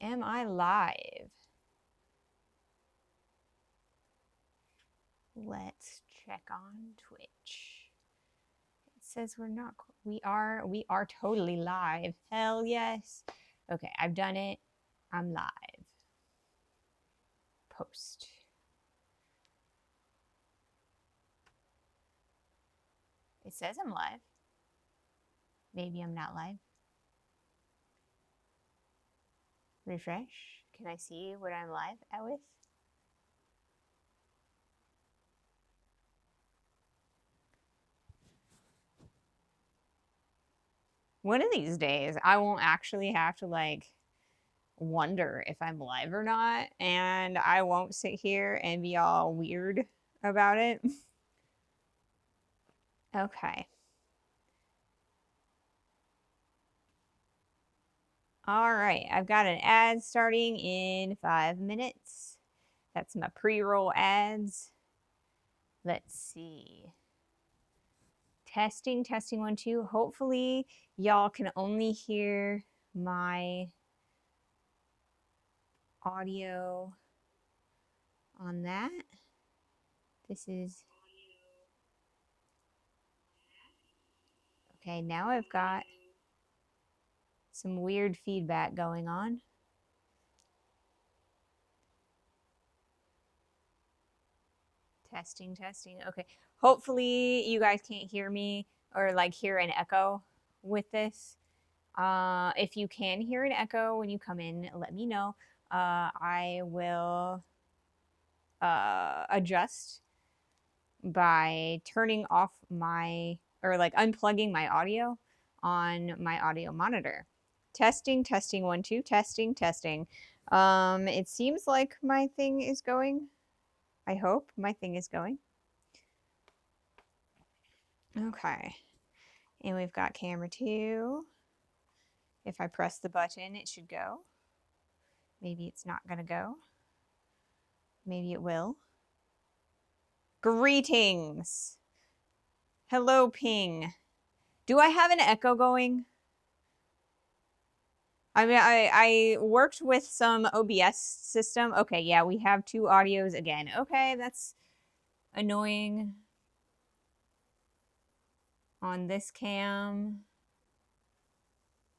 am I live? Let's check on Twitch. It says we're not. We are totally live. Hell yes. Okay, I've done it. I'm live. Post. It says I'm live. Maybe I'm not live. Refresh. Can I see what I'm live at with? One of these days, I won't actually have to like wonder if I'm live or not, and I won't sit here and be all weird about it. Okay. All right, I've got an ad starting in 5 minutes. That's my pre-roll ads. Let's see. Testing, 1, 2. Hopefully y'all can only hear my audio on that. This is... Okay, now I've got some weird feedback going on. Testing. Okay. Hopefully you guys can't hear me or like hear an echo with this. If you can hear an echo when you come in, let me know. I will adjust by turning off my, or like unplugging my audio on my audio monitor. Testing, 1, 2, testing. It seems like my thing is going. I hope my thing is going. Okay. And we've got camera 2. If I press the button, it should go. Maybe it's not going to go. Maybe it will. Greetings. Hello, ping. Do I have an echo going? I mean, I worked with some OBS system. Okay, yeah, we have 2 audios again. Okay, that's annoying. On this cam.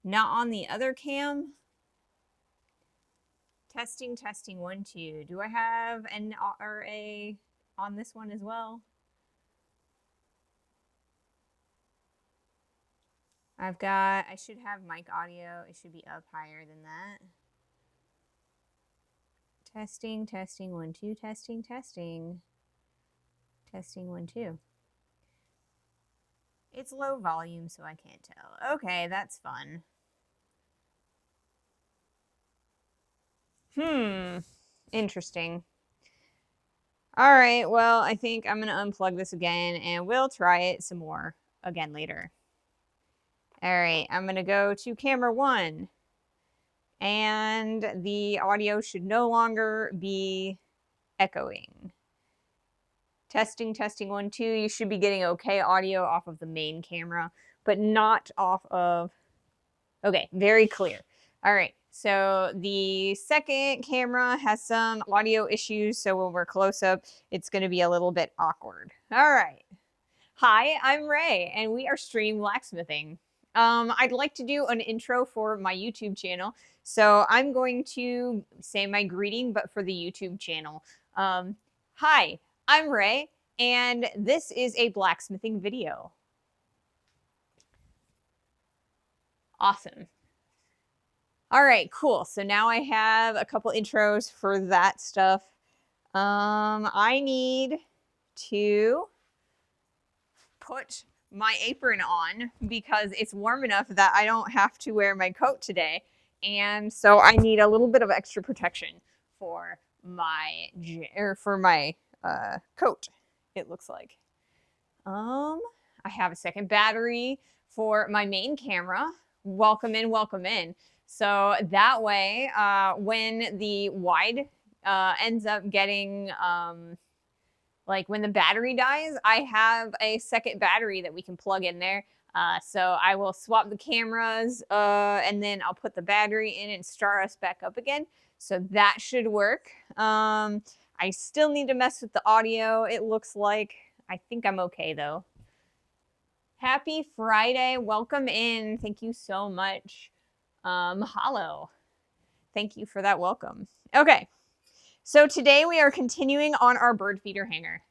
Not on the other cam. Testing, 1, 2. Do I have an RA on this one as well? I should have mic audio. It should be up higher than that. Testing, 1, 2, testing. Testing, 1, 2. It's low volume, so I can't tell. Okay, that's fun. Interesting. All right, well, I think I'm going to unplug this again, and we'll try it some more again later. All right, I'm going to go to camera 1, and the audio should no longer be echoing. Testing, 1, 2. You should be getting okay audio off of the main camera, but not off of... Okay, very clear. All right, so the second camera has some audio issues, so when we're close up, it's going to be a little bit awkward. All right. Hi, I'm Ray, and we are Stream Blacksmithing. I'd like to do an intro for my YouTube channel, so I'm going to say my greeting, but for the YouTube channel. Hi, I'm Ray, and this is a blacksmithing video. Awesome. All right, cool. So now I have a couple intros for that stuff. I need to put my apron on because it's warm enough that I don't have to wear my coat today. And so I need a little bit of extra protection for my coat, it looks like. I have a second battery for my main camera. Welcome in. So that way, when the wide ends up getting, like when the battery dies, I have a second battery that we can plug in there So I will swap the cameras and then I'll put the battery in and start us back up again. So that should work. I still need to mess with the audio. It looks like, I think I'm okay though. Happy Friday. Welcome in. Thank you so much. Mahalo. Thank you for that welcome. Okay. So today we are continuing on our bird feeder hanger.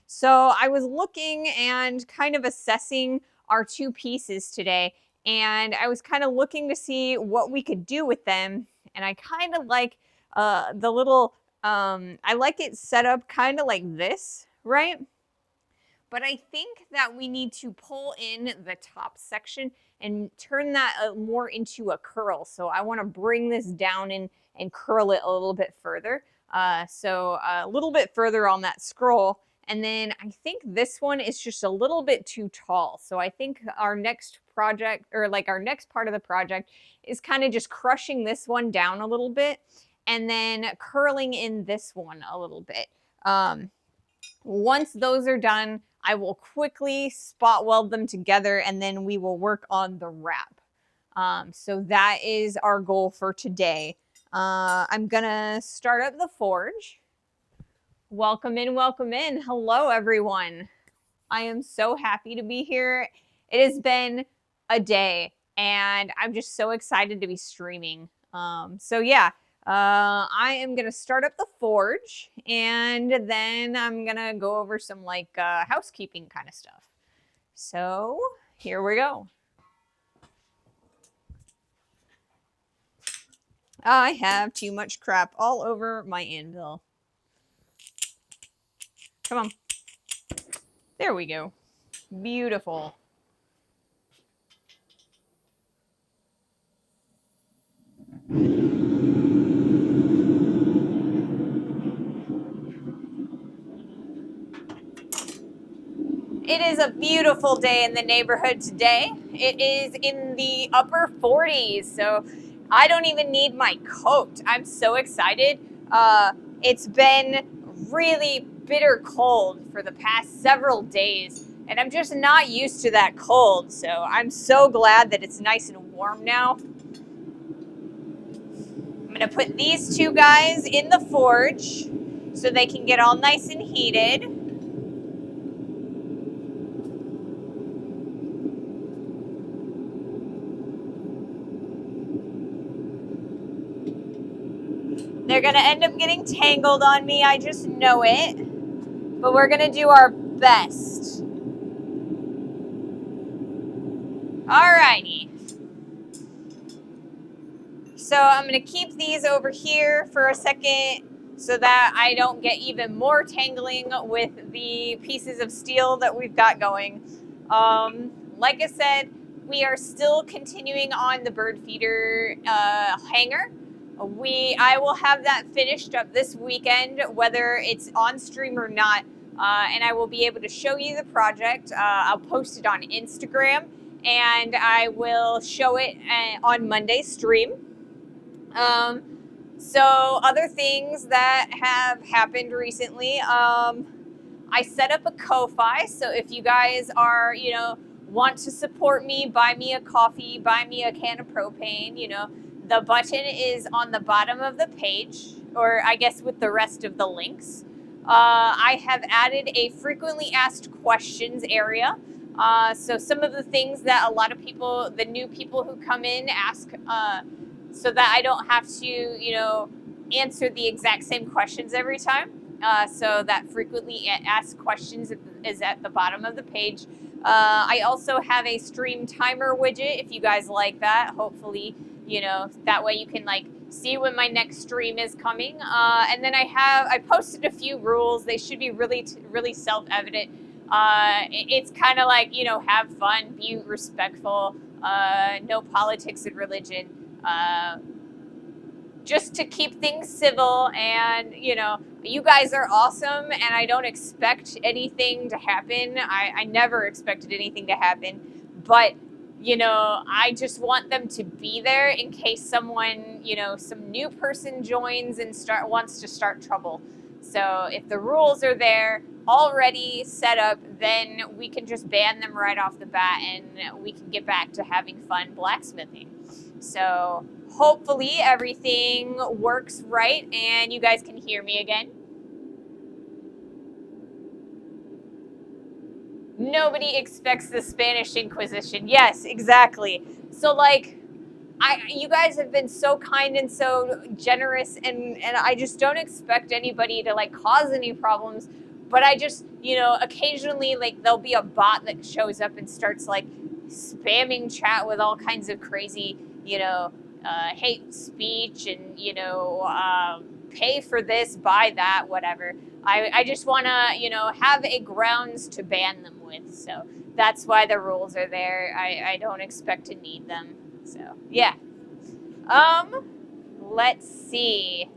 So I was looking and kind of assessing our two pieces today, and I was kind of looking to see what we could do with them. And I kind of like the little, I like it set up kind of like this, right? But I think that we need to pull in the top section and turn that more into a curl. So I want to bring this down in and curl it a little bit further. So a little bit further on that scroll. And then I think this one is just a little bit too tall. So I think our next project, or like our next part of the project, is kind of just crushing this one down a little bit and then curling in this one a little bit. Once those are done, I will quickly spot weld them together and then we will work on the wrap. So that is our goal for today. I'm gonna start up the forge. Welcome in, welcome in. Hello, everyone. I am so happy to be here. It has been a day and I'm just so excited to be streaming. So yeah, I am going to start up the forge and then I'm going to go over some like housekeeping kind of stuff. So here we go. I have too much crap all over my anvil. Come on. There we go. Beautiful. It is a beautiful day in the neighborhood today. It is in the upper 40s, so I don't even need my coat. I'm so excited. It's been really bitter cold for the past several days, and I'm just not used to that cold, so I'm so glad that it's nice and warm now. I'm gonna put these two guys in the forge so they can get all nice and heated. They're going to end up getting tangled on me. I just know it. But we're going to do our best. Alrighty. So I'm going to keep these over here for a second so that I don't get even more tangling with the pieces of steel that we've got going. Like I said, we are still continuing on the bird feeder hanger. I will have that finished up this weekend, whether it's on stream or not, and I will be able to show you the project. I'll post it on Instagram, and I will show it on Monday's stream. So other things that have happened recently, I set up a Ko-Fi, so if you guys are, want to support me, buy me a coffee, buy me a can of propane, the button is on the bottom of the page, or I guess with the rest of the links. I have added a frequently asked questions area. So some of the things that a lot of people, the new people who come in, ask, so that I don't have to, answer the exact same questions every time. So that frequently asked questions is at the bottom of the page. I also have a stream timer widget if you guys like that. Hopefully, that way you can see when my next stream is coming. And then I posted a few rules. They should be really self-evident. It's kind of like, have fun, be respectful, no politics and religion. Just to keep things civil, and you guys are awesome, and I don't expect anything to happen. I never expected anything to happen, but I just want them to be there in case someone, some new person joins and wants to start trouble. So if the rules are there, already set up, then we can just ban them right off the bat and we can get back to having fun blacksmithing. So hopefully everything works right and you guys can hear me again. Nobody expects the Spanish Inquisition. Yes, exactly. So like, you guys have been so kind and so generous, and I just don't expect anybody to like cause any problems. But I just, occasionally like there'll be a bot that shows up and starts like spamming chat with all kinds of crazy, hate speech and pay for this, buy that, whatever. I just want to, have a grounds to ban them with. So that's why the rules are there. I don't expect to need them. So, yeah. Let's see.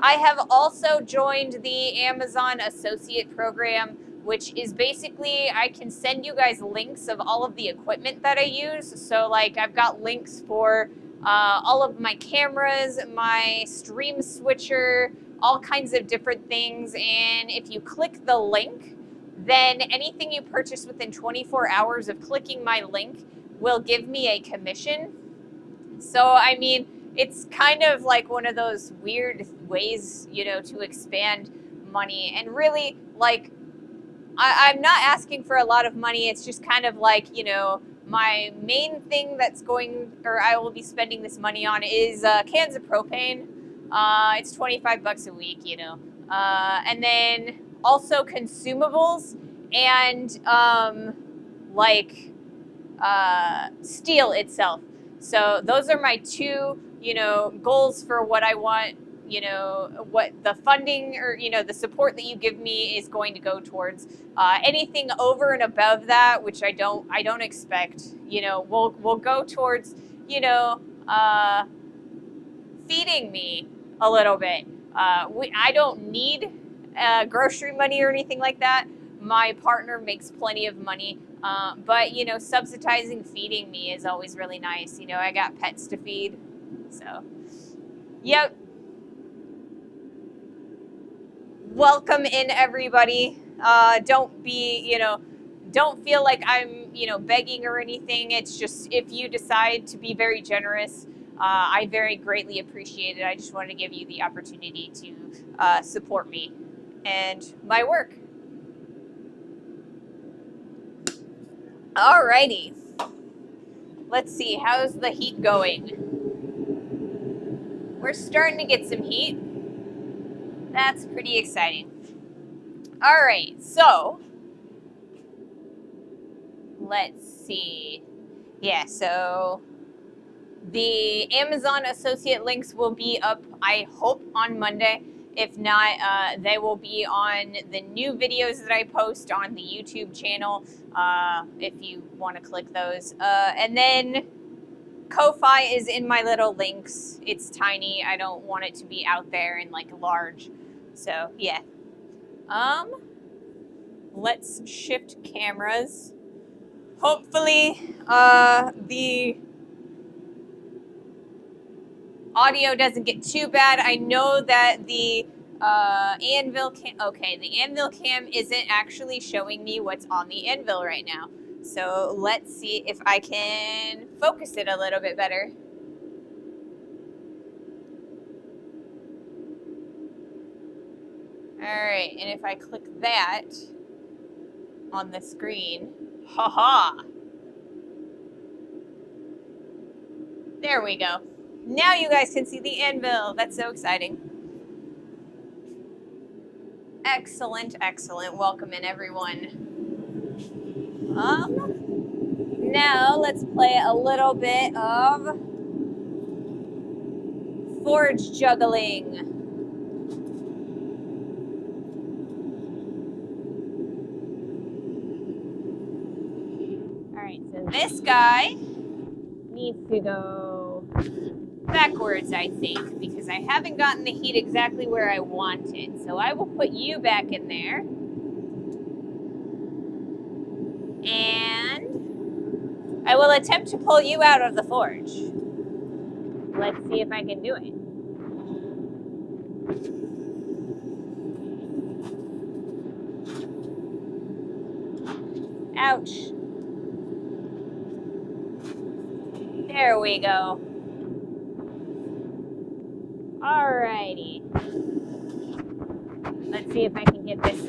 I have also joined the Amazon Associate Program, which is basically I can send you guys links of all of the equipment that I use. So, like, I've got links for all of my cameras, my stream switcher, all kinds of different things. And if you click the link, then anything you purchase within 24 hours of clicking my link will give me a commission. So, I mean, it's kind of like one of those weird ways, to expand money. And really, like, I'm not asking for a lot of money. It's just kind of like, my main thing I will be spending this money on is cans of propane. It's $25 a week, and then also consumables and steel itself. So those are my two, goals for what I want, what the funding or, the support that you give me is going to go towards. Anything over and above that, which I don't expect, will go towards, feeding me a little bit. I don't need grocery money or anything like that. My partner makes plenty of money. But, subsidizing feeding me is always really nice. I got pets to feed. So, yep. Welcome in, everybody. Don't feel like I'm, begging or anything. It's just if you decide to be very generous, I very greatly appreciate it. I just wanted to give you the opportunity to support me and my work. Alrighty. Let's see, how's the heat going? We're starting to get some heat. That's pretty exciting. All right, so let's see. Yeah, so the Amazon Associate links will be up, I hope, on Monday. If not, they will be on the new videos that I post on the YouTube channel, if you want to click those. And then Ko-Fi is in my little links. It's tiny. I don't want it to be out there and like large. So yeah. Let's shift cameras. Hopefully, the audio doesn't get too bad. I know that the anvil cam. Okay, the anvil cam isn't actually showing me what's on the anvil right now. So let's see if I can focus it a little bit better. All right, and if I click that on the screen, haha. There we go. Now you guys can see the anvil. That's so exciting. Excellent, excellent. Welcome in, everyone. Now let's play a little bit of forge juggling. All right, so this guy needs to go backwards, I think, because I haven't gotten the heat exactly where I want it. So I will put you back in there. And I will attempt to pull you out of the forge. Let's see if I can do it. Ouch. There we go. Alrighty. Let's see if I can get this.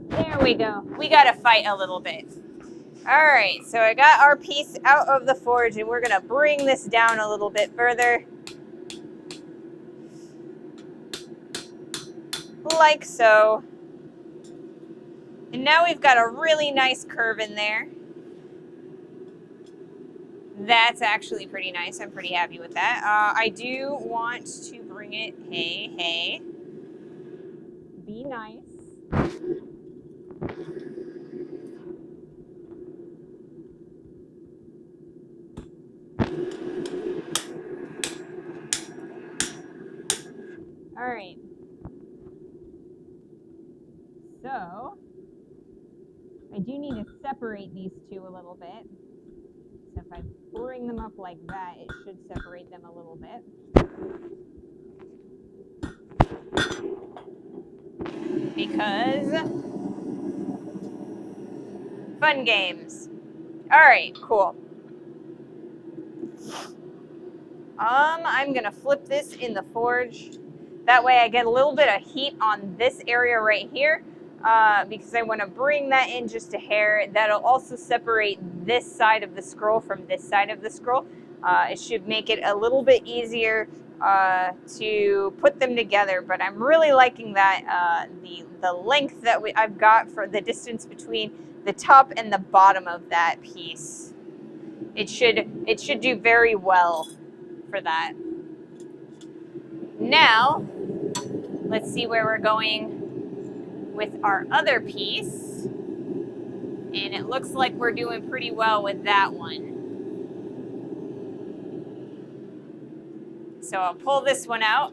There we go. We gotta fight a little bit. Alright, so I got our piece out of the forge and we're gonna bring this down a little bit further. Like so. And now we've got a really nice curve in there. That's actually pretty nice. I'm pretty happy with that. I do want to bring it, hey, be nice. All right. So I do need to separate these two a little bit. So if I bring them up like that, it should separate them a little bit. Because fun games. All right, cool. I'm gonna flip this in the forge. That way I get a little bit of heat on this area right here, because I want to bring that in just a hair. That'll also separate this side of the scroll from this side of the scroll. It should make it a little bit easier to put them together, but I'm really liking that the length that I've got for the distance between the top and the bottom of that piece. It should do very well for that. Now, let's see where we're going with our other piece. And it looks like we're doing pretty well with that one. So I'll pull this one out.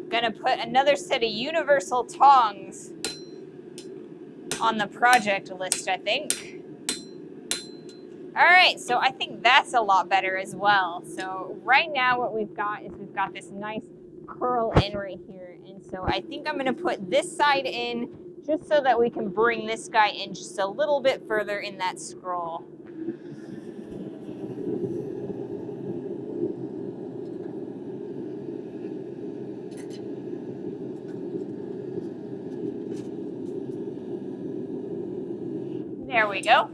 Gonna put another set of universal tongs on the project list, I think. All right, so I think that's a lot better as well. So right now what we've got is we've got this nice curl in right here. And so I think I'm gonna put this side in just so that we can bring this guy in just a little bit further in that scroll. There we go.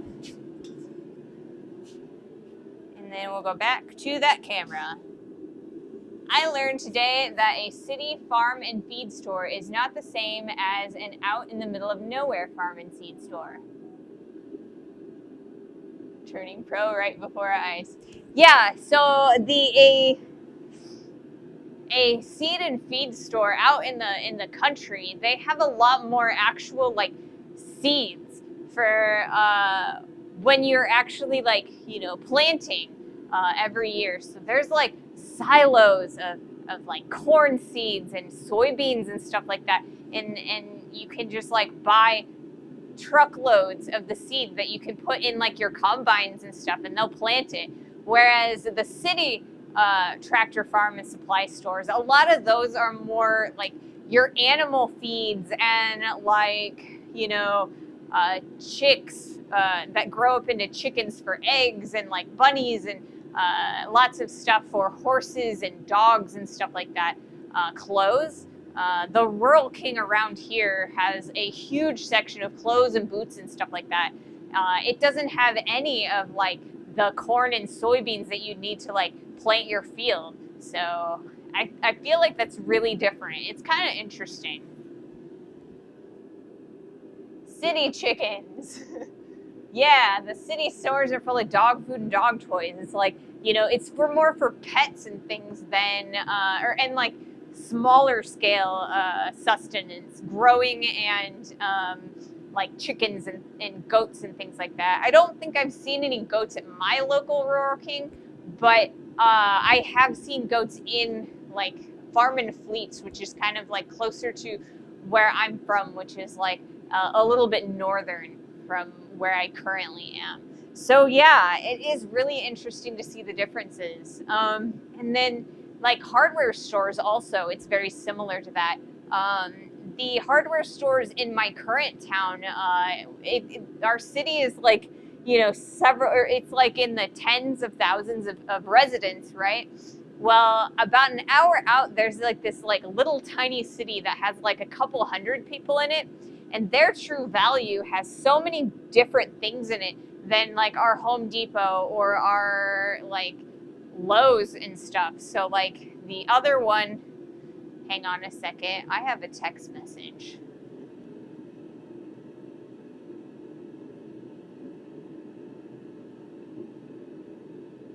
And then we'll go back to that camera. I learned today that a city farm and feed store is not the same as an out in the middle of nowhere farm and seed store. Turning pro right before our eyes. Yeah, so a seed and feed store out in the country, they have a lot more actual like seeds for when you're actually like, you know, planting every year. So there's like silos of like corn seeds and soybeans and stuff like that. And you can just like buy truckloads of the seed that you can put in like your combines and stuff, and they'll plant it. Whereas the city tractor farm and supply stores, a lot of those are more like your animal feeds and like, you know, chicks that grow up into chickens for eggs, and like bunnies, and lots of stuff for horses and dogs and stuff like that. Clothes. The Rural King around here has a huge section of clothes and boots and stuff like that. It doesn't have any of like the corn and soybeans that you need to like plant your field. So I feel like that's really different. It's kind of interesting. City chickens. Yeah, the city stores are full of dog food and dog toys. It's like, you know, it's more for pets and things than, and like smaller scale sustenance, growing and like chickens and goats and things like that. I don't think I've seen any goats at my local Rural King, but I have seen goats in like farm and fleets, which is kind of like closer to where I'm from, which is like a little bit northern from where I currently am. So yeah, it is really interesting to see the differences. And then like hardware stores also, it's very similar to that. The hardware stores in my current town, our city is like, you know, it's like in the tens of thousands of residents, right? Well, about an hour out, there's like this like little tiny city that has like a couple hundred people in it. And their True Value has so many different things in it than like our Home Depot or our like Lowe's and stuff. So like the other one, hang on a second, I have a text message.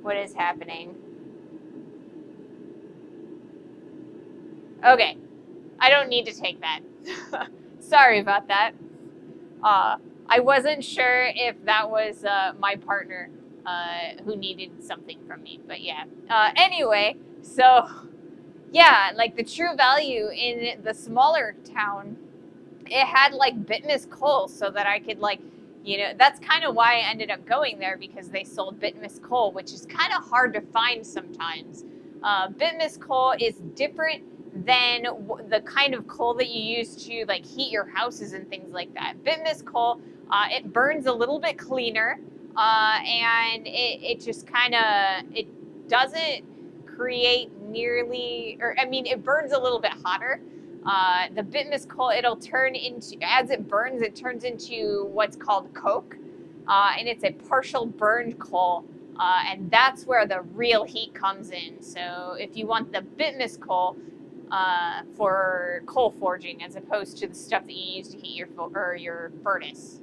What is happening? Okay, I don't need to take that. Sorry about that. I wasn't sure if that was my partner who needed something from me, but yeah. Anyway, so yeah, like the True Value in the smaller town, it had like Bitmas coal so that I could like, you know, that's kind of why I ended up going there, because they sold Bitmas coal, which is kind of hard to find sometimes. Bitmas coal is different than the kind of coal that you use to like heat your houses and things like that. Bitmas coal, it burns a little bit cleaner, and it just kind of, it doesn't create nearly, or I mean, it burns a little bit hotter. The Bitmas coal, it'll turn into, as it burns, it turns into what's called coke, and it's a partial burned coal, and that's where the real heat comes in. So if you want the Bitmas coal for coal forging, as opposed to the stuff that you use to heat your furnace.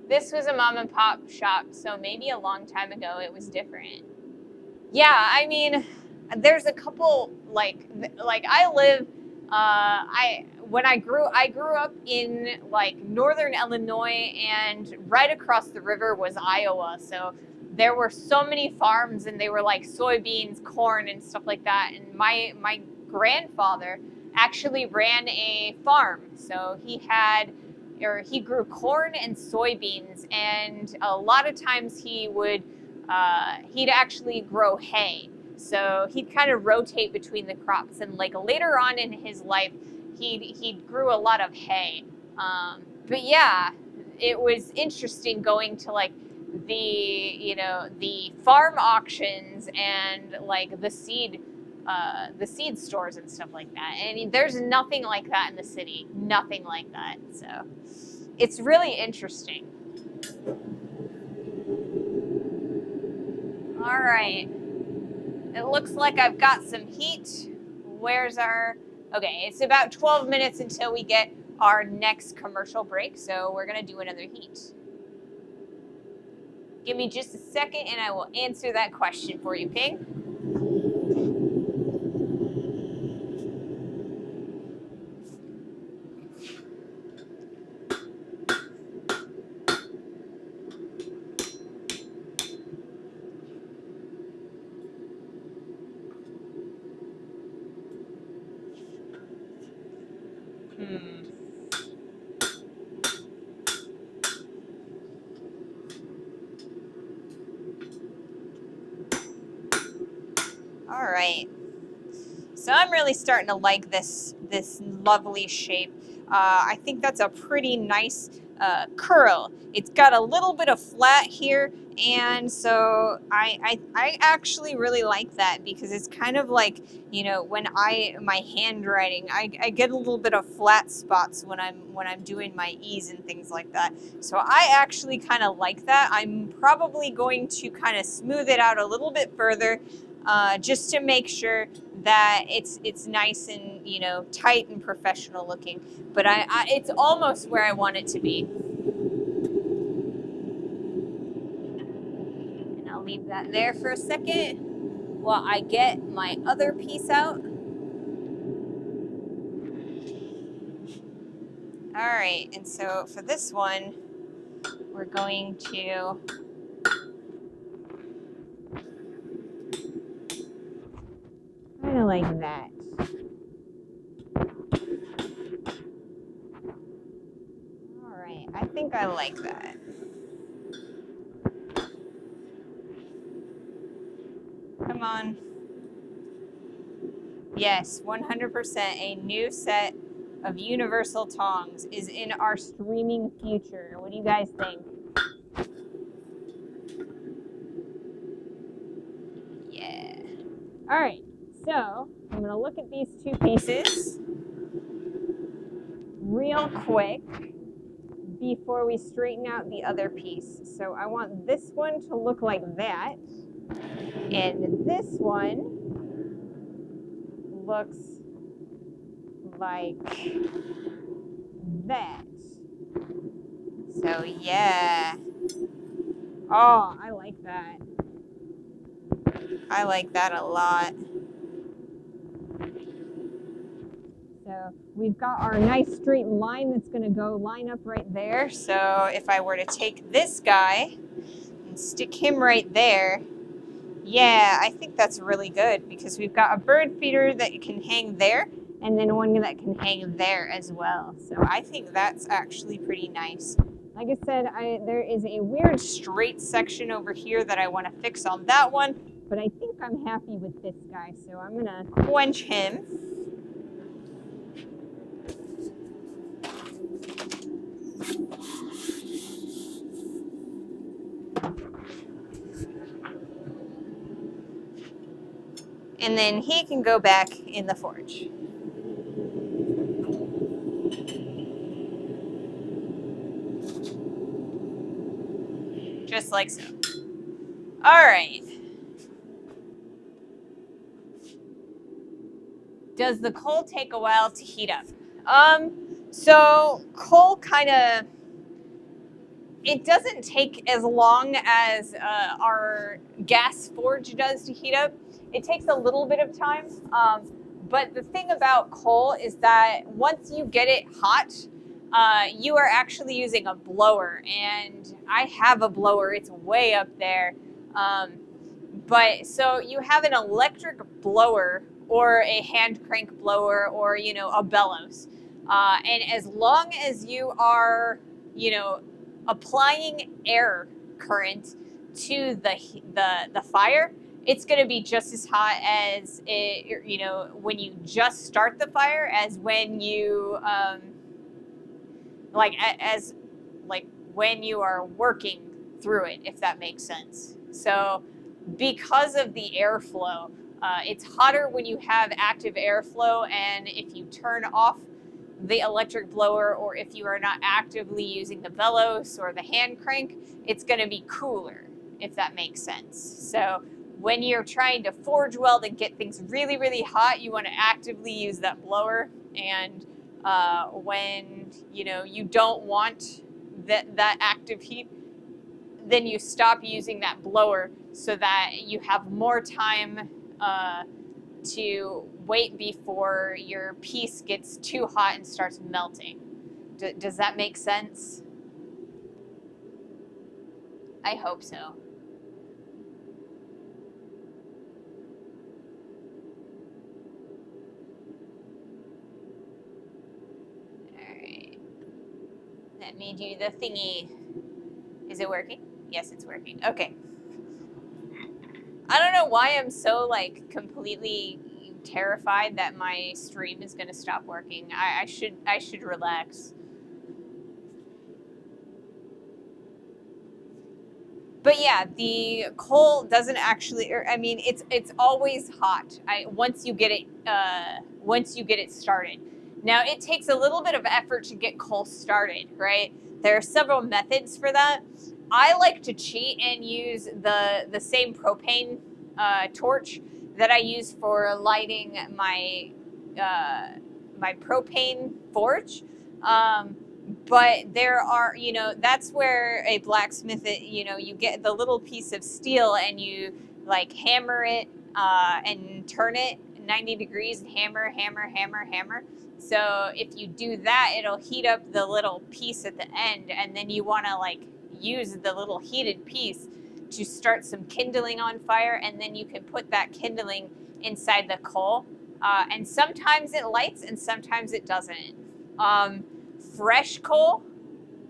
This was a mom and pop shop, so maybe a long time ago it was different. Yeah, I mean, there's a couple like I live. I grew up in like northern Illinois, and right across the river was Iowa. So there were so many farms, and they were like soybeans, corn, and stuff like that. And my grandfather actually ran a farm, so he grew corn and soybeans, and a lot of times he'd actually grow hay. So he'd kind of rotate between the crops, and like later on in his life, he grew a lot of hay. But yeah, it was interesting going to like the farm auctions and like the seed stores and stuff like that. And there's nothing like that in the city. Nothing like that. So it's really interesting. All right. It looks like I've got some heat. Where's our... Okay, it's about 12 minutes until we get our next commercial break, so we're going to do another heat. Give me just a second, and I will answer that question for you, Ping. All right. So I'm really starting to like this lovely shape. I think that's a pretty nice curl. It's got a little bit of flat here, and so I actually really like that, because it's kind of like, you know, when my handwriting, I get a little bit of flat spots when I'm doing my E's and things like that. So I actually kind of like that. I'm probably going to kind of smooth it out a little bit further, just to make sure that it's nice and, you know, tight and professional looking. But it's almost where I want it to be. And I'll leave that there for a second while I get my other piece out. All right, and so for this one, we're going to like that. All right, I think I like that. Come on. Yes, 100%. A new set of universal tongs is in our streaming future. What do you guys think? Yeah. All right, so I'm going to look at these two pieces real quick before we straighten out the other piece. So I want this one to look like that, and this one looks like that. So yeah. Oh, I like that. I like that a lot. So we've got our nice straight line that's going to go line up right there. So if I were to take this guy and stick him right there, yeah, I think that's really good because we've got a bird feeder that can hang there and then one that can hang there as well. So I think that's actually pretty nice. Like I said, there is a weird straight section over here that I want to fix on that one, but I think I'm happy with this guy. So I'm going to quench him. And then he can go back in the forge. Just like so. All right. Does the coal take a while to heat up? So coal kind of, it doesn't take as long as our gas forge does to heat up. It takes a little bit of time. But the thing about coal is that once you get it hot, you are actually using a blower. And I have a blower. It's way up there. But so you have an electric blower or a hand crank blower or, you know, a bellows. And as long as you are, you know, applying air current to the fire, it's going to be just as hot as it, you know, when you just start the fire as when you like when you are working through it, if that makes sense. So because of the airflow, it's hotter when you have active airflow, and if you turn off the electric blower or if you are not actively using the bellows or the hand crank, it's going to be cooler, if that makes sense. So when you're trying to forge weld and get things really, really hot, you want to actively use that blower. And when you don't want that active heat, then you stop using that blower so that you have more time to wait before your piece gets too hot and starts melting. Does that make sense? I hope so. All right. Let me do the thingy. Is it working? Yes, it's working. Okay. I don't know why I'm so completely terrified that my stream is going to stop working. I should relax. But yeah, the coal doesn't actually. I mean, it's always hot. Once you get it started. Now it takes a little bit of effort to get coal started, right? There are several methods for that. I like to cheat and use the same propane torch that I use for lighting my my propane forge. But there are, that's where a blacksmith, you get the little piece of steel and you hammer it and turn it 90 degrees and hammer, hammer, hammer, hammer. So if you do that, it'll heat up the little piece at the end, and then you want to use the little heated piece to start some kindling on fire, and then you can put that kindling inside the coal and sometimes it lights and sometimes it doesn't. Fresh coal,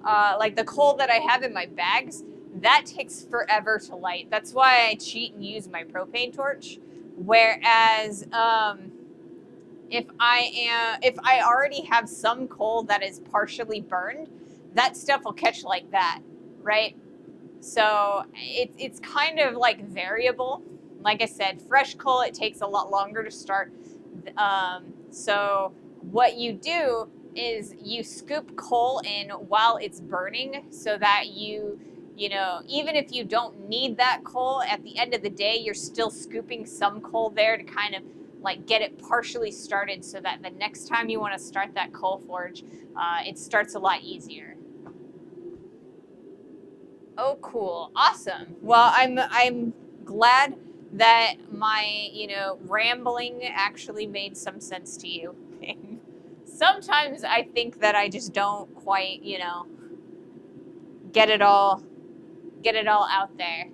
like the coal that I have in my bags, that takes forever to light. That's why I cheat and use my propane torch. Whereas if I already have some coal that is partially burned, that stuff will catch like that, right? So it's kind of like variable. Like I said, fresh coal, it takes a lot longer to start. So what you do is you scoop coal in while it's burning so that you know, even if you don't need that coal, at the end of the day, you're still scooping some coal there to kind of like get it partially started so that the next time you want to start that coal forge, it starts a lot easier. Oh, cool. Awesome. Well, I'm glad that my, you know, rambling actually made some sense to you. Sometimes I think that I just don't quite, you know, get it all out there.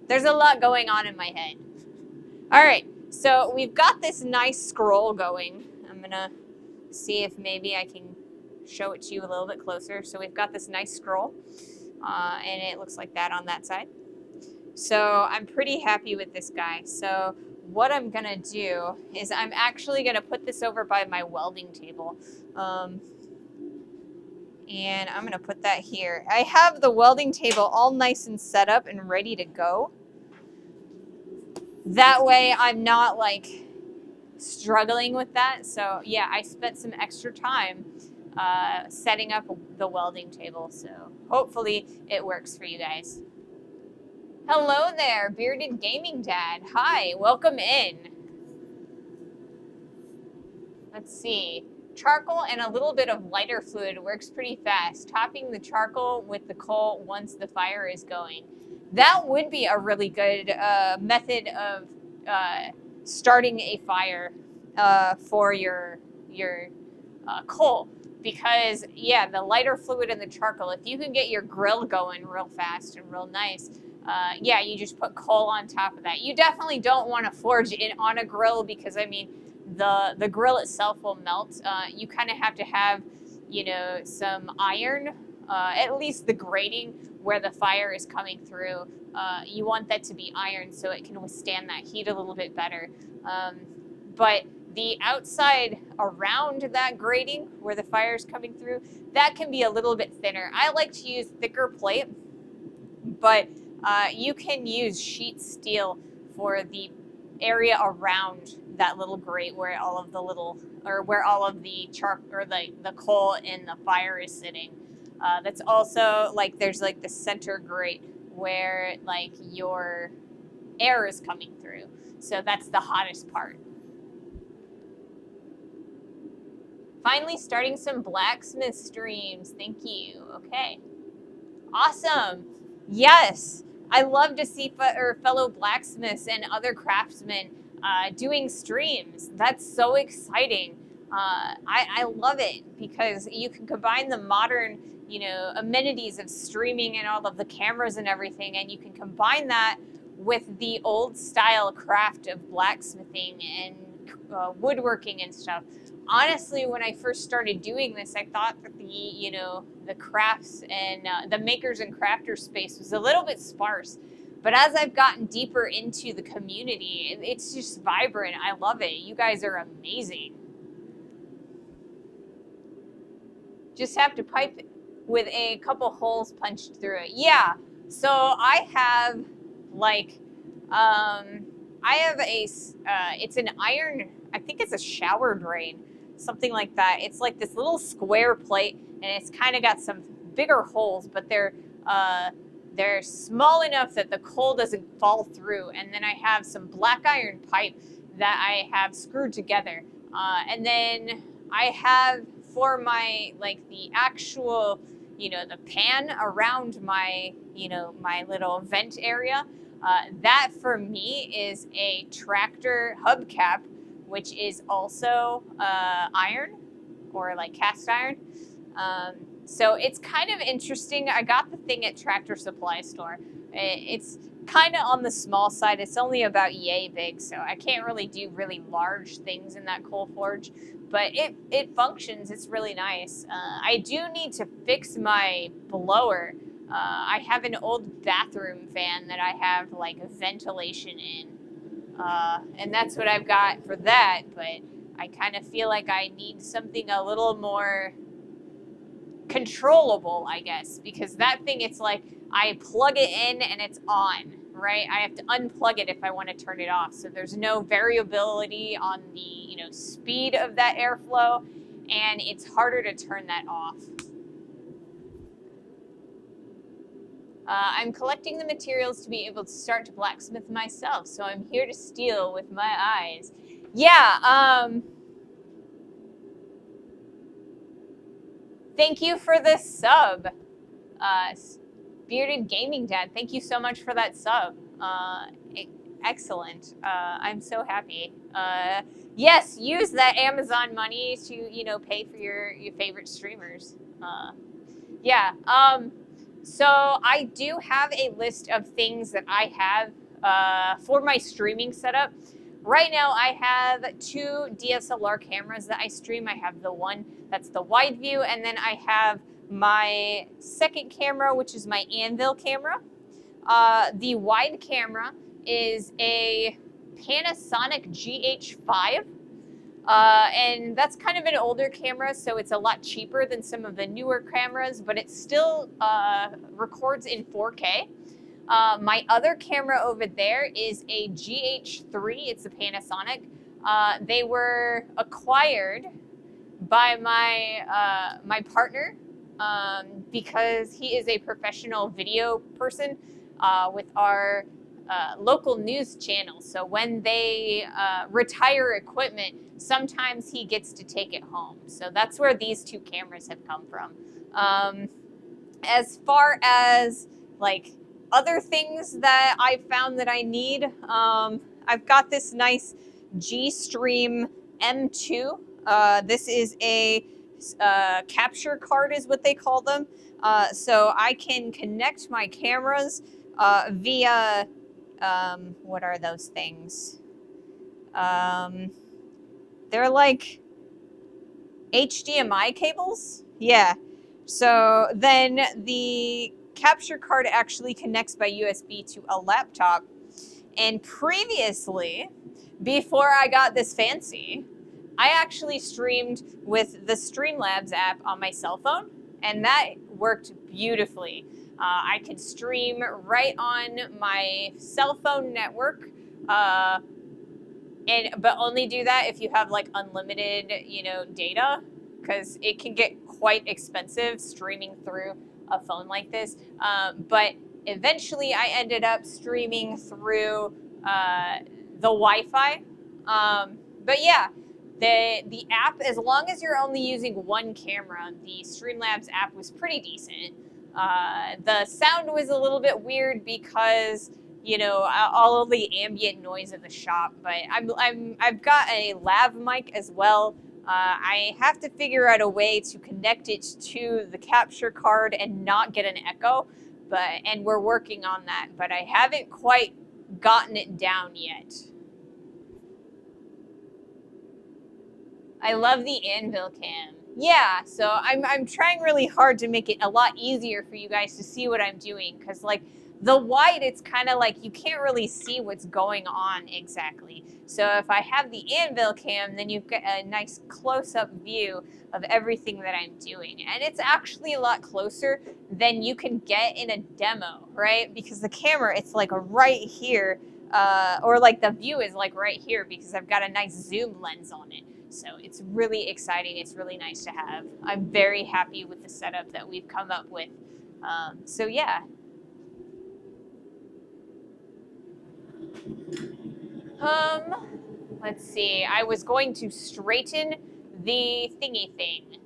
There's a lot going on in my head. All right. So, we've got this nice scroll going. I'm going to see if maybe I can show it to you a little bit closer. So, we've got this nice scroll. And it looks like that on that side. So I'm pretty happy with this guy. So what I'm gonna do is I'm actually gonna put this over by my welding table. And I'm gonna put that here. I have the welding table all nice and set up and ready to go. That way I'm not like struggling with that. So yeah, I spent some extra time setting up the welding table. So hopefully it works for you guys. Hello there, Bearded Gaming Dad. Hi, welcome in. Let's see. Charcoal and a little bit of lighter fluid works pretty fast. Topping the charcoal with the coal once the fire is going. That would be a really good method of starting a fire for your coal. Because, yeah, the lighter fluid and the charcoal, if you can get your grill going real fast and real nice, yeah, you just put coal on top of that. You definitely don't want to forge it on a grill because, I mean, the grill itself will melt. You kind of have to have, you know, some iron, at least the grating where the fire is coming through. You want that to be iron so it can withstand that heat a little bit better. But the outside around that grating where the fire is coming through, that can be a little bit thinner. I like to use thicker plate, but you can use sheet steel for the area around that little grate where all of the little, or where all of the charcoal or the coal in the fire is sitting. That's also like there's like the center grate where like your air is coming through. So that's the hottest part. Finally starting some blacksmith streams. Thank you. Okay. Awesome. Yes. I love to see fellow blacksmiths and other craftsmen doing streams. That's so exciting. I love it because you can combine the modern, you know, amenities of streaming and all of the cameras and everything, and you can combine that with the old style craft of blacksmithing and woodworking and stuff. Honestly, when I first started doing this, I thought that the, you know, the crafts and the makers and crafters space was a little bit sparse. But as I've gotten deeper into the community, it's just vibrant. I love it. You guys are amazing. Just have to pipe it with a couple holes punched through it. Yeah. So I have like, I have a, it's an iron, I think it's a shower drain. Something like that. It's like this little square plate, and it's kind of got some bigger holes, but they're small enough that the coal doesn't fall through. And then I have some black iron pipe that I have screwed together. And then I have for my, like the actual, you know, the pan around my, you know, my little vent area. That for me is a tractor hubcap, which is also iron or like cast iron. So it's kind of interesting. I got the thing at Tractor Supply Store. It's kind of on the small side. It's only about yay big, so I can't really do really large things in that coal forge. But it functions. It's really nice. I do need to fix my blower. I have an old bathroom fan that I have like ventilation in, and that's what I've got for that. But I kind of feel like I need something a little more controllable, I guess, because that thing, it's like I plug it in and it's on, right? I have to unplug it if I want to turn it off. So there's no variability on the, speed of that airflow, and it's harder to turn that off. I'm collecting the materials to be able to start to blacksmith myself, so I'm here to steal with my eyes. Yeah, thank you for the sub. Bearded Gaming Dad, thank you so much for that sub. Excellent. I'm so happy. Yes, use that Amazon money to, pay for your favorite streamers. Yeah. So I do have a list of things that I have for my streaming setup. Right now, I have 2 DSLR cameras that I stream. I have the one that's the wide view, and then I have my second camera, which is my Anvil camera. The wide camera is a Panasonic GH5. And that's kind of an older camera, so it's a lot cheaper than some of the newer cameras, but it still records in 4K. My other camera over there is a GH3. It's a Panasonic. They were acquired by my partner because he is a professional video person with our local news channel. So when they retire equipment, sometimes he gets to take it home. So that's where these 2 cameras have come from. As far as like other things that I found that I need, I've got this nice G-Stream M2. This is a capture card is what they call them. So I can connect my cameras via, what are those things? They're like HDMI cables. Yeah. So then the capture card actually connects by USB to a laptop. And previously, before I got this fancy, I actually streamed with the Streamlabs app on my cell phone, and that worked beautifully. I could stream right on my cell phone network, but only do that if you have like unlimited, data, because it can get quite expensive streaming through a phone like this. But eventually, I ended up streaming through the Wi-Fi. But yeah, the app, as long as you're only using one camera, the Streamlabs app was pretty decent. The sound was a little bit weird because all of the ambient noise in the shop, but I've got a lav mic as well. I have to figure out a way to connect it to the capture card and not get an echo, and we're working on that, but I haven't quite gotten it down yet. I love the Anvil cam. Yeah, so I'm trying really hard to make it a lot easier for you guys to see what I'm doing, because like the wide, it's kind of like you can't really see what's going on exactly. So if I have the Anvil cam, then you've got a nice close-up view of everything that I'm doing. And it's actually a lot closer than you can get in a demo, right? Because the camera, it's like right here, or like the view is like right here because I've got a nice zoom lens on it. So it's really exciting. It's really nice to have. I'm very happy with the setup that we've come up with. So yeah. Let's see. I was going to straighten the thingy thing.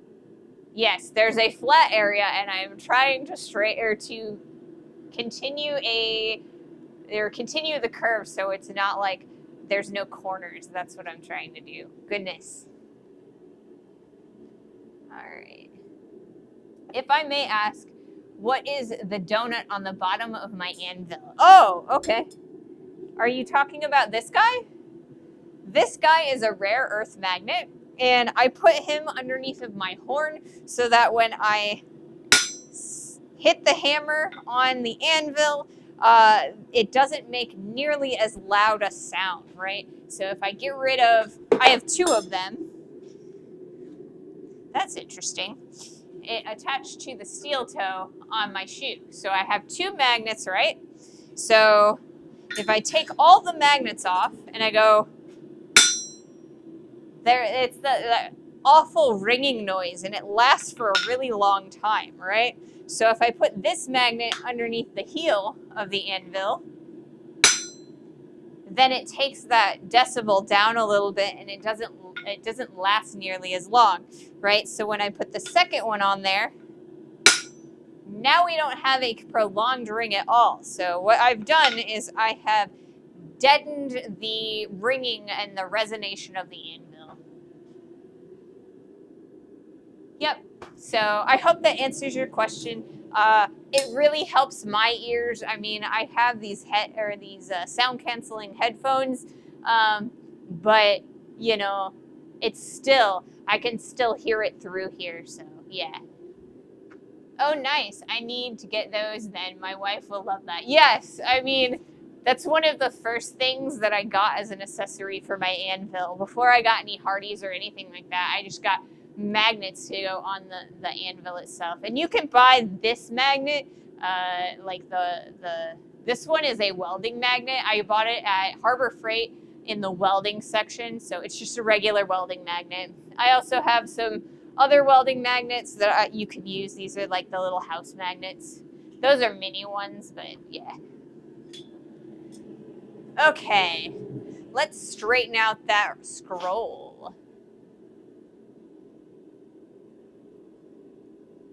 Yes, there's a flat area, and I'm trying to continue the curve so it's not like there's no corners. That's what I'm trying to do. Goodness. All right. If I may ask, What is the donut on the bottom of my anvil? Oh, okay. Are you talking about this guy? This guy is a rare earth magnet, and I put him underneath of my horn so that when I hit the hammer on the anvil, it doesn't make nearly as loud a sound, right? So if I get rid of, I have two of them. That's interesting. It attached to the steel toe on my shoe. So I have two magnets, right? So if I take all the magnets off and I go, there, it's the awful ringing noise, and it lasts for a really long time, right? So if I put this magnet underneath the heel of the anvil, then it takes that decibel down a little bit, and it doesn't last nearly as long, right? So when I put the second one on there, now we don't have a prolonged ring at all. So what I've done is I have deadened the ringing and the resonation of the anvil. Yep. So I hope that answers your question. It really helps my ears. I mean, I have these sound canceling headphones, but you know, I can still hear it through here. So yeah. Oh, nice. I need to get those then. My wife will love that. Yes, I mean, that's one of the first things that I got as an accessory for my anvil. Before I got any Hardys or anything like that, I just got magnets to go on the anvil itself. And you can buy this magnet, like this one is a welding magnet. I bought it at Harbor Freight in the welding section, so it's just a regular welding magnet. I also have some other welding magnets that you can use. These are like the little house magnets. Those are mini ones, but yeah. Okay, let's straighten out that scroll.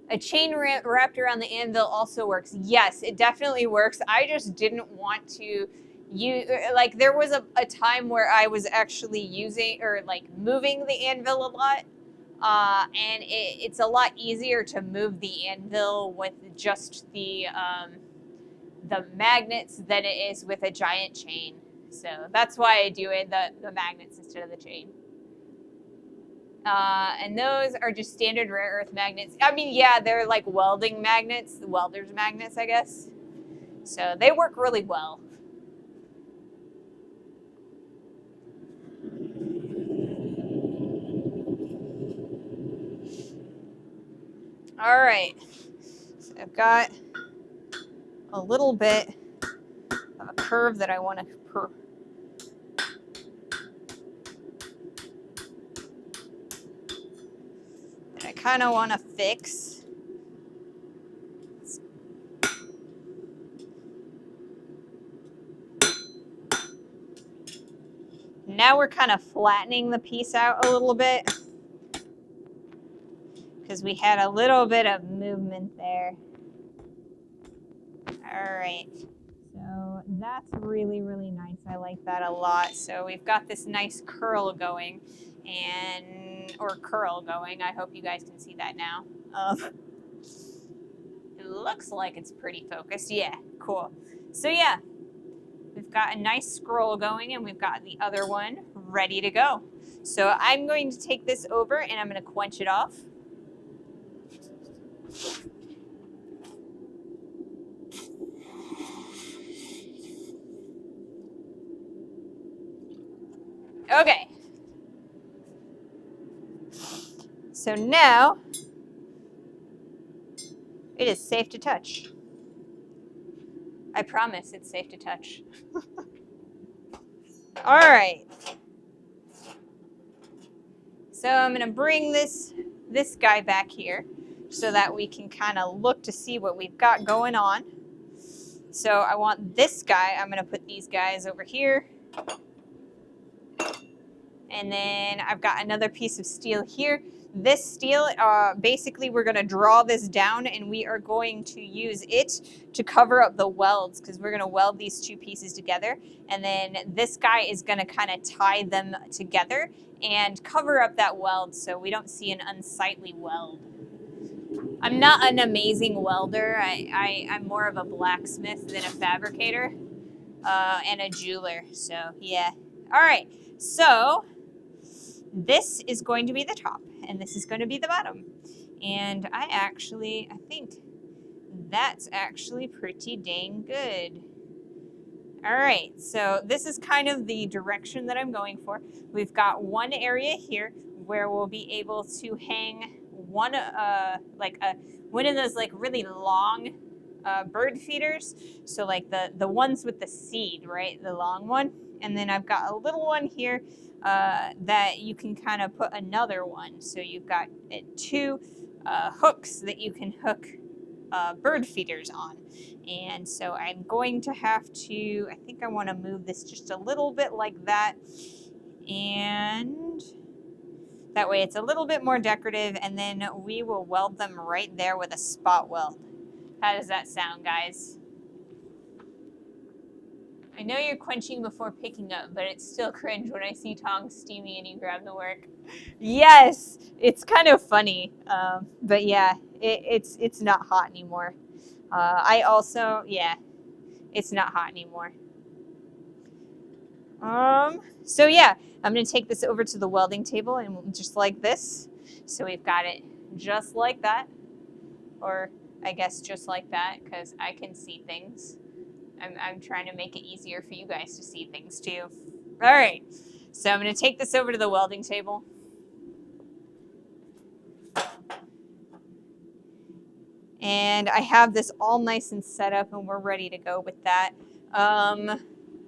A chain wrapped around the anvil also works. Yes, it definitely works. I just didn't want to use, like, there was a time where I was actually using or like moving the anvil a lot. And it's a lot easier to move the anvil with just the magnets than it is with a giant chain. So that's why I do it, the magnets instead of the chain. And those are just standard rare earth magnets. I mean, yeah, they're like welding magnets, the welder's magnets, I guess. So they work really well. All right, so I've got a little bit of a curve that I want to that I kind of want to fix. Now we're kind of flattening the piece out a little bit because we had a little bit of movement there. All right, so that's really, really nice. I like that a lot. So we've got this nice curl going, or curl going. I hope you guys can see that now. It looks like it's pretty focused. Yeah, cool. So yeah, we've got a nice scroll going, and we've got the other one ready to go. So I'm going to take this over and I'm going to quench it off. Okay. So now it is safe to touch. I promise it's safe to touch. All right. So I'm going to bring this guy back here so that we can kind of look to see what we've got going on. So I want this guy. I'm going to put these guys over here. And then I've got another piece of steel here. This steel, basically we're going to draw this down and we are going to use it to cover up the welds because we're going to weld these two pieces together. And then this guy is going to kind of tie them together and cover up that weld so we don't see an unsightly weld. I'm not an amazing welder. I'm more of a blacksmith than a fabricator and a jeweler. So, yeah. All right. So, this is going to be the top, and this is going to be the bottom. And I think that's actually pretty dang good. All right, so this is kind of the direction that I'm going for. We've got one area here where we'll be able to hang one of those like really long bird feeders. So like the ones with the seed, right? The long one. And then I've got a little one here that you can kind of put another one. So you've got two hooks that you can hook bird feeders on. And so I'm going to have to, I think I want to move this just a little bit like that. And that way it's a little bit more decorative, and then we will weld them right there with a spot weld. How does that sound, guys? I know you're quenching before picking up, but it's still cringe when I see tongs steamy and you grab the work. Yes, it's kind of funny, but yeah, it's not hot anymore. It's not hot anymore. So yeah, I'm gonna take this over to the welding table and just like this. So we've got it just like that, or I guess just like that, because I can see things. I'm trying to make it easier for you guys to see things too. All right, so I'm gonna take this over to the welding table. And I have this all nice and set up, and we're ready to go with that.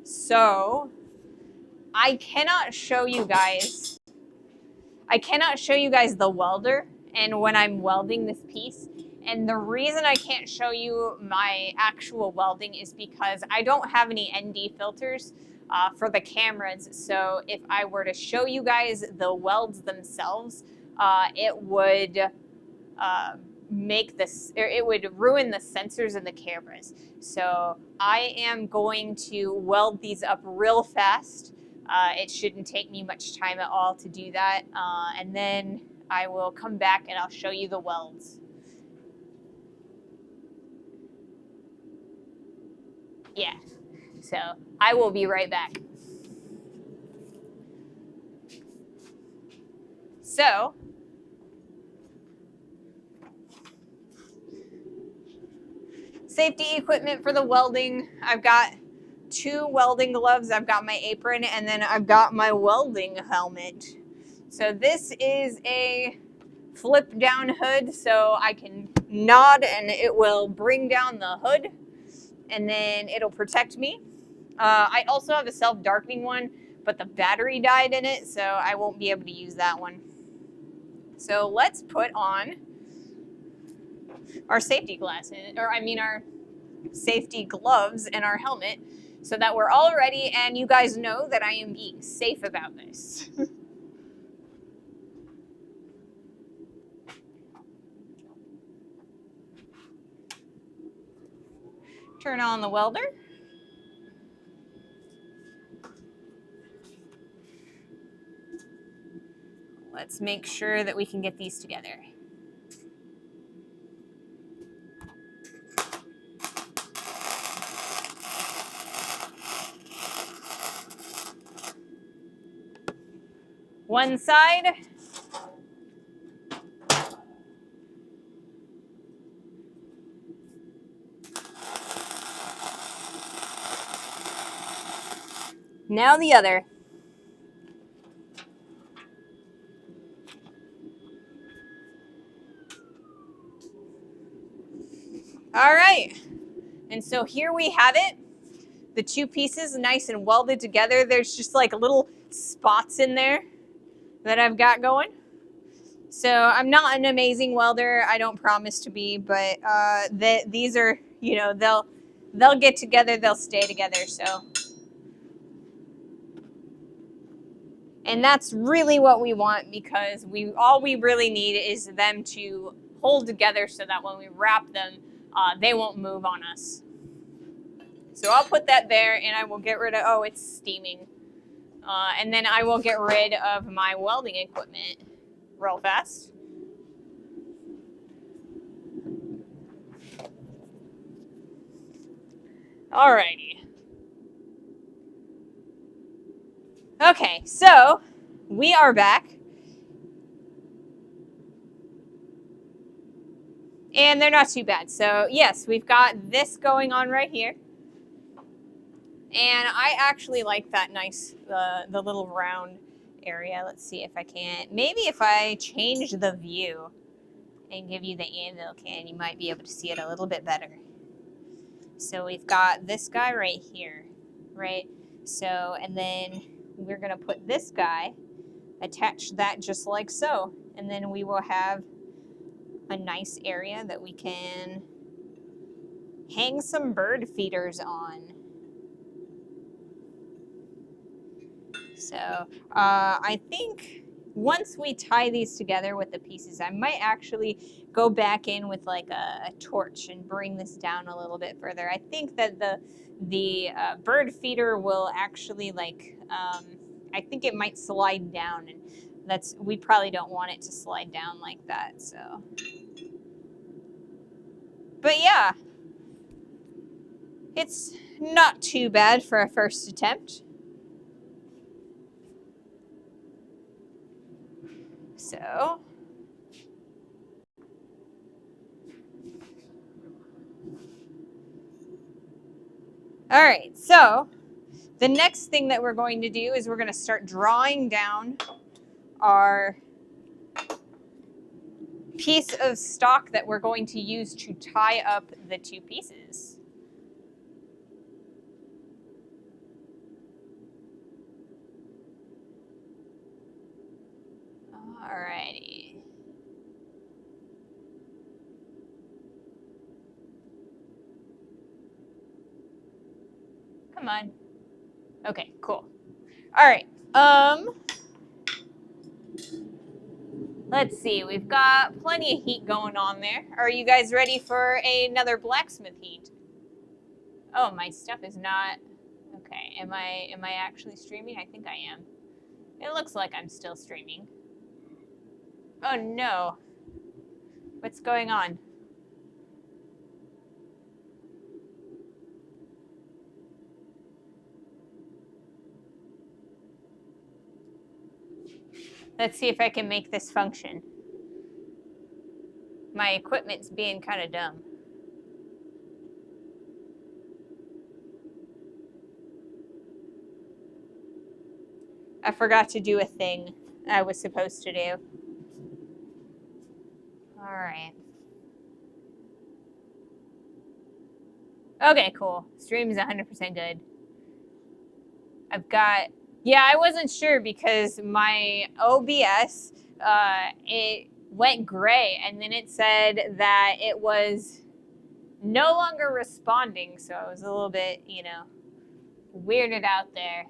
So I cannot show you guys the welder and when I'm welding this piece. And the reason I can't show you my actual welding is because I don't have any ND filters for the cameras. So if I were to show you guys the welds themselves, it would it would ruin the sensors in the cameras. So I am going to weld these up real fast. It shouldn't take me much time at all to do that. And then I will come back and I'll show you the welds. Yeah, so I will be right back. So, safety equipment for the welding. I've got 2 welding gloves, I've got my apron, and then I've got my welding helmet. So this is a flip down hood, so I can nod and it will bring down the hood, and then it'll protect me. I also have a self-darkening one, but the battery died in it, so I won't be able to use that one. So let's put on our safety glasses, our safety gloves and our helmet, so that we're all ready and you guys know that I am being safe about this. Turn on the welder. Let's make sure that we can get these together. One side. Now the other. All right. And so here we have it. The 2 pieces nice and welded together. There's just like little spots in there that I've got going. So I'm not an amazing welder. I don't promise to be, but these are, they'll get together, they'll stay together. So, and that's really what we want, because all we really need is them to hold together so that when we wrap them, they won't move on us. So I'll put that there, and I will get rid of, oh, it's steaming. And then I will get rid of my welding equipment real fast. Alrighty. Okay, so we are back. And they're not too bad. So yes, we've got this going on right here. And I actually like that nice, the little round area. Let's see if I can. Maybe if I change the view and give you the anvil can, you might be able to see it a little bit better. So we've got this guy right here, right? So, and then we're gonna put this guy, attach that just like so. And then we will have a nice area that we can hang some bird feeders on. So I think once we tie these together with the pieces, I might actually go back in with like a torch and bring this down a little bit further. I think that the bird feeder will actually I think it might slide down, and we probably don't want it to slide down like that. So, but yeah, it's not too bad for a first attempt. So, all right, so the next thing that we're going to do is we're going to start drawing down our piece of stock that we're going to use to tie up the two pieces. Alrighty. Come on. Okay, cool. All right. Let's see. We've got plenty of heat going on there. Are you guys ready for another blacksmith heat? Oh, my stuff is not. Okay. Am I actually streaming? I think I am. It looks like I'm still streaming. Oh no. What's going on? Let's see if I can make this function. My equipment's being kind of dumb. I forgot to do a thing I was supposed to do. All right. Okay, cool. Stream's 100% good. I've got, yeah, I wasn't sure because my OBS, it went gray and then it said that it was no longer responding. So I was a little bit, weirded out there.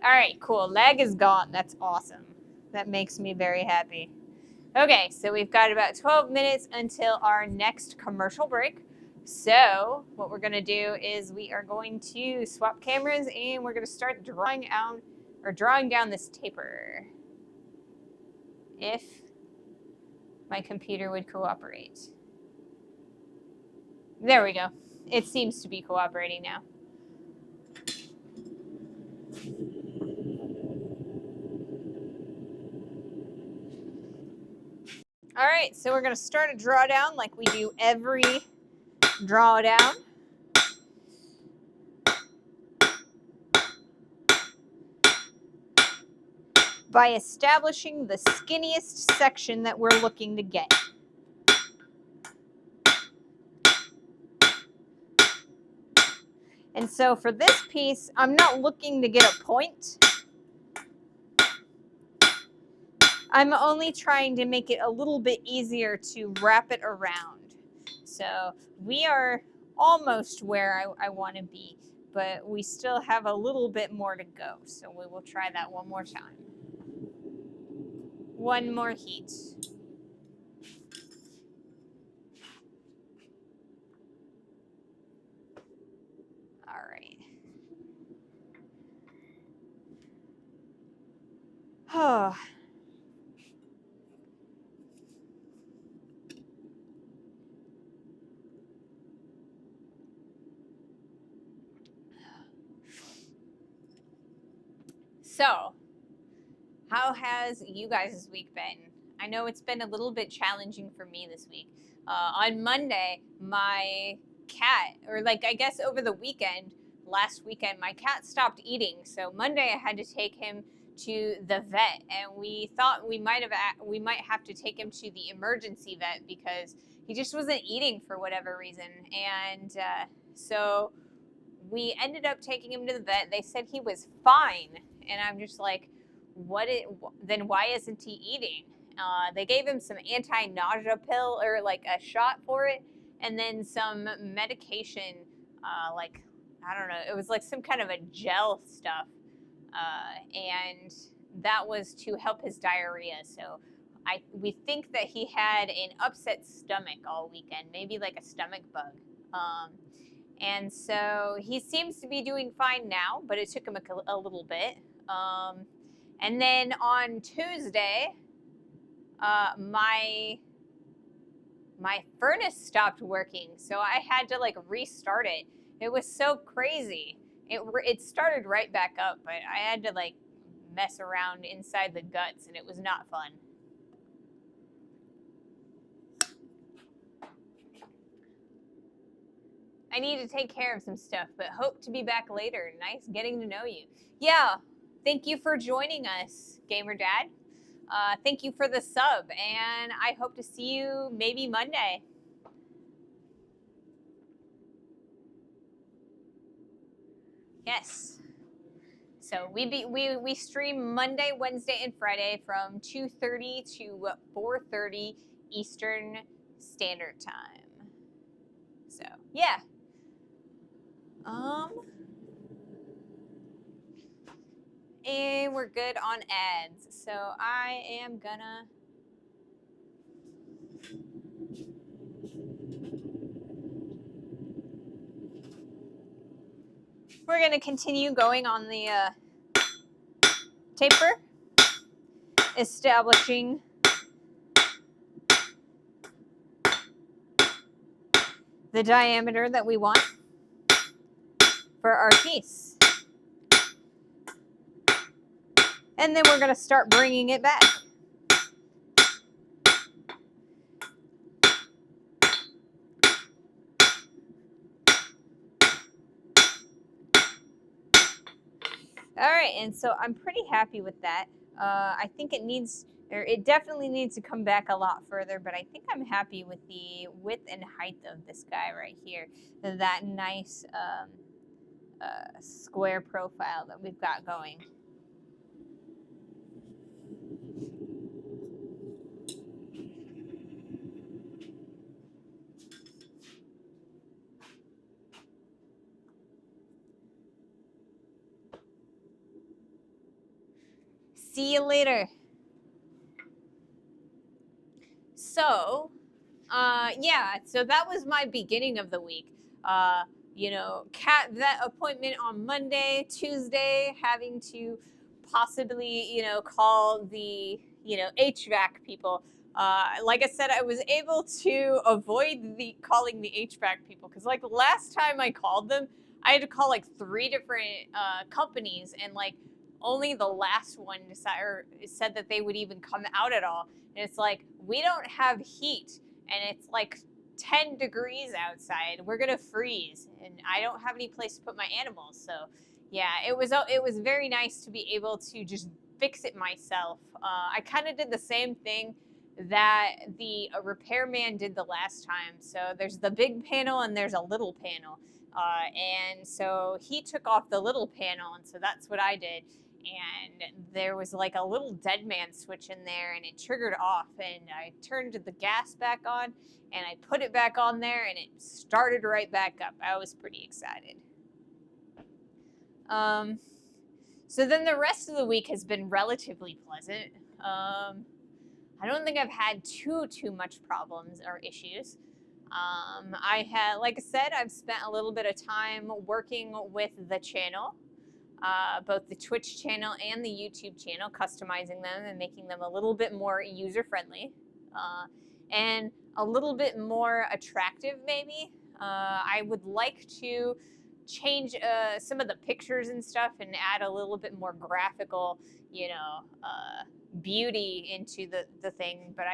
All right, cool. Lag is gone. That's awesome. That makes me very happy. Okay, so we've got about 12 minutes until our next commercial break. So what we're gonna do is we are going to swap cameras and we're gonna start drawing down this taper. If my computer would cooperate. There we go. It seems to be cooperating now. All right, so we're gonna start a drawdown like we do every drawdown. By establishing the skinniest section that we're looking to get. And so for this piece, I'm not looking to get a point. I'm only trying to make it a little bit easier to wrap it around. So we are almost where I want to be, but we still have a little bit more to go. So we will try that one more time. One more heat. All right. Oh. So, how has you guys' week been? I know it's been a little bit challenging for me this week. On Monday, my cat, or like I guess over the weekend, last weekend, my cat stopped eating. So Monday, I had to take him to the vet, and we thought we might have to take him to the emergency vet because he just wasn't eating for whatever reason. And so we ended up taking him to the vet. They said he was fine, and I'm just like, then why isn't he eating? They gave him some anti-nausea pill or like a shot for it, and then some medication, like I don't know, it was like some kind of a gel stuff, and that was to help his diarrhea. So we think that he had an upset stomach all weekend, maybe like a stomach bug. And so he seems to be doing fine now, but it took him a little bit. And then on Tuesday, my furnace stopped working, so I had to like restart it. It was so crazy. It started right back up, but I had to like mess around inside the guts, and it was not fun. I need to take care of some stuff, but hope to be back later. Nice getting to know you. Yeah, thank you for joining us, Gamer Dad. Thank you for the sub, and I hope to see you maybe Monday. Yes. So we stream Monday, Wednesday, and Friday from 2:30 to 4:30 Eastern Standard Time. So yeah. And we're good on ads. So I am gonna. We're gonna continue going on the taper, establishing the diameter that we want for our piece. And then we're going to start bringing it back. All right, and so I'm pretty happy with that. I think it definitely needs to come back a lot further, but I think I'm happy with the width and height of this guy right here. That nice square profile that we've got going. See you later. So, yeah, so that was my beginning of the week. Cat vet appointment on Monday, Tuesday, having to possibly, call the, HVAC people. Like I said, I was able to avoid calling the HVAC people because, like, the last time I called them, I had to call like 3 different companies, and like only the last one said that they would even come out at all. And it's like, we don't have heat, and it's like 10 degrees outside. We're gonna freeze, and I don't have any place to put my animals. So yeah, it was very nice to be able to just fix it myself. I kind of did the same thing that the repairman did the last time. So there's the big panel and there's a little panel. And so he took off the little panel, and so that's what I did. And there was like a little dead man switch in there, and it triggered off, and I turned the gas back on, and I put it back on there, and it started right back up. I was pretty excited. So then the rest of the week has been relatively pleasant. I don't think I've had too much problems or issues. Like I said, I've spent a little bit of time working with the channel, both the Twitch channel and the YouTube channel, customizing them and making them a little bit more user-friendly, and a little bit more attractive, maybe. I would like to change some of the pictures and stuff and add a little bit more graphical, you know, beauty into the thing. But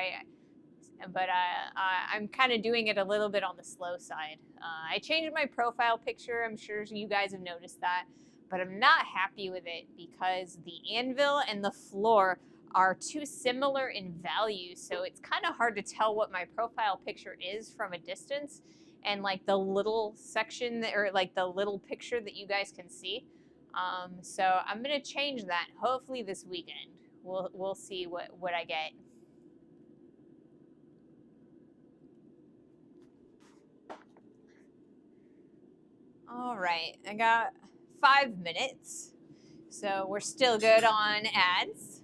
I'm kind of doing it a little bit on the slow side. I changed my profile picture. I'm sure you guys have noticed that, but I'm not happy with it because the anvil and the floor are too similar in value. So it's kind of hard to tell what my profile picture is from a distance, and like the little section that, or like the little picture that you guys can see. So I'm gonna change that hopefully this weekend. We'll see what I get. All right, I got 5 minutes, so we're still good on ads.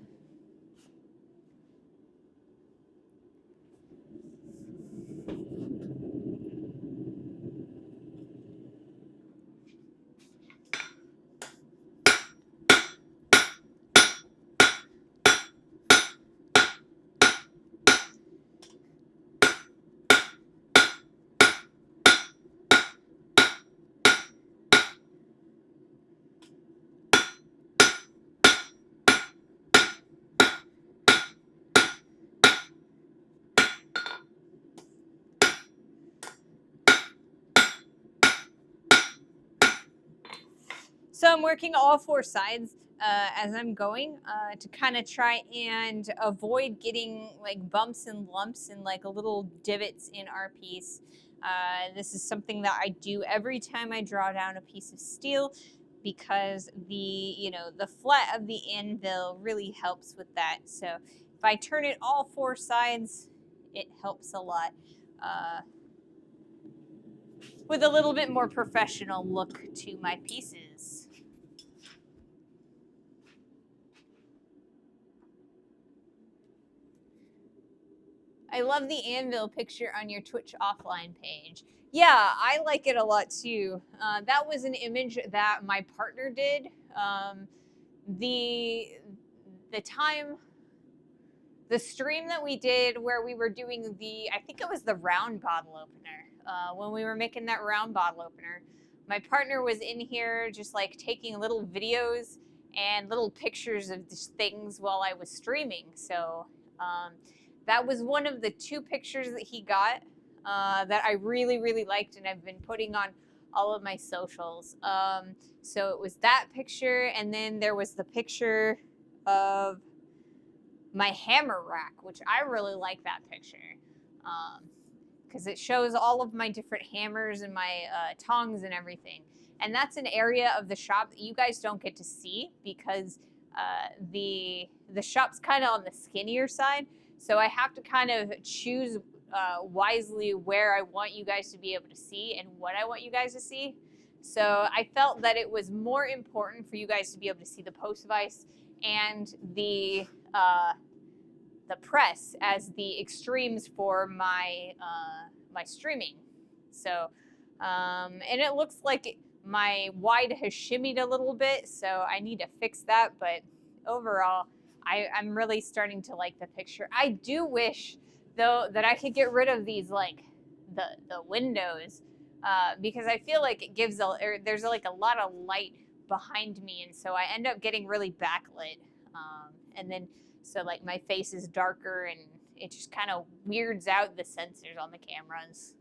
So I'm working all 4 sides as I'm going to kind of try and avoid getting like bumps and lumps and like little divots in our piece. This is something that I do every time I draw down a piece of steel, because the flat of the anvil really helps with that. So if I turn it all 4 sides, it helps a lot. With a little bit more professional look to my pieces. I love the anvil picture on your Twitch offline page. Yeah, I like it a lot too. That was an image that my partner did. The stream that we did where we were doing I think it was the round bottle opener. When we were making that round bottle opener, my partner was in here just like taking little videos and little pictures of just things while I was streaming. So that was one of the 2 pictures that he got that I really, really liked, and I've been putting on all of my socials. So it was that picture, and then there was the picture of my hammer rack, which I really like that picture because it shows all of my different hammers and my tongs and everything. And that's an area of the shop that you guys don't get to see because the shop's kind of on the skinnier side. So I have to kind of choose wisely where I want you guys to be able to see and what I want you guys to see. So I felt that it was more important for you guys to be able to see the post vise and the press as the extremes for my my streaming. So and it looks like my wide has shimmied a little bit, so I need to fix that. But overall, I'm really starting to like the picture. I do wish though that I could get rid of these like the windows because I feel like it gives there's like a lot of light behind me, and so I end up getting really backlit, and then so like my face is darker and it just kind of weirds out the sensors on the cameras.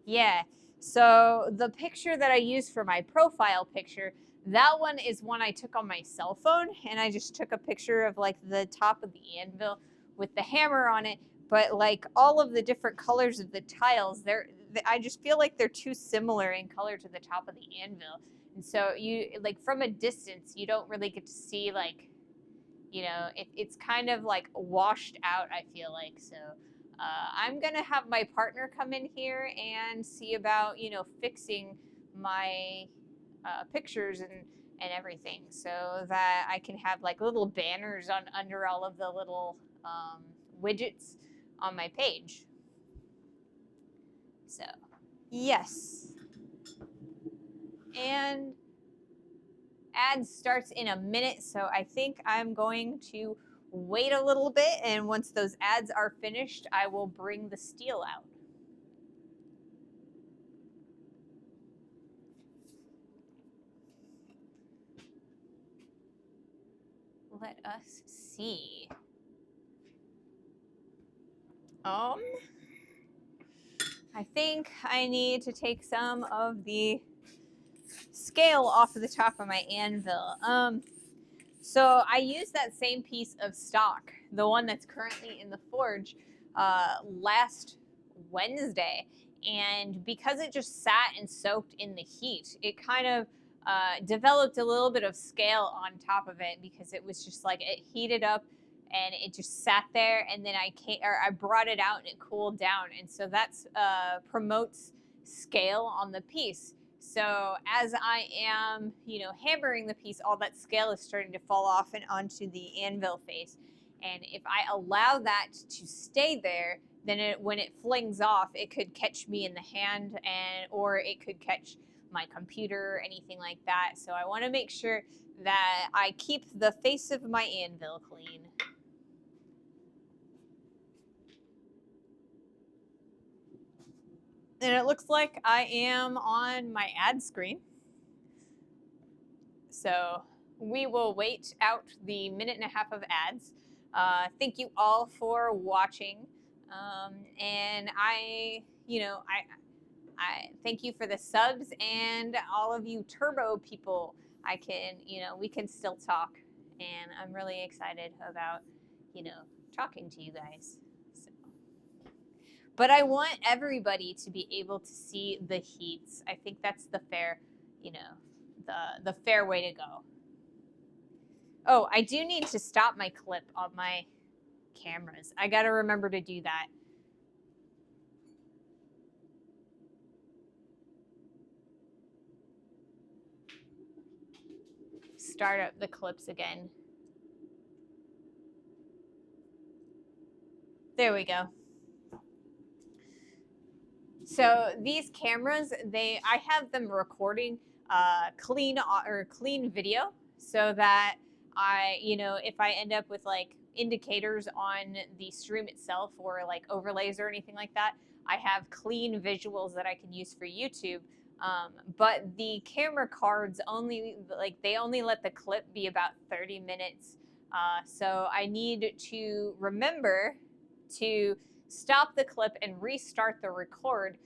Yeah, so the picture that I used for my profile picture, that one is one I took on my cell phone, and I just took a picture of like the top of the anvil with the hammer on it. But like all of the different colors of the tiles, I just feel like they're too similar in color to the top of the anvil. And so you like from a distance, you don't really get to see like, it's kind of like washed out, I feel like. So I'm going to have my partner come in here and see about, fixing my pictures and everything so that I can have like little banners under all of the little widgets on my page. So, yes. And ad starts in a minute, so I think I'm going to wait a little bit, and once those ads are finished, I will bring the steel out. Let us see. I think I need to take some of the scale off of the top of my anvil. So I used that same piece of stock, the one that's currently in the forge, last Wednesday. And because it just sat and soaked in the heat, it kind of developed a little bit of scale on top of it because it was just like it heated up and it just sat there. And then I brought it out and it cooled down. And so that's promotes scale on the piece. So as I am, hammering the piece, all that scale is starting to fall off and onto the anvil face. And if I allow that to stay there, then when it flings off, it could catch me in the hand, or it could catch my computer or anything like that. So I want to make sure that I keep the face of my anvil clean. And it looks like I am on my ad screen. So we will wait out the minute and a half of ads. Thank you all for watching. And I thank you for the subs and all of you turbo people. We can still talk. And I'm really excited about, talking to you guys. So. But I want everybody to be able to see the heats. I think that's the fair, the fair way to go. Oh, I do need to stop my clip on my cameras. I got to remember to do that. Start up the clips again. There we go. So these cameras, I have them recording clean video so that if I end up with like indicators on the stream itself or like overlays or anything like that, I have clean visuals that I can use for YouTube. But the camera cards only let the clip be about 30 minutes. So I need to remember to stop the clip and restart the record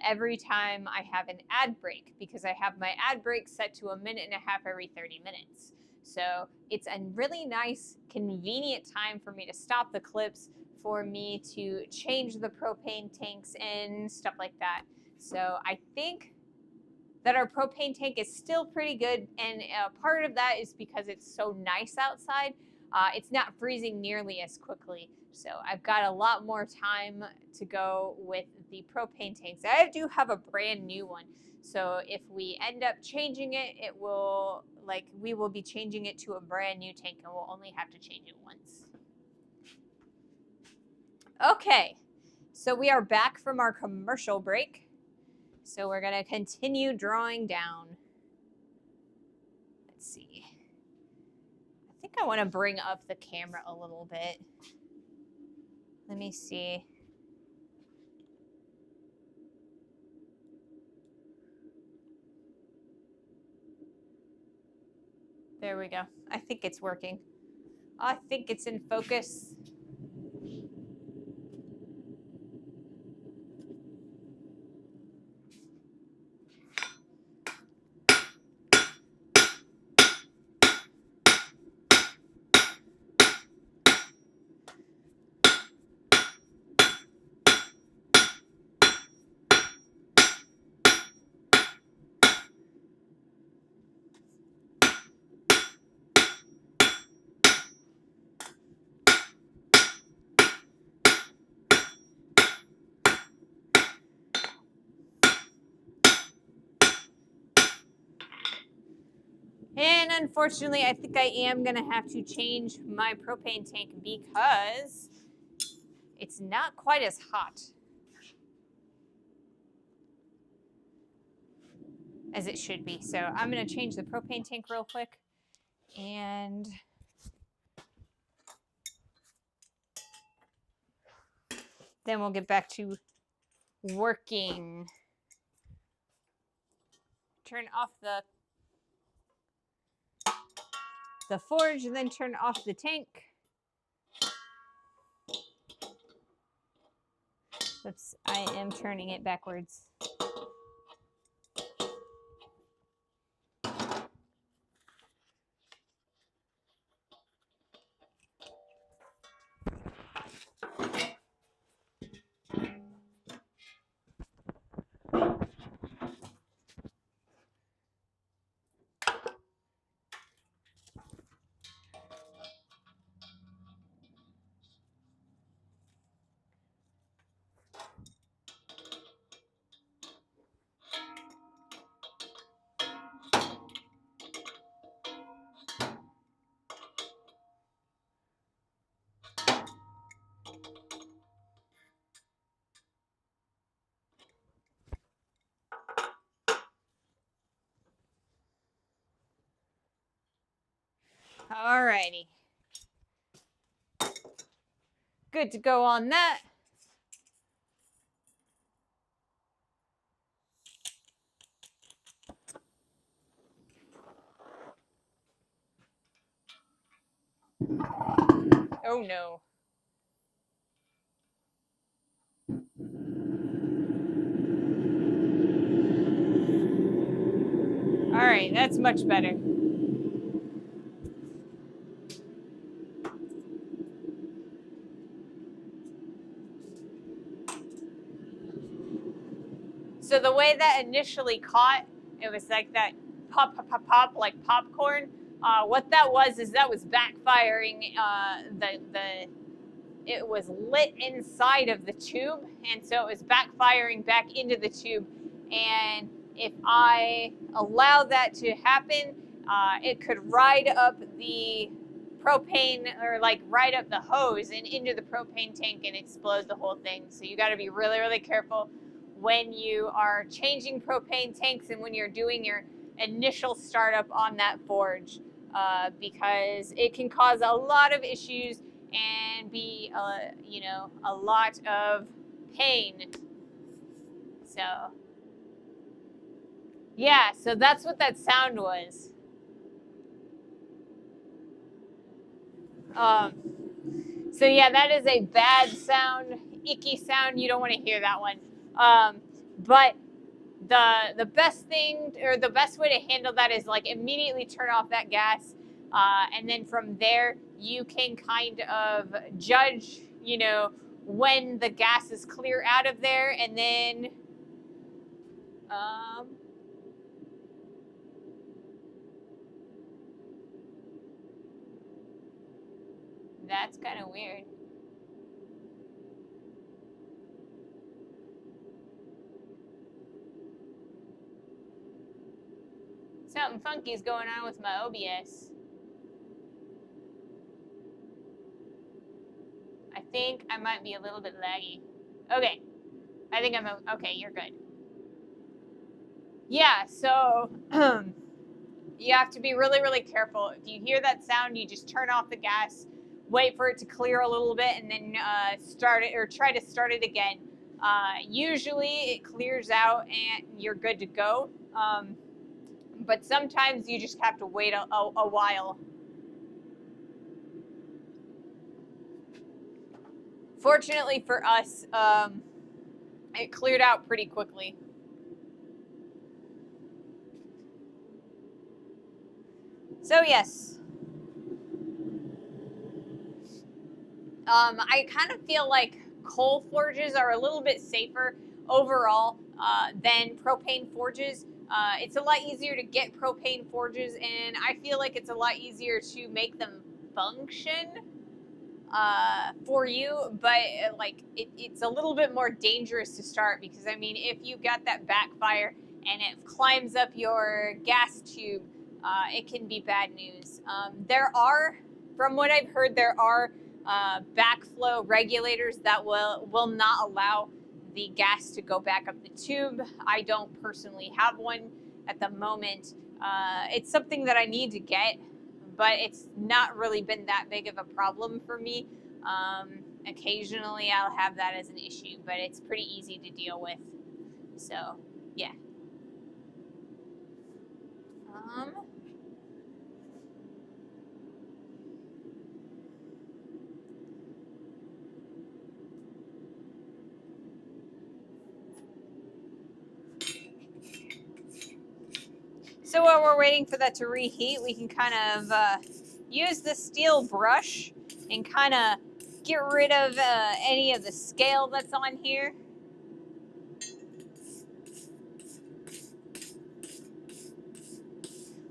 every time I have an ad break, because I have my ad break set to 1.5 minutes every 30 minutes. So it's a really nice, convenient time for me to stop the clips, for me to change the propane tanks and stuff like that. So I think that our propane tank is still pretty good, and part of that is because it's so nice outside. It's not freezing nearly as quickly, so I've got a lot more time to go with the propane tanks. I do have a brand new one, so if we end up changing it, we will be changing it to a brand new tank, and we'll only have to change it once. Okay, so we are back from our commercial break. So we're going to continue drawing down. Let's see. I think I want to bring up the camera a little bit. Let me see. There we go. I think it's working. I think it's in focus. And unfortunately, I think I am going to have to change my propane tank because it's not quite as hot as it should be. So I'm going to change the propane tank real quick, and then we'll get back to working. Turn off the the forge and then turn off the tank. Oops, I am turning it backwards. Alrighty. Good to go on that. Oh no. Alright, that's much better. So the way that initially caught, it was like that pop, pop, pop, pop, like popcorn. What that was is that was backfiring. It was lit inside of the tube, and so it was backfiring back into the tube. And if I allow that to happen, it could ride up the propane, or like ride up the hose and into the propane tank and explode the whole thing. So you got to be really, really careful when you are changing propane tanks and when you're doing your initial startup on that forge, because it can cause a lot of issues and be, a lot of pain. So, yeah, so that's what that sound was. So yeah, that is a bad sound, icky sound. You don't want to hear that one. But the best thing, or the best way to handle that is like immediately turn off that gas, and then from there you can kind of judge, when the gas is clear out of there, and then that's kind of weird. Something funky is going on with my OBS. I think I might be a little bit laggy. Okay. I think I'm okay. You're good. Yeah, so you have to be really, really careful. If you hear that sound, you just turn off the gas, wait for it to clear a little bit, and then start it, or try to start it again. Usually it clears out and you're good to go. But sometimes you just have to wait a while. Fortunately for us, it cleared out pretty quickly. So yes, I kind of feel like coal forges are a little bit safer overall than propane forges. It's a lot easier to get propane forges, and I feel like it's a lot easier to make them function for you, but it's a little bit more dangerous to start, because I mean, if you got that backfire and it climbs up your gas tube, it can be bad news. From what I've heard, there are backflow regulators that will not allow the gas to go back up the tube. I don't personally have one at the moment. It's something that I need to get, but it's not really been that big of a problem for me. Occasionally I'll have that as an issue, but it's pretty easy to deal with. So, yeah. So while we're waiting for that to reheat, we can kind of use the steel brush and kind of get rid of any of the scale that's on here.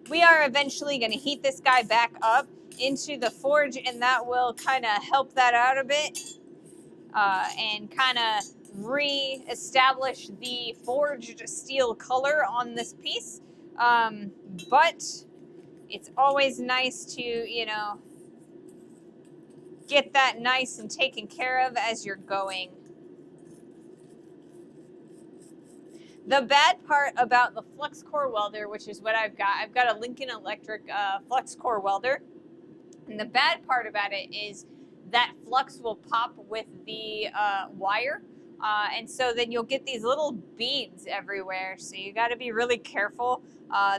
We are eventually going to heat this guy back up into the forge, and that will kind of help that out a bit and kind of re-establish the forged steel color on this piece. But it's always nice to, you know, get that nice and taken care of as you're going. The bad part about the flux core welder, which is what I've got a Lincoln Electric flux core welder. And the bad part about it is that flux will pop with the wire. And so then you'll get these little beads everywhere. So you got to be really careful.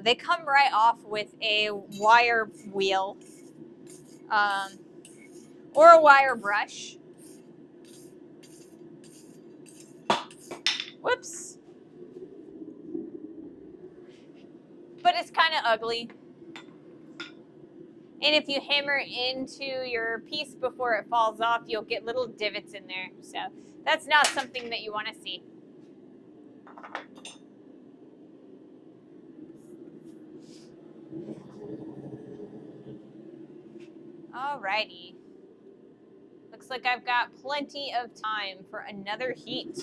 They come right off with a wire wheel or a wire brush. Whoops. But it's kind of ugly. And if you hammer into your piece before it falls off, you'll get little divots in there. So that's not something that you want to see. Alrighty. Looks like I've got plenty of time for another heat.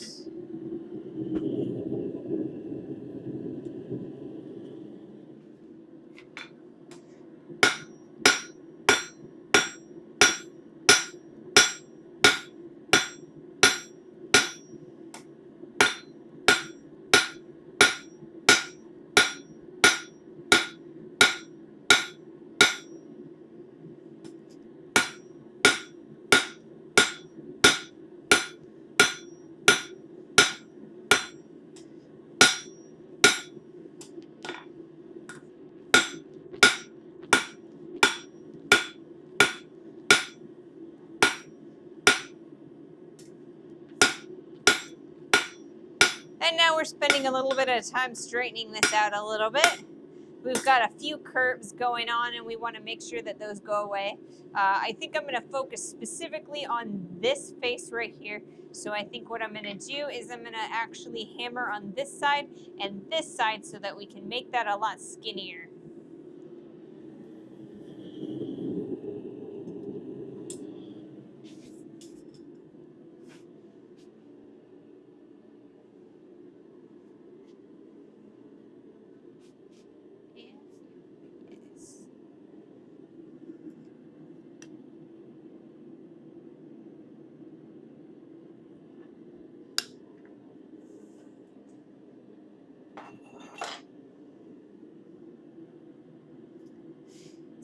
And now we're spending a little bit of time straightening this out a little bit. We've got a few curves going on and we want to make sure that those go away. I think I'm going to focus specifically on this face right here. So I think what I'm going to do is I'm going to actually hammer on this side and this side so that we can make that a lot skinnier.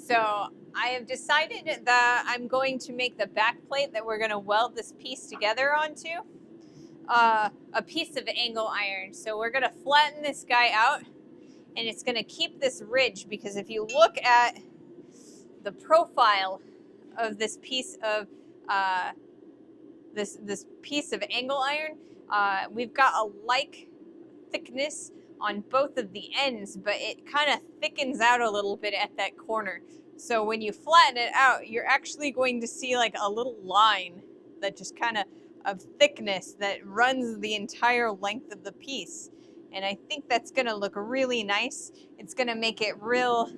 So I have decided that I'm going to make the back plate that we're going to weld this piece together onto a piece of angle iron. So we're going to flatten this guy out and it's going to keep this ridge, because if you look at the profile of this piece of this piece of angle iron, we've got a like thickness on both of the ends, but it kind of thickens out a little bit at that corner. So when you flatten it out, you're actually going to see like a little line that just kind of thickness that runs the entire length of the piece. And I think that's going to look really nice. It's going to make it real,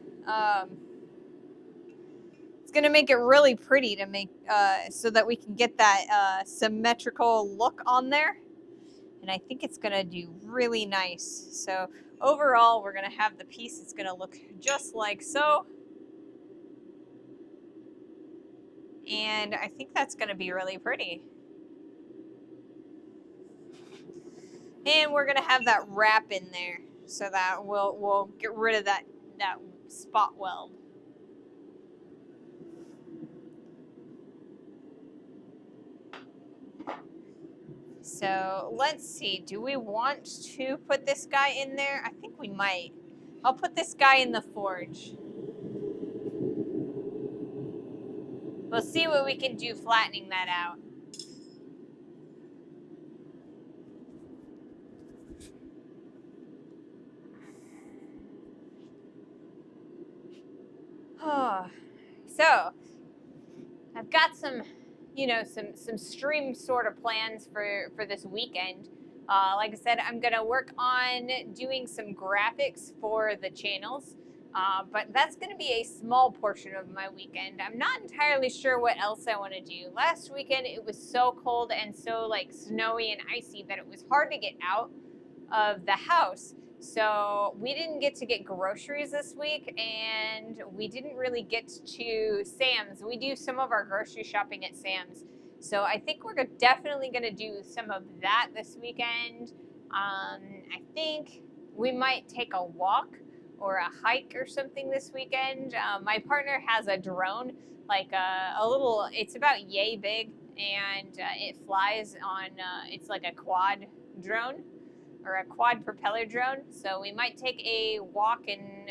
it's going to make it really pretty to make, so that we can get that symmetrical look on there. And I think it's going to do really nice. So overall, we're going to have the piece that's going to look just like so. And I think that's going to be really pretty. And we're going to have that wrap in there so that we'll get rid of that spot weld. So let's see, do we want to put this guy in there? I think we might. I'll put this guy in the forge. We'll see what we can do flattening that out. Oh, so I've got some, some stream sort of plans for this weekend. Like I said, I'm gonna work on doing some graphics for the channels, but that's gonna be a small portion of my weekend. I'm not entirely sure what else I want to do. Last weekend it was so cold and so like snowy and icy that it was hard to get out of the house. So we didn't get to get groceries this week, and we didn't really get to Sam's. We do some of our grocery shopping at Sam's. So I think we're definitely going to do some of that this weekend. I think we might take a walk or a hike or something this weekend. My partner has a drone, like a little, it's about yay big, and it flies on, it's like a quad drone or a quad propeller drone. So we might take a walk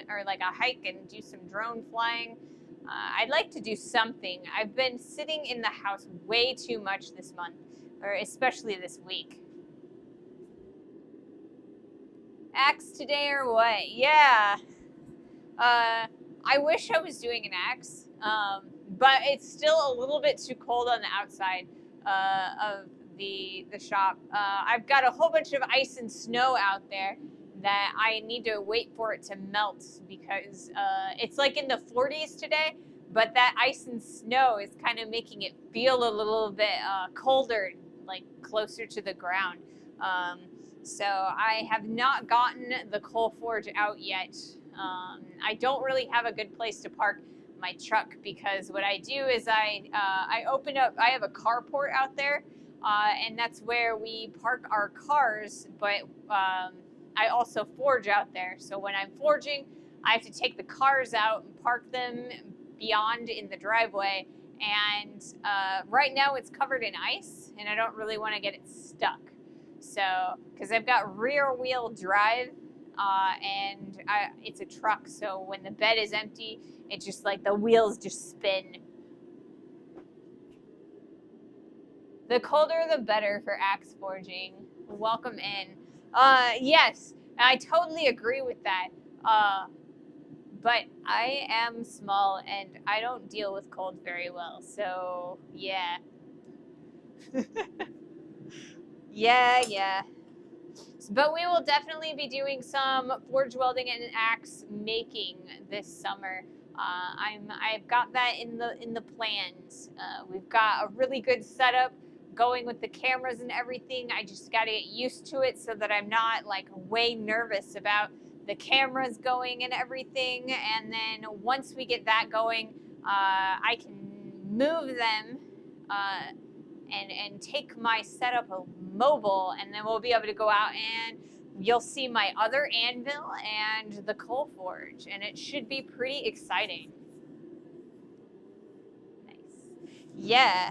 or like a hike and do some drone flying. I'd like to do something. I've been sitting in the house way too much this month, or especially this week. Axe today or what? Yeah. I wish I was doing an axe, but it's still a little bit too cold on the outside of the shop. I've got a whole bunch of ice and snow out there that I need to wait for it to melt, because it's like in the 40s today, but that ice and snow is kind of making it feel a little bit colder, like closer to the ground. So I have not gotten the coal forge out yet. I don't really have a good place to park my truck, because what I do is I open up, I have a carport out there, and that's where we park our cars, but I also forge out there. So when I'm forging, I have to take the cars out and park them beyond in the driveway, and right now it's covered in ice, and I don't really want to get it stuck. So, because I've got rear wheel drive, and it's a truck, so when the bed is empty, it's just like the wheels just spin. The colder the better for axe forging. Welcome in. Yes, I totally agree with that. But I am small and I don't deal with cold very well, so yeah. Yeah. But we will definitely be doing some forge welding and axe making this summer. I've got that in the plans. We've got a really good setup going with the cameras and everything. I just got to get used to it so that I'm not like way nervous about the cameras going and everything. And then once we get that going, I can move them and take my setup mobile, and then we'll be able to go out and you'll see my other anvil and the coal forge, and it should be pretty exciting. Nice. Yeah,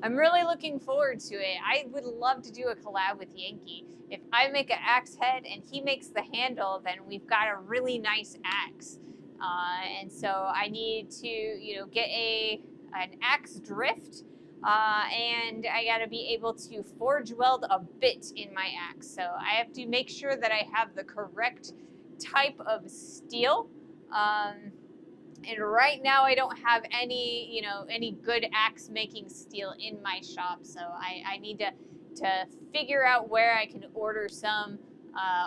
I'm really looking forward to it. I would love to do a collab with Yankee. If I make an axe head and he makes the handle, then we've got a really nice axe. And so I need to, get an axe drift. And I got to be able to forge weld a bit in my axe. So I have to make sure that I have the correct type of steel. And right now I don't have any good axe making steel in my shop. So I need to figure out where I can order some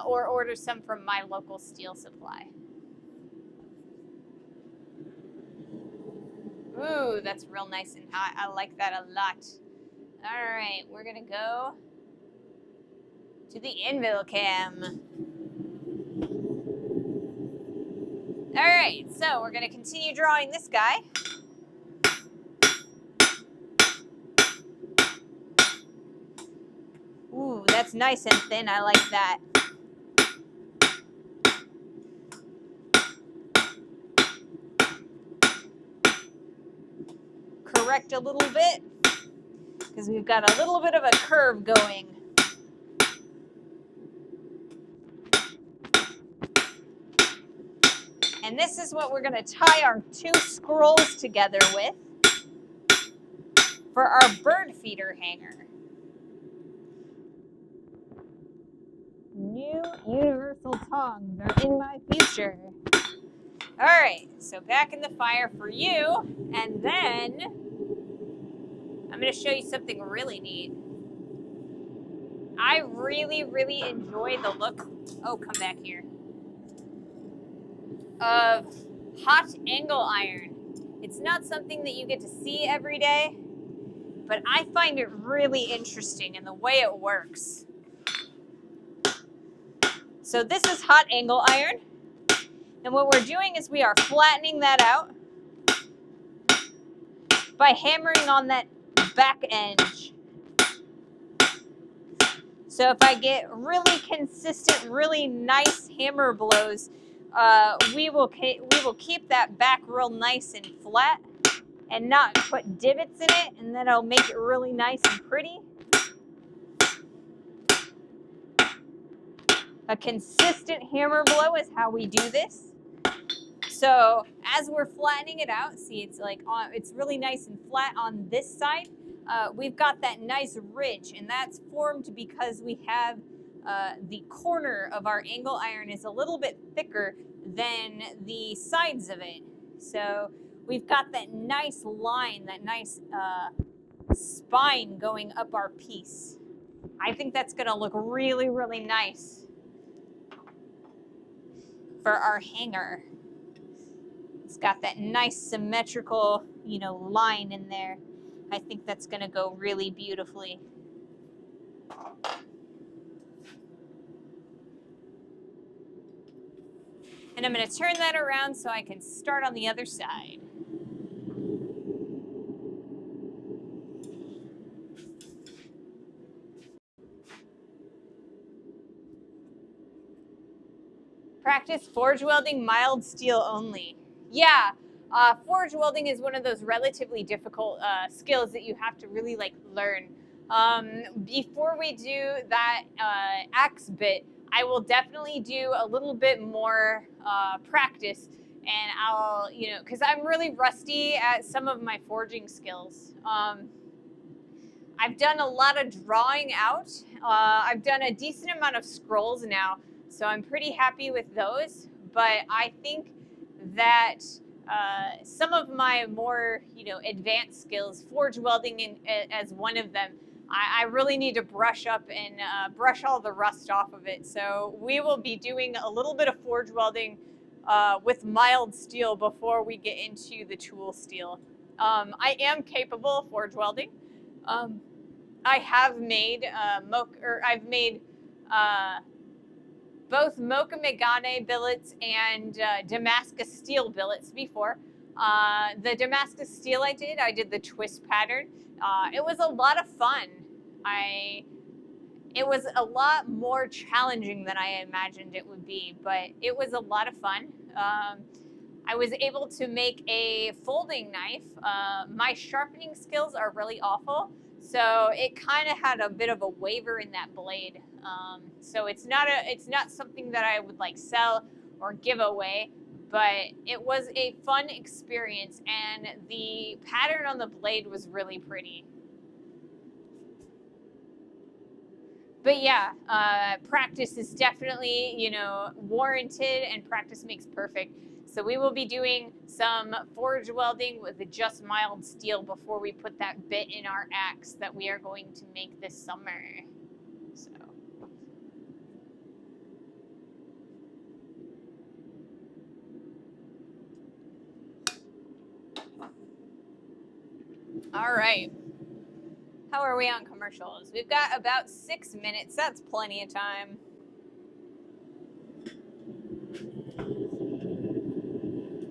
or order some from my local steel supply. Ooh, that's real nice and hot. I like that a lot. All right, we're gonna go to the anvil cam. All right, so we're gonna continue drawing this guy. Ooh, that's nice and thin. I like that. Correct a little bit, because we've got a little bit of a curve going. And this is what we're going to tie our two scrolls together with for our bird feeder hanger. New universal tongs are in my future. All right, so back in the fire for you, and then I'm going to show you something really neat. I really, really enjoy the look, oh, come back here, of hot angle iron. It's not something that you get to see every day, but I find it really interesting in the way it works. So this is hot angle iron, and what we're doing is we are flattening that out by hammering on that back edge. So if I get really consistent, really nice hammer blows, we will keep that back real nice and flat and not put divots in it, and then it'll make it really nice and pretty. A consistent hammer blow is how we do this. So as we're flattening it out, see it's really nice and flat on this side. We've got that nice ridge, and that's formed because we have the corner of our angle iron is a little bit thicker than the sides of it. So we've got that nice line, that nice spine going up our piece. I think that's gonna look really, really nice for our hanger. It's got that nice symmetrical, line in there. I think that's gonna go really beautifully. And I'm gonna turn that around so I can start on the other side. Practice forge welding mild steel only. Yeah, forge welding is one of those relatively difficult skills that you have to really learn. Before we do that axe bit, I will definitely do a little bit more practice, and I'll, because I'm really rusty at some of my forging skills. I've done a lot of drawing out. I've done a decent amount of scrolls now, so I'm pretty happy with those. But I think that some of my more, advanced skills, forge welding as one of them, I really need to brush up and brush all the rust off of it. So we will be doing a little bit of forge welding with mild steel before we get into the tool steel. I am capable of forge welding. I have made I've made both Mocha Megane billets and Damascus steel billets before. The Damascus steel I did the twist pattern. It was a lot of fun. It was a lot more challenging than I imagined it would be, but it was a lot of fun. I was able to make a folding knife. My sharpening skills are really awful, so it kind of had a bit of a waver in that blade. So it's not something that I would sell or give away, but it was a fun experience, and the pattern on the blade was really pretty. But yeah, practice is definitely, warranted, and practice makes perfect. So we will be doing some forge welding with just mild steel before we put that bit in our axe that we are going to make this summer. So. All right. How are we on commercials? We've got about 6 minutes. That's plenty of time.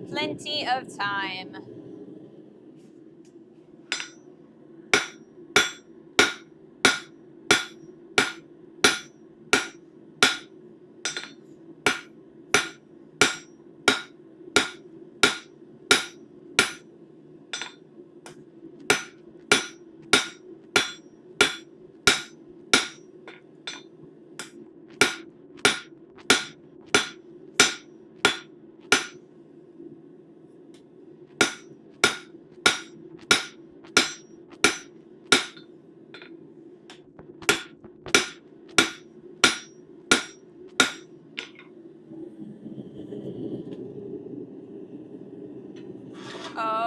Plenty of time.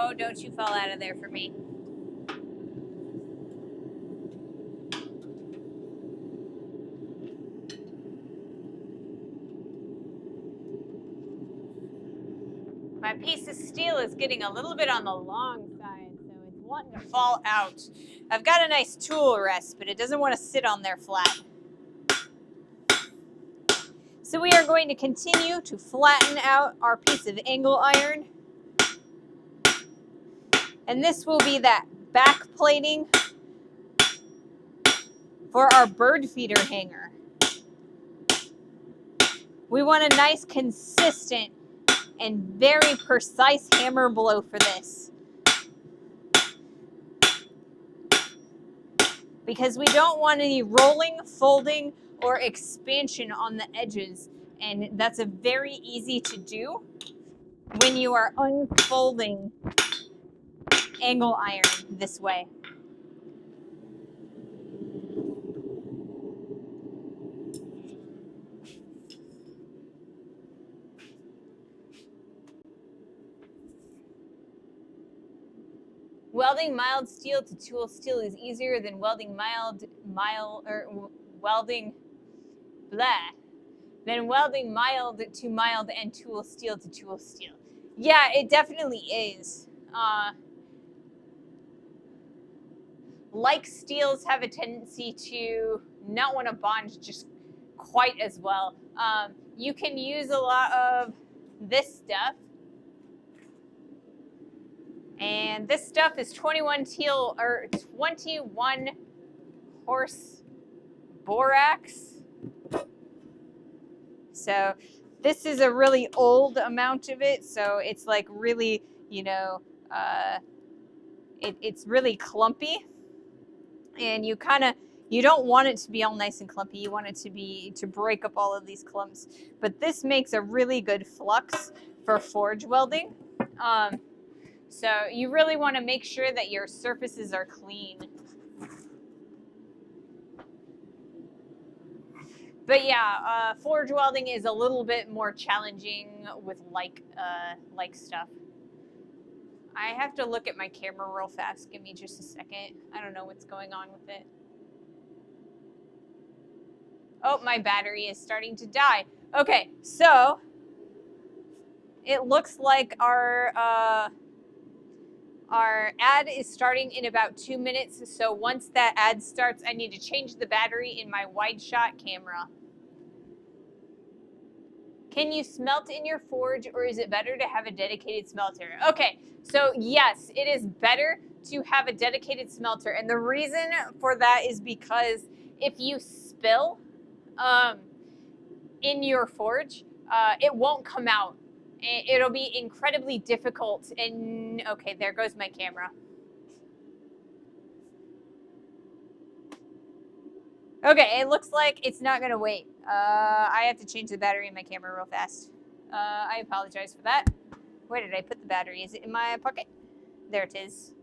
Oh, don't you fall out of there for me. My piece of steel is getting a little bit on the long side, so it's wanting to fall out. I've got a nice tool rest, but it doesn't want to sit on there flat. So we are going to continue to flatten out our piece of angle iron. And this will be that back plating for our bird feeder hanger. We want a nice, consistent, and very precise hammer blow for this. Because we don't want any rolling, folding, or expansion on the edges. And that's a very easy to do when you are unfolding angle iron this way. Welding mild steel to tool steel is easier than welding welding mild to mild and tool steel to tool steel. Yeah, it definitely is. Like steels have a tendency to not want to bond just quite as well. You can use a lot of this stuff. And this stuff is 21 horse borax. So this is a really old amount of it. So it's like really, it's really clumpy. And you don't want it to be all nice and clumpy. You want it to break up all of these clumps. But this makes a really good flux for forge welding. So you really want to make sure that your surfaces are clean. But yeah, forge welding is a little bit more challenging with like stuff. I have to look at my camera real fast. Give me just a second. I don't know what's going on with it. Oh, my battery is starting to die. Okay, so it looks like our ad is starting in about 2 minutes. So once that ad starts, I need to change the battery in my wide shot camera. Can you smelt in your forge, or is it better to have a dedicated smelter? Okay, so yes, it is better to have a dedicated smelter. And the reason for that is because if you spill in your forge, it won't come out. It'll be incredibly difficult. And okay, there goes my camera. Okay, it looks like it's not gonna wait. I have to change the battery in my camera real fast. I apologize for that. Where did I put the battery? Is it in my pocket? There it is.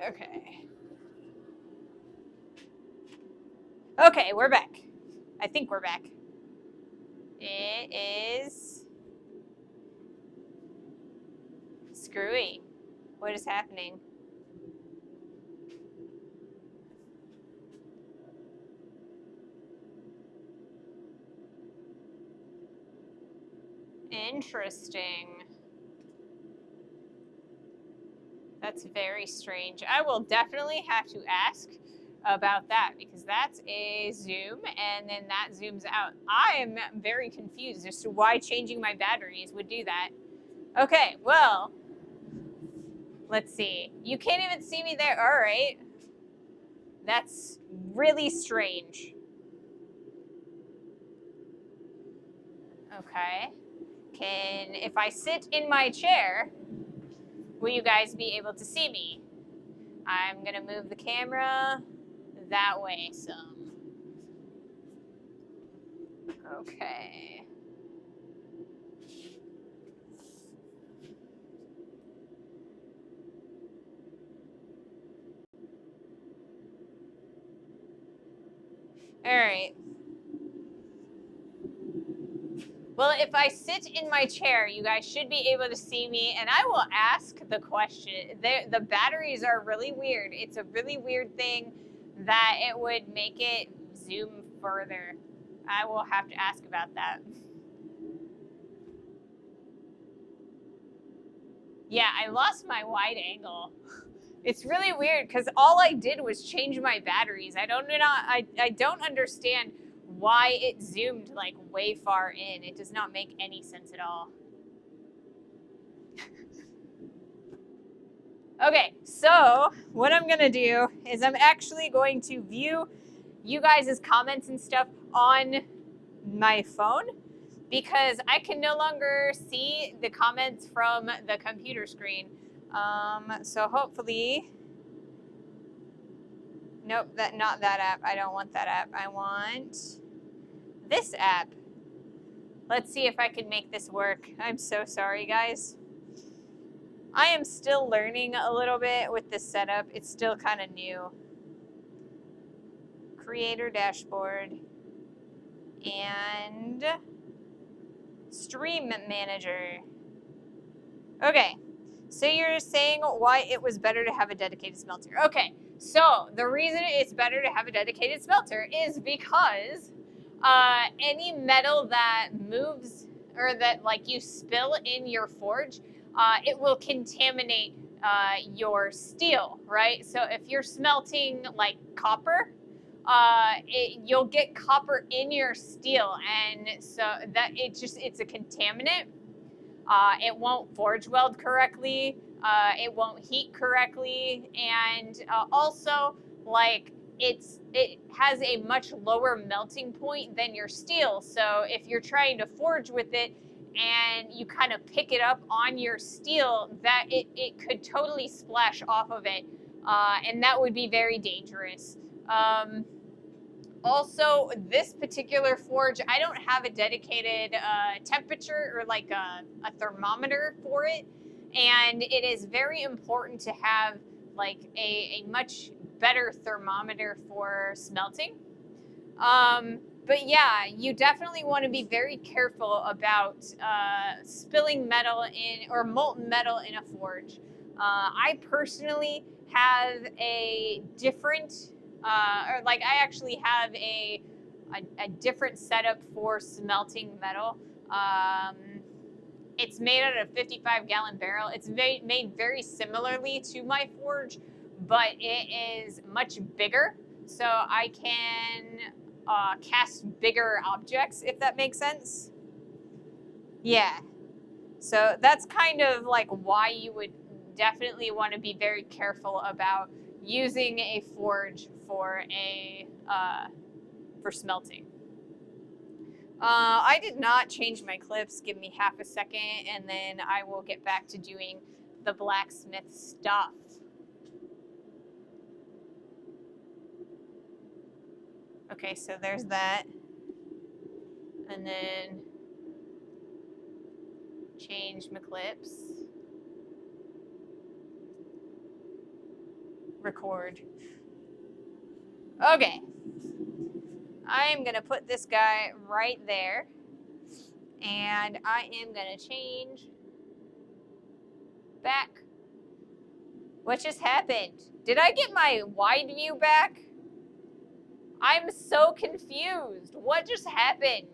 Okay. Okay, we're back. I think we're back. It is screwy. What is happening? Interesting. That's very strange. I will definitely have to ask about that because that's a zoom and then that zooms out. I am very confused as to why changing my batteries would do that. Okay, well, let's see. You can't even see me there. All right. That's really strange. Okay. If I sit in my chair, will you guys be able to see me? I'm gonna move the camera that way some. Okay. All right. Well, if I sit in my chair, you guys should be able to see me, and I will ask the question. The batteries are really weird. It's a really weird thing that it would make it zoom further. I will have to ask about that. Yeah, I lost my wide angle. It's really weird because all I did was change my batteries. I don't understand why it zoomed like way far in. It does not make any sense at all. Okay, so what I'm gonna do is I'm actually going to view you guys' comments and stuff on my phone because I can no longer see the comments from the computer screen. So hopefully, nope, not that app. I don't want that app. I want this app. Let's see if I can make this work. I'm so sorry, guys. I am still learning a little bit with this setup. It's still kind of new. Creator dashboard and stream manager. Okay, so you're saying why it was better to have a dedicated smelter. Okay, so the reason it's better to have a dedicated smelter is because any metal that moves or that like you spill in your forge, it will contaminate your steel, right? So if you're smelting like copper, you'll get copper in your steel, and so that it's a contaminant. It won't forge weld correctly. It won't heat correctly, and also like it has a much lower melting point than your steel. So if you're trying to forge with it and you kind of pick it up on your steel, that it could totally splash off of it, and that would be very dangerous. Also, this particular forge, I don't have a dedicated temperature or like a thermometer for it. And it is very important to have like a much better thermometer for smelting. But yeah, you definitely want to be very careful about spilling metal in or molten metal in a forge. I personally have a different, or like I actually have a different setup for smelting metal. It's made out of a 55-gallon barrel. It's made very similarly to my forge, but it is much bigger, so I can cast bigger objects, if that makes sense. Yeah. So that's kind of like why you would definitely want to be very careful about using a forge for for smelting. I did not change my clips. Give me half a second, and then I will get back to doing the blacksmith stuff. Okay, so there's that. And then change my clips. Record. Okay. I am going to put this guy right there. And I am going to change back. What just happened? Did I get my wide view back? I'm so confused. What just happened?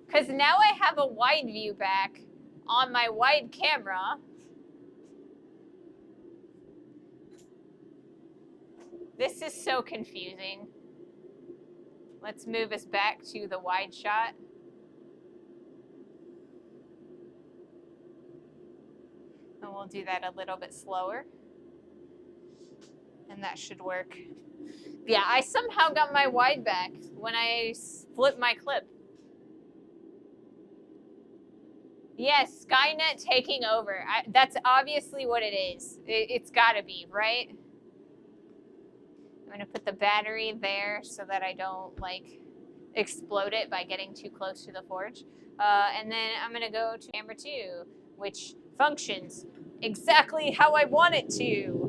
Because now I have a wide view back on my wide camera. This is so confusing. Let's move us back to the wide shot. And we'll do that a little bit slower. And that should work. Yeah, I somehow got my wide back when I flipped my clip. Yes, Skynet taking over. That's obviously what it is. It's got to be, right? I'm going to put the battery there so that I don't, like, explode it by getting too close to the forge. And then I'm going to go to camera 2, which functions exactly how I want it to.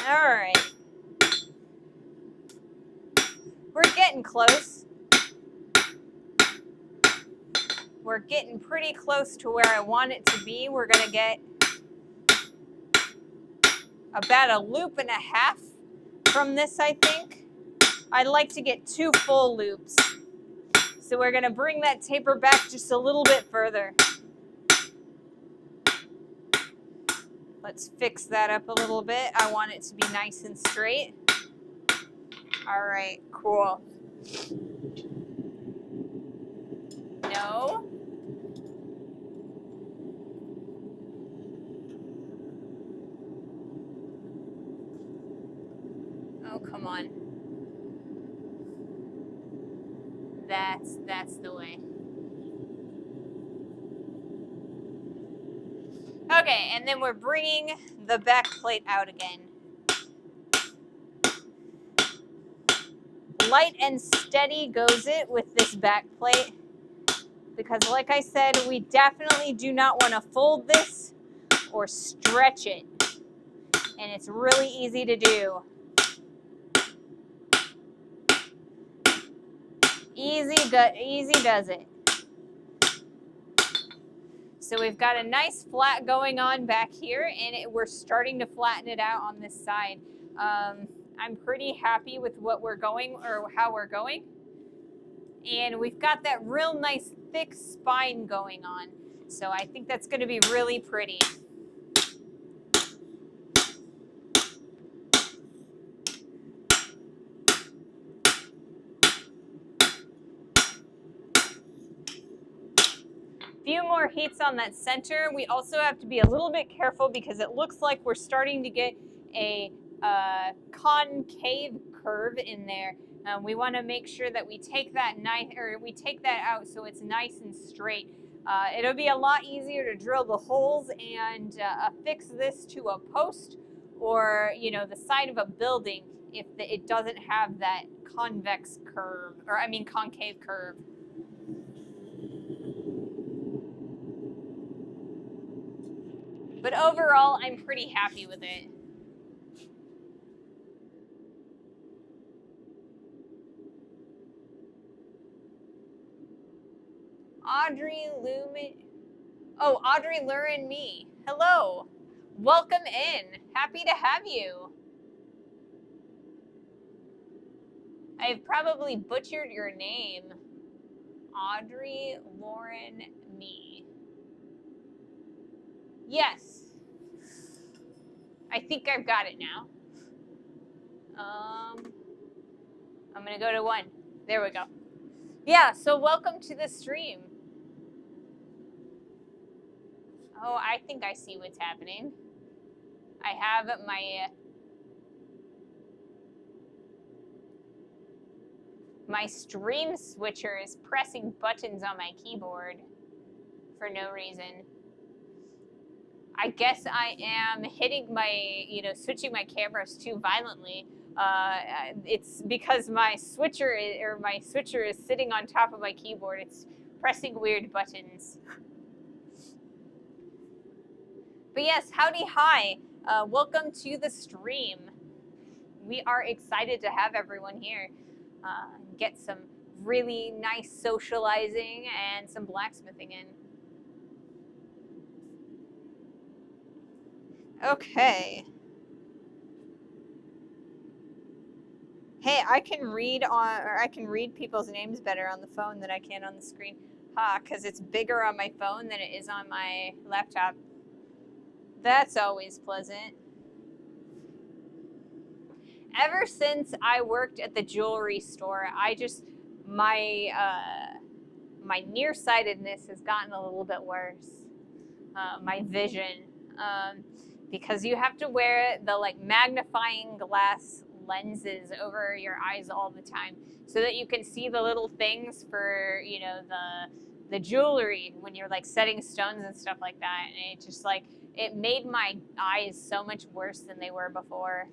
All right. We're getting close. We're getting pretty close to where I want it to be. We're going to get about a loop and a half from this, I think. I'd like to get 2 full loops. So we're going to bring that taper back just a little bit further. Let's fix that up a little bit. I want it to be nice and straight. All right, cool. No. Oh, come on. That's the way. Okay, and then we're bringing the back plate out again. Light and steady goes it with this back plate, because like I said, we definitely do not want to fold this or stretch it, and it's really easy to do. Easy does it. So we've got a nice flat going on back here, and we're starting to flatten it out on this side. I'm pretty happy with what we're going, or how we're going. And we've got that real nice thick spine going on. So I think that's going to be really pretty. Few more heats on that center. We also have to be a little bit careful because it looks like we're starting to get a concave curve in there. We want to make sure that we take that out so it's nice and straight. It'll be a lot easier to drill the holes and affix this to a post or the side of a building if it doesn't have that concave curve. But overall, I'm pretty happy with it. Audrey Lurin me. Hello. Welcome in. Happy to have you. I've probably butchered your name. Audrey Lauren me. Yes. I think I've got it now. I'm going to go to 1. There we go. Yeah, so welcome to the stream. Oh, I think I see what's happening. I have my stream switcher is pressing buttons on my keyboard for no reason. I guess I am hitting switching my cameras too violently. It's because my switcher is sitting on top of my keyboard. It's pressing weird buttons. But yes, howdy, hi. Welcome to the stream. We are excited to have everyone here. Get some really nice socializing and some blacksmithing in. Okay. Hey, I can read people's names better on the phone than I can on the screen. Because it's bigger on my phone than it is on my laptop. That's always pleasant. Ever since I worked at the jewelry store, my nearsightedness has gotten a little bit worse. My vision, because you have to wear the like magnifying glass lenses over your eyes all the time, so that you can see the little things for the jewelry when you're like setting stones and stuff like that. And it just like it made my eyes so much worse than they were before.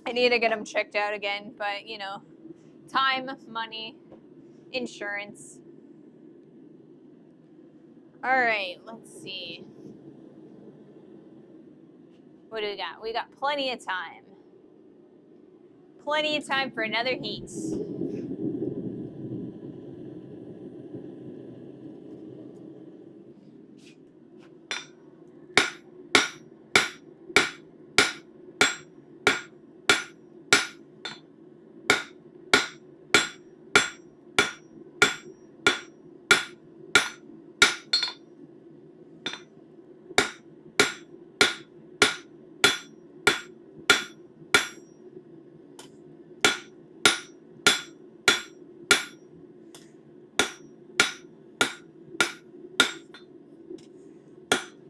I need to get them checked out again, but time, money, insurance. All right, let's see. What do we got? We got plenty of time. Plenty of time for another heat.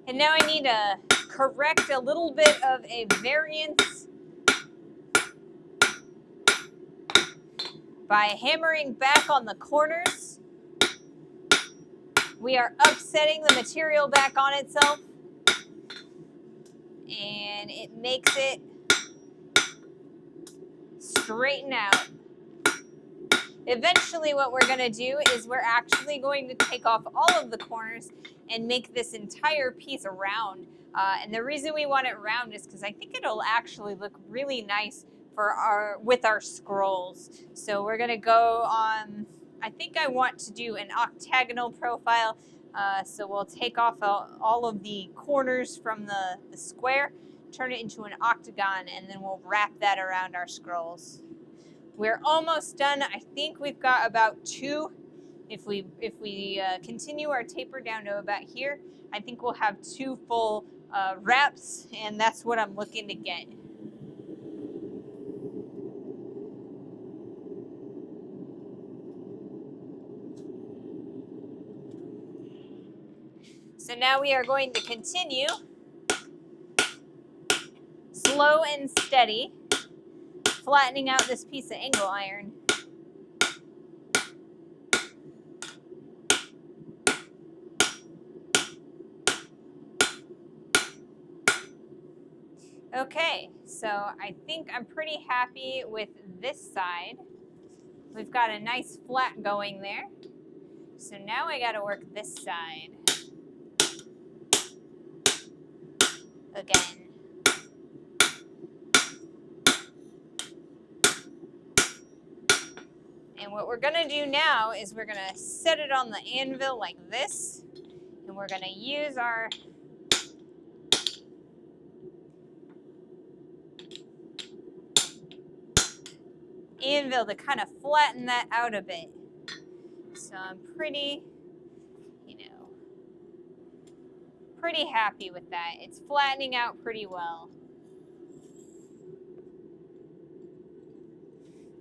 And now I need to correct a little bit of a variance by hammering back on the corners. We are upsetting the material back on itself, and it makes it straighten out. Eventually what we're going to do is we're actually going to take off all of the corners and make this entire piece round. And the reason we want it round is because I think it'll actually look really nice with our scrolls. So we're going to go on, I think I want to do an octagonal profile. So we'll take off all of the corners from the square, turn it into an octagon, and then we'll wrap that around our scrolls. We're almost done. I think we've got about 2. If we continue our taper down to about here, I think we'll have 2 full wraps, and that's what I'm looking to get. So now we are going to continue slow and steady, flattening out this piece of angle iron. Okay, so I think I'm pretty happy with this side. We've got a nice flat going there. So now I got to work this side again. And what we're gonna do now is we're gonna set it on the anvil like this, and we're gonna use our anvil to kind of flatten that out a bit. So I'm pretty happy with that. It's flattening out pretty well.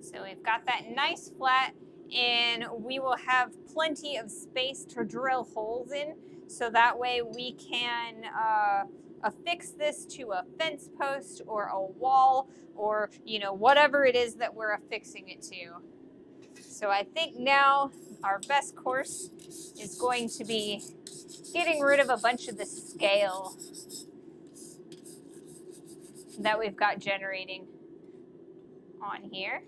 So we've got that nice flat, and we will have plenty of space to drill holes in, so that way we can affix this to a fence post or a wall, or whatever it is that we're affixing it to. So I think now our best course is going to be getting rid of a bunch of the scale that we've got generating on here.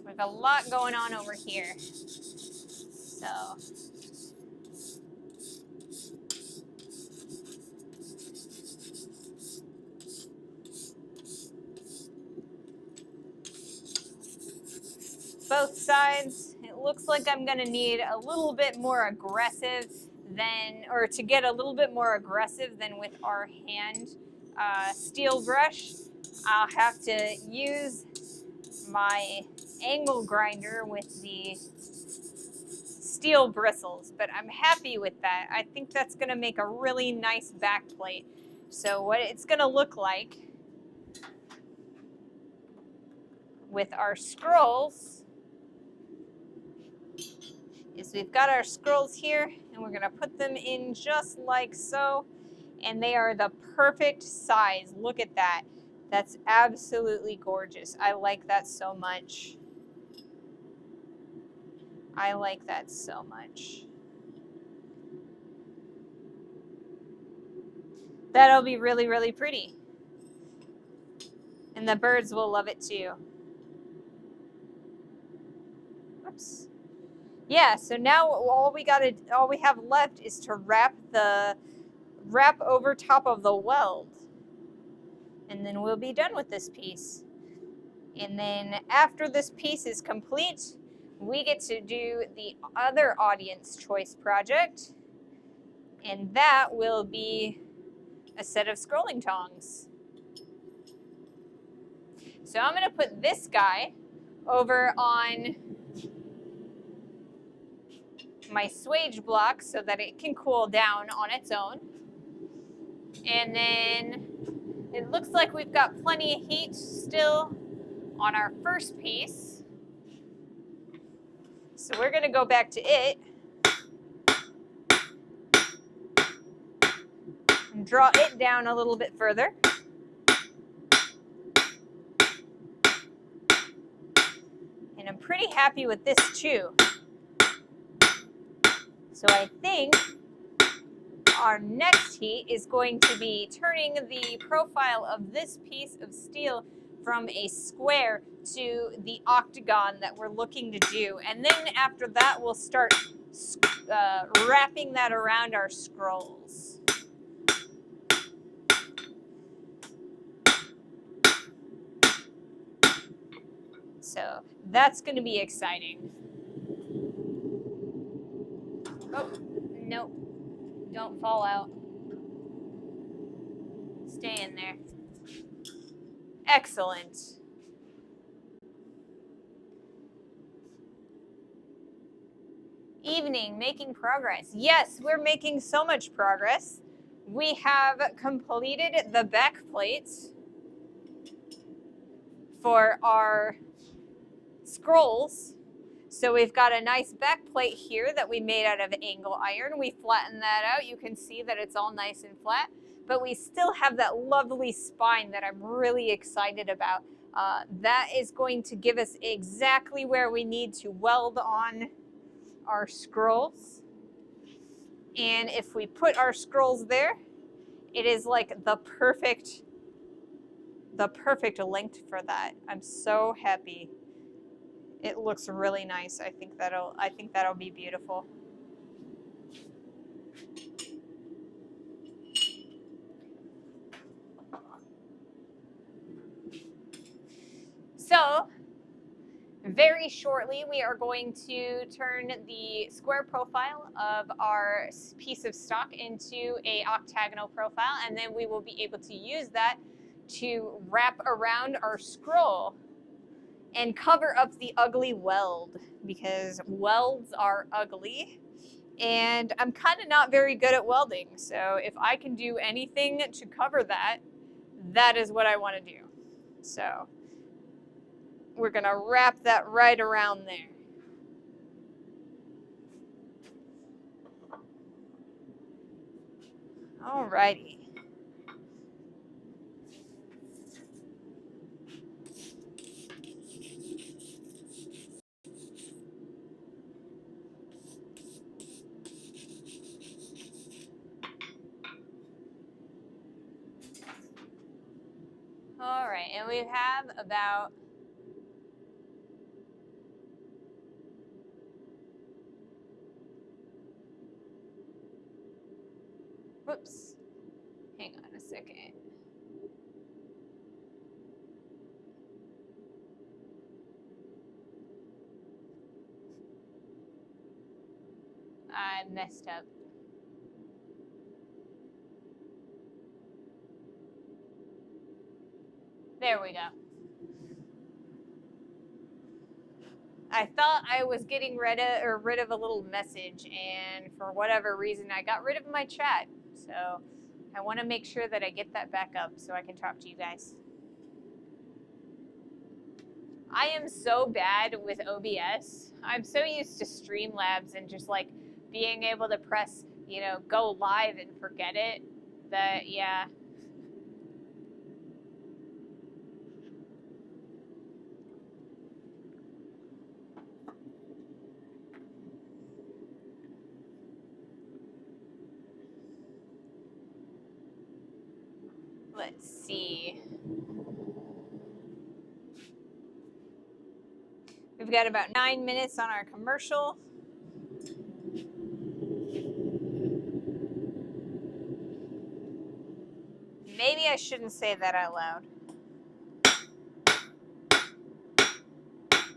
We have a lot going on over here. So both sides, it looks like I'm gonna need a little bit more aggressive than, or to get a little bit more aggressive than with our hand steel brush, I'll have to use my angle grinder with the steel bristles, but I'm happy with that. I think that's going to make a really nice back plate. So what it's going to look like with our scrolls is we've got our scrolls here, and we're going to put them in just like so, and they are the perfect size. Look at that. That's absolutely gorgeous. I like that so much. I like that so much. That'll be really, really pretty. And the birds will love it too. Oops. Yeah, so now all we have left is to wrap over top of the weld. And then we'll be done with this piece. And then after this piece is complete, we get to do the other audience choice project. And that will be a set of scrolling tongs. So I'm going to put this guy over on my swage block so that it can cool down on its own. And then it looks like we've got plenty of heat still on our first piece. So we're going to go back to it and draw it down a little bit further. And I'm pretty happy with this too. So I think our next heat is going to be turning the profile of this piece of steel from a square to the octagon that we're looking to do. And then after that, we'll start wrapping that around our scrolls. So that's going to be exciting. Oh, nope. Don't fall out. Stay in there. Excellent. Evening, making progress. Yes, we're making so much progress. We have completed the back plates for our scrolls. So we've got a nice back plate here that we made out of angle iron. We flattened that out. You can see that it's all nice and flat, but we still have that lovely spine that I'm really excited about. That is going to give us exactly where we need to weld on our scrolls. And if we put our scrolls there, it is like the perfect length for that. I'm so happy. It looks really nice. I think that'll be beautiful. So very shortly, we are going to turn the square profile of our piece of stock into a octagonal profile, and then we will be able to use that to wrap around our scroll and cover up the ugly weld, because welds are ugly. And I'm kind of not very good at welding, so if I can do anything to cover that, that is what I want to do. So we're going to wrap that right around there. Alrighty. All right, and we have about whoops, hang on a second. I messed up. There we go. I thought I was getting rid of a little message, and for whatever reason, I got rid of my chat. So I want to make sure that I get that back up so I can talk to you guys. I am so bad with OBS. I'm so used to Streamlabs and just like being able to press, go live and forget it. That, yeah. Let's see. We've got about 9 minutes on our commercial. Maybe I shouldn't say that out loud.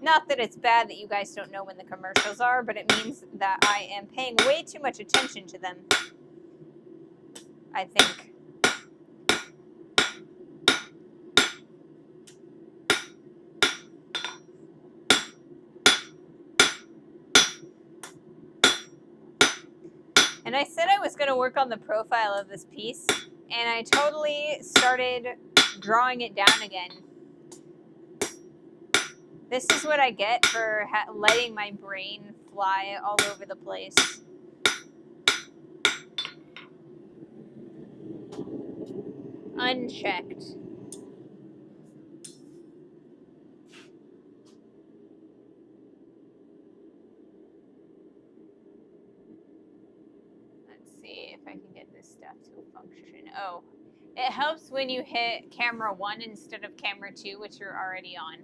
Not that it's bad that you guys don't know when the commercials are, but it means that I am paying way too much attention to them, I think. And I said I was going to work on the profile of this piece, and I totally started drawing it down again. This is what I get for letting my brain fly all over the place. Unchecked. Let's see if I can get this stuff to function. Oh, it helps when you hit camera 1 instead of camera 2, which you're already on.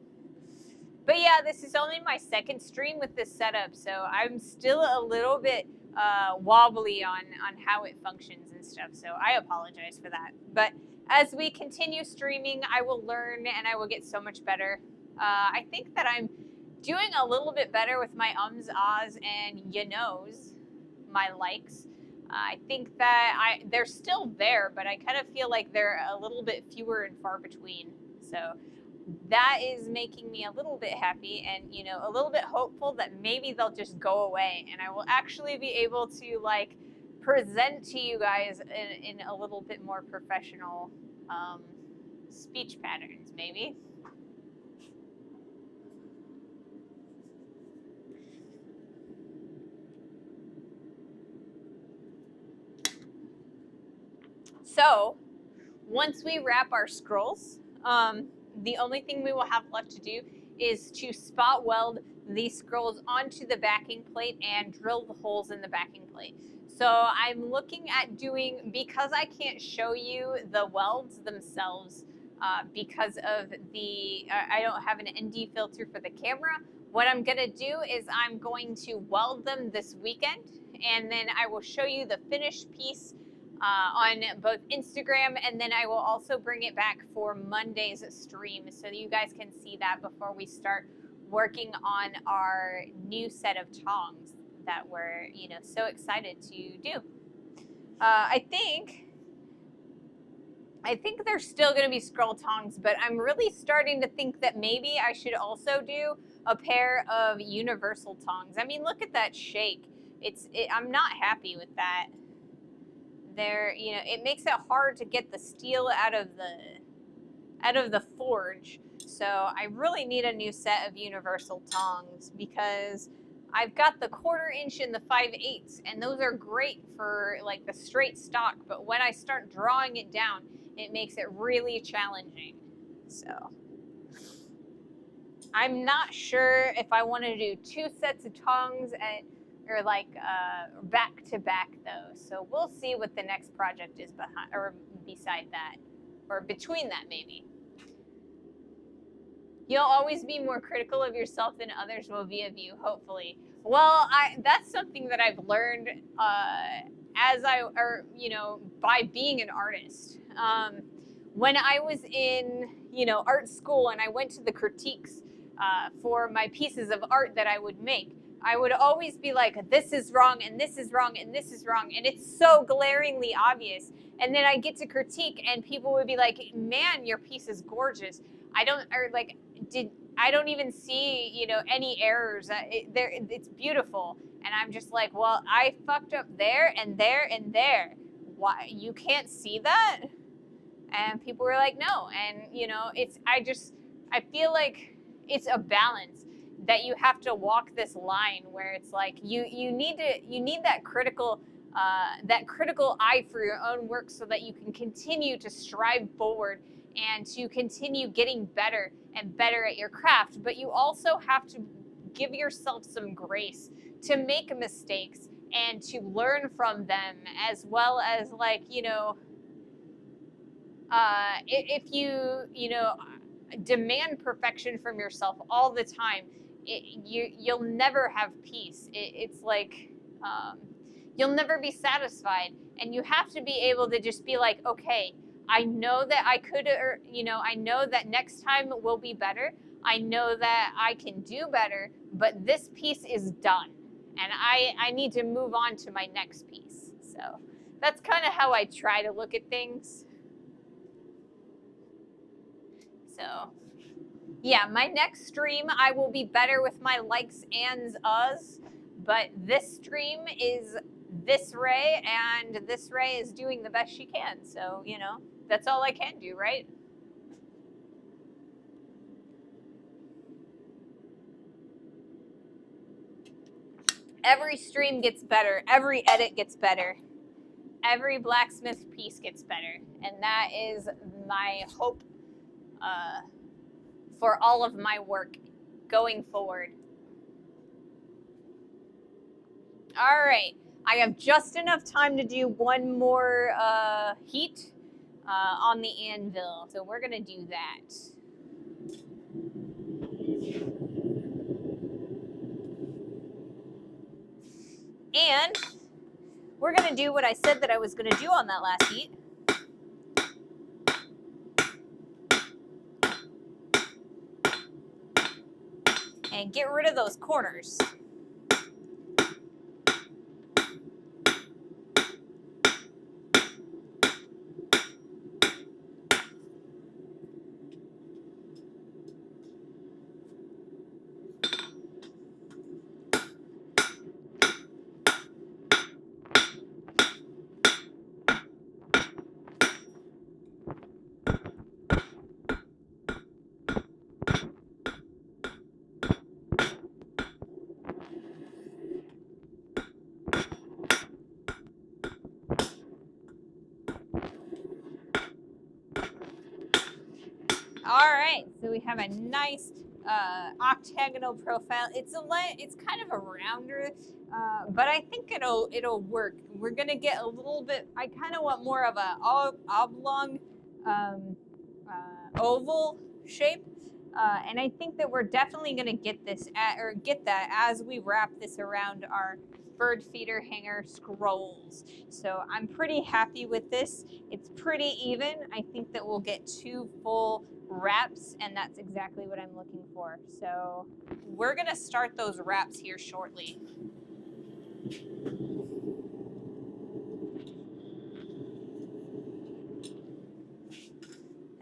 But yeah, this is only my second stream with this setup, so I'm still a little bit wobbly on how it functions and stuff, so I apologize for that. But as we continue streaming, I will learn and I will get so much better. I think that I'm doing a little bit better with my ums, ahs, and knows, my likes. I think that they're still there, but I kind of feel like they're a little bit fewer and far between. So that is making me a little bit happy and, a little bit hopeful that maybe they'll just go away and I will actually be able to like present to you guys in a little bit more professional speech patterns, maybe. So once we wrap our scrolls, the only thing we will have left to do is to spot weld these scrolls onto the backing plate and drill the holes in the backing plate. So I'm looking at doing, because I can't show you the welds themselves because of I don't have an ND filter for the camera, what I'm gonna do is I'm going to weld them this weekend and then I will show you the finished piece on both Instagram, and then I will also bring it back for Monday's stream so that you guys can see that before we start working on our new set of tongs that we're, so excited to do. I think they're still going to be scroll tongs, but I'm really starting to think that maybe I should also do a pair of universal tongs. I mean, look at that shake. I'm not happy with that. It makes it hard to get the steel out of the forge. So I really need a new set of universal tongs because I've got the 1/4 inch and the 5/8, and those are great for like the straight stock. But when I start drawing it down, it makes it really challenging. So I'm not sure if I want to do 2 sets of tongs or like back to back though. So we'll see what the next project is behind or beside that, or between that maybe. You'll always be more critical of yourself than others will be of you, hopefully. Well, that's something that I've learned by being an artist. When I was in, art school and I went to the critiques for my pieces of art that I would make, I would always be like, this is wrong, and this is wrong, and this is wrong, and it's so glaringly obvious. And then I get to critique, and people would be like, man, your piece is gorgeous. I don't even see, you know, any errors. It's beautiful. And I'm just like, well, I fucked up there and there and there. Why, you can't see that? And people were like, no. And, you know, I feel like it's a balance that you have to walk this line where it's like you need that critical eye for your own work so that you can continue to strive forward and to continue getting better and better at your craft. But you also have to give yourself some grace to make mistakes and to learn from them, as well as, like, you know, if you know, demand perfection from yourself all the time, you'll never have peace. It's like you'll never be satisfied, and you have to be able to just be like, okay, I know that I could, or, you know, I know that next time will be better. I know that I can do better, but this piece is done, and I need to move on to my next piece. So that's kind of how I try to look at things. So yeah, my next stream, I will be better with my likes and uhs, but this stream is this Ray, and this Ray is doing the best she can. So, you know, that's all I can do, right? Every stream gets better. Every edit gets better. Every blacksmith piece gets better. And that is my hope for all of my work going forward. All right, I have just enough time to do one more heat on the anvil, so we're gonna do that. And we're gonna do what I said that I was gonna do on that last heat. And get rid of those corners. All right, so we have a nice octagonal profile. It's kind of a rounder, but I think it'll work. We're gonna get a little bit. I kind of want more of a oblong, oval shape, and I think that we're definitely gonna get that as we wrap this around our bird feeder hanger scrolls. So I'm pretty happy with this. It's pretty even. I think that we'll get 2 full wraps, and that's exactly what I'm looking for. So we're gonna start those wraps here shortly.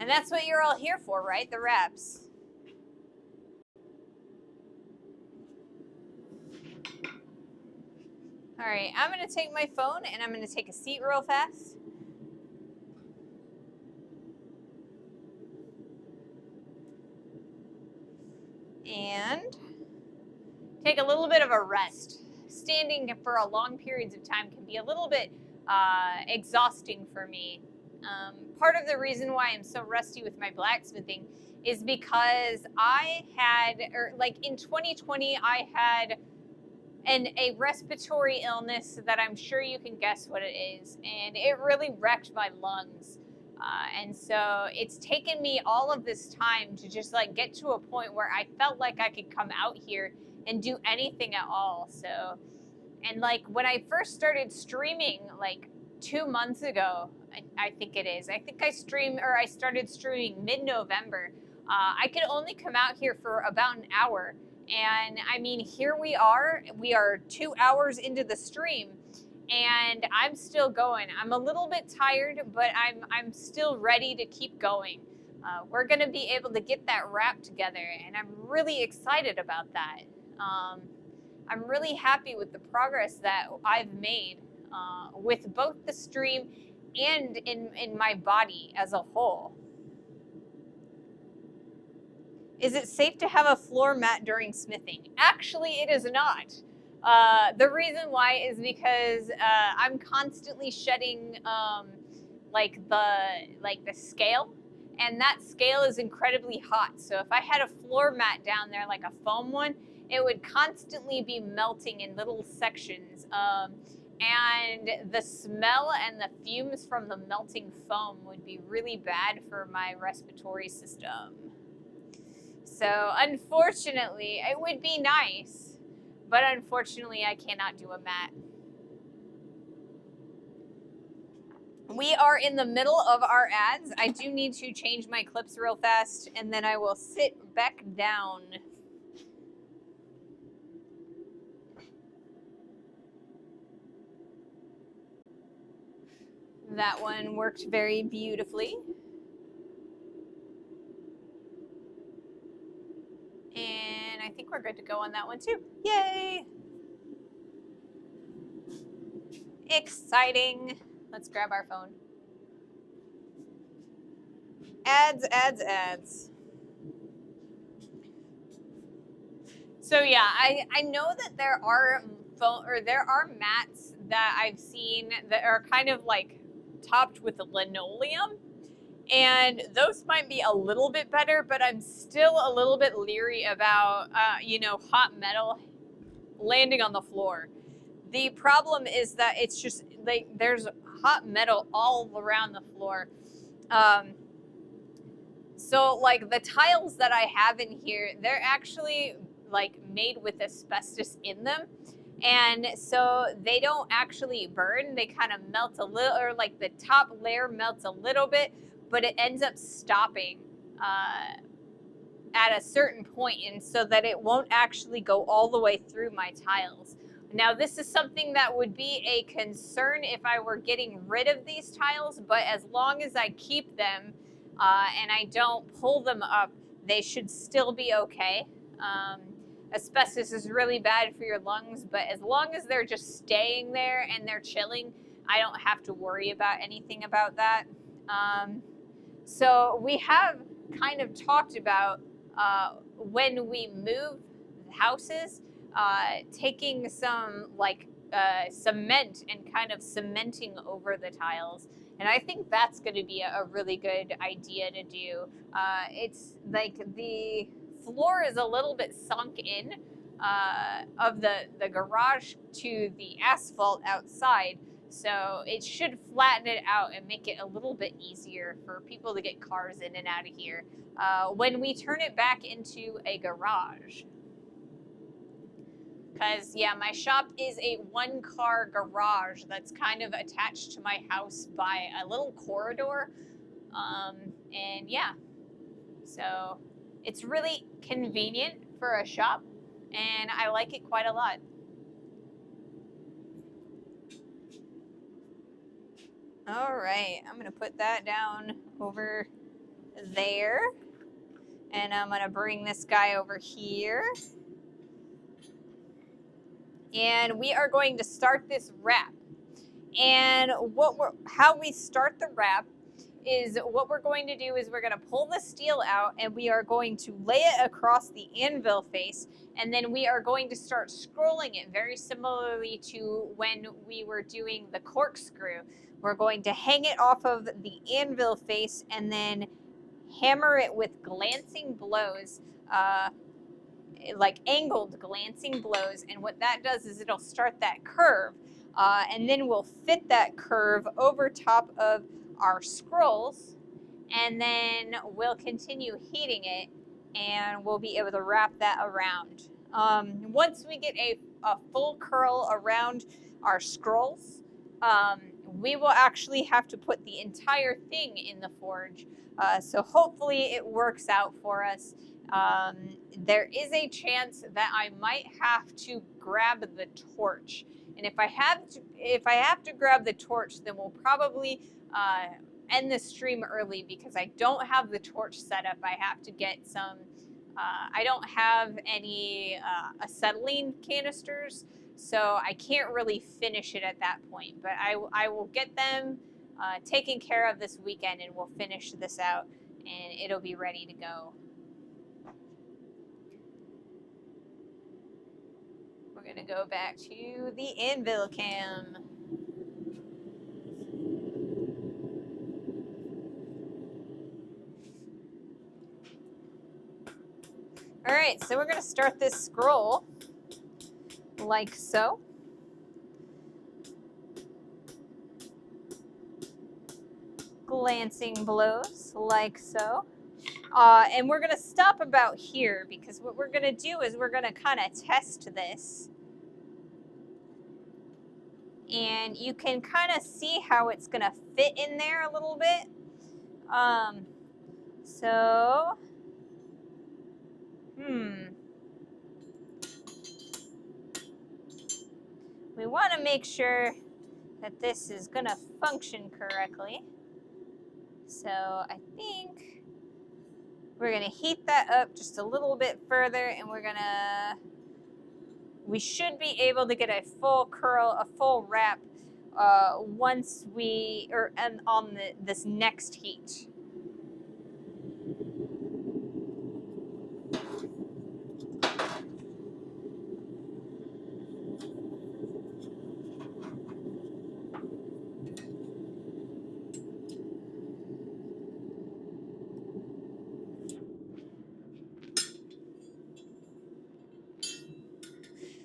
And that's what you're all here for, right? The wraps. All right, I'm gonna take my phone and I'm gonna take a seat real fast. And take a little bit of a rest. Standing for a long periods of time can be a little bit exhausting for me. Part of the reason why I'm so rusty with my blacksmithing is because I had, in 2020, I had a respiratory illness that I'm sure you can guess what it is, and it really wrecked my lungs. And so it's taken me all of this time to just get to a point where I felt like I could come out here and do anything at all. So, and when I first started streaming 2 months ago, I think it is. I think I started streaming mid-November. I could only come out here for about an hour, And I mean, here we are 2 hours into the stream, and I'm still going. I'm a little bit tired, but I'm still ready to keep going. We're gonna be able to get that wrap together, and I'm really excited about that. I'm really happy with the progress that I've made with both the stream and in my body as a whole. Is it safe to have a floor mat during smithing? Actually, it is not. The reason why is because I'm constantly shedding like the scale, and that scale is incredibly hot. So if I had a floor mat down there, like a foam one, it would constantly be melting in little sections. And the smell and the fumes from the melting foam would be really bad for my respiratory system. So unfortunately, it would be nice, but unfortunately I cannot do a mat. We are in the middle of our ads. I do need to change my clips real fast, and then I will sit back down. That one worked very beautifully. And I think we're good to go on that one too. Yay! Exciting. Let's grab our phone. Ads, ads, ads. So yeah, I know that there are mats that I've seen that are kind of like topped with linoleum, and those might be a little bit better, but I'm still a little bit leery about hot metal landing on the floor. The problem is that it's just like there's hot metal all around the floor. So like the tiles that I have in here, they're actually like made with asbestos in them. And so they don't actually burn. They kind of melt a little, or like the top layer melts a little bit, but it ends up stopping at a certain point, and so that it won't actually go all the way through my tiles. Now, this is something that would be a concern if I were getting rid of these tiles, but as long as I keep them and I don't pull them up, they should still be okay. Asbestos is really bad for your lungs, but as long as they're just staying there and they're chilling, I don't have to worry about anything about that. So we have kind of talked about when we move houses, taking some like cement and kind of cementing over the tiles. And I think that's going to be a really good idea to do. It's like the floor is a little bit sunk in of the garage to the asphalt outside. So it should flatten it out and make it a little bit easier for people to get cars in and out of here when we turn it back into a garage. Because, yeah, my shop is a one-car garage that's kind of attached to my house by a little corridor. And, yeah, so it's really convenient for a shop, and I like it quite a lot. All right, I'm going to put that down over there. And I'm going to bring this guy over here. And we are going to start this wrap. And how we start the wrap is what we're going to do is we're going to pull the steel out, and we are going to lay it across the anvil face, and then we are going to start scrolling it very similarly to when we were doing the corkscrew. We're going to hang it off of the anvil face and then hammer it with glancing blows, like angled glancing blows, and what that does is it'll start that curve, and then we'll fit that curve over top of our scrolls, and then we'll continue heating it, and we'll be able to wrap that around. Once we get a full curl around our scrolls, we will actually have to put the entire thing in the forge. So hopefully it works out for us. there is a chance that I might have to grab the torch. And if I have to grab the torch, then we'll probably end the stream early because I don't have the torch set up. I have to get some. I don't have any acetylene canisters, so I can't really finish it at that point. But I will get them taken care of this weekend, and we'll finish this out, and it'll be ready to go. We're gonna go back to the anvil cam. All right, so we're gonna start this scroll like so. Glancing blows like so. And we're gonna stop about here because what we're gonna do is we're gonna kind of test this. And you can kind of see how it's gonna fit in there a little bit. So, we want to make sure that this is gonna function correctly. So I think we're gonna heat that up just a little bit further, and we should be able to get a full curl, a full wrap once on this next heat.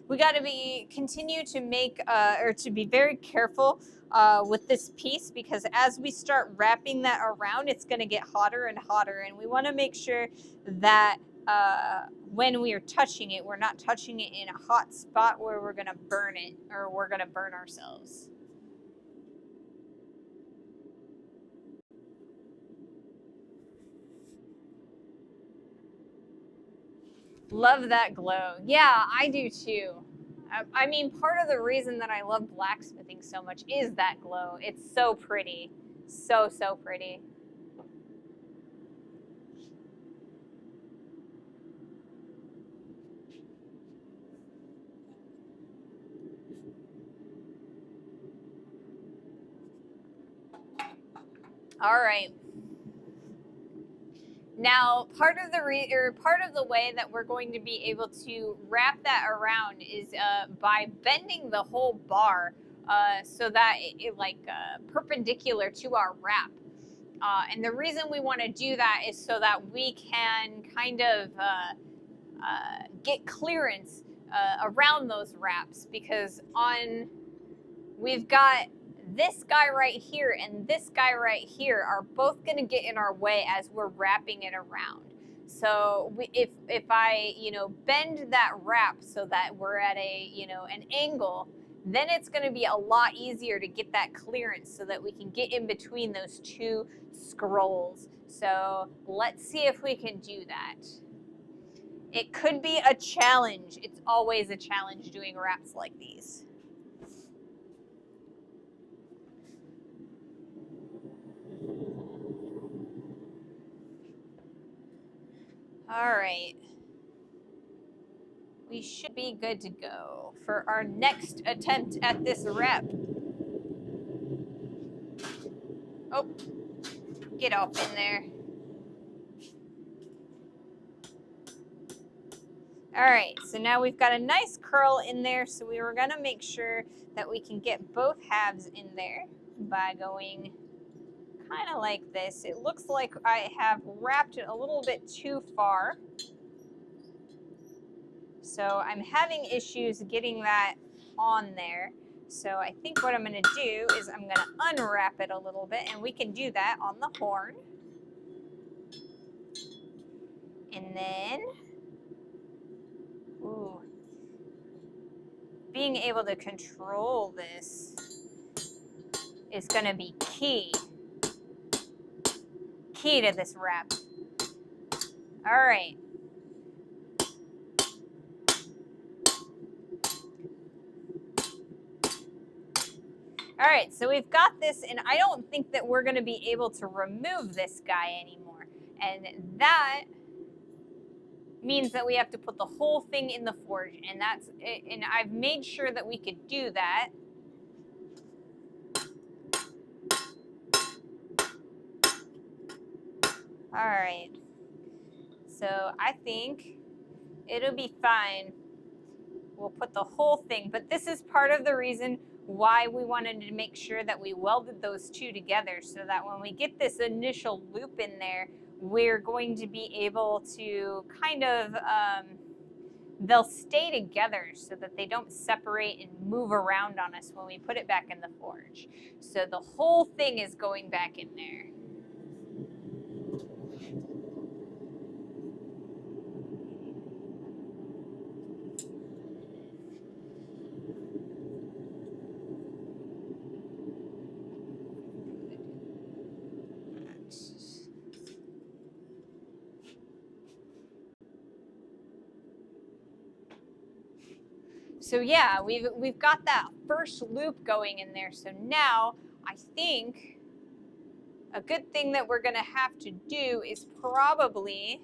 We got to continue to make or to be very careful with this piece, because as we start wrapping that around, it's going to get hotter and hotter, and we want to make sure that when we are touching it, we're not touching it in a hot spot where we're going to burn it or we're going to burn ourselves. Love that glow. Yeah, I do too. I mean, part of the reason that I love blacksmithing so much is that glow. It's so pretty. So, so pretty. All right. Now, part of the way that we're going to be able to wrap that around is by bending the whole bar so that it perpendicular to our wrap. And the reason we want to do that is so that we can kind of get clearance around those wraps, because we've got this guy right here and this guy right here are both going to get in our way as we're wrapping it around. So if I bend that wrap so that we're at an angle, then it's going to be a lot easier to get that clearance so that we can get in between those two scrolls. So let's see if we can do that. It could be a challenge. It's always a challenge doing wraps like these. All right. We should be good to go for our next attempt at this wrap. Oh, get up in there. All right, so now we've got a nice curl in there, so we were gonna make sure that we can get both halves in there by going kind of like this. It looks like I have wrapped it a little bit too far. So I'm having issues getting that on there. So I think what I'm going to do is I'm going to unwrap it a little bit, and we can do that on the horn. And then, being able to control this is going to be key to this wrap. All right. All right, so we've got this, and I don't think that we're going to be able to remove this guy anymore. And that means that we have to put the whole thing in the forge, and I've made sure that we could do that. All right. So I think it'll be fine. We'll put the whole thing, but this is part of the reason why we wanted to make sure that we welded those two together, so that when we get this initial loop in there, we're going to be able to kind of, they'll stay together so that they don't separate and move around on us when we put it back in the forge. So the whole thing is going back in there. So yeah, we've got that first loop going in there. So now I think a good thing that we're going to have to do is probably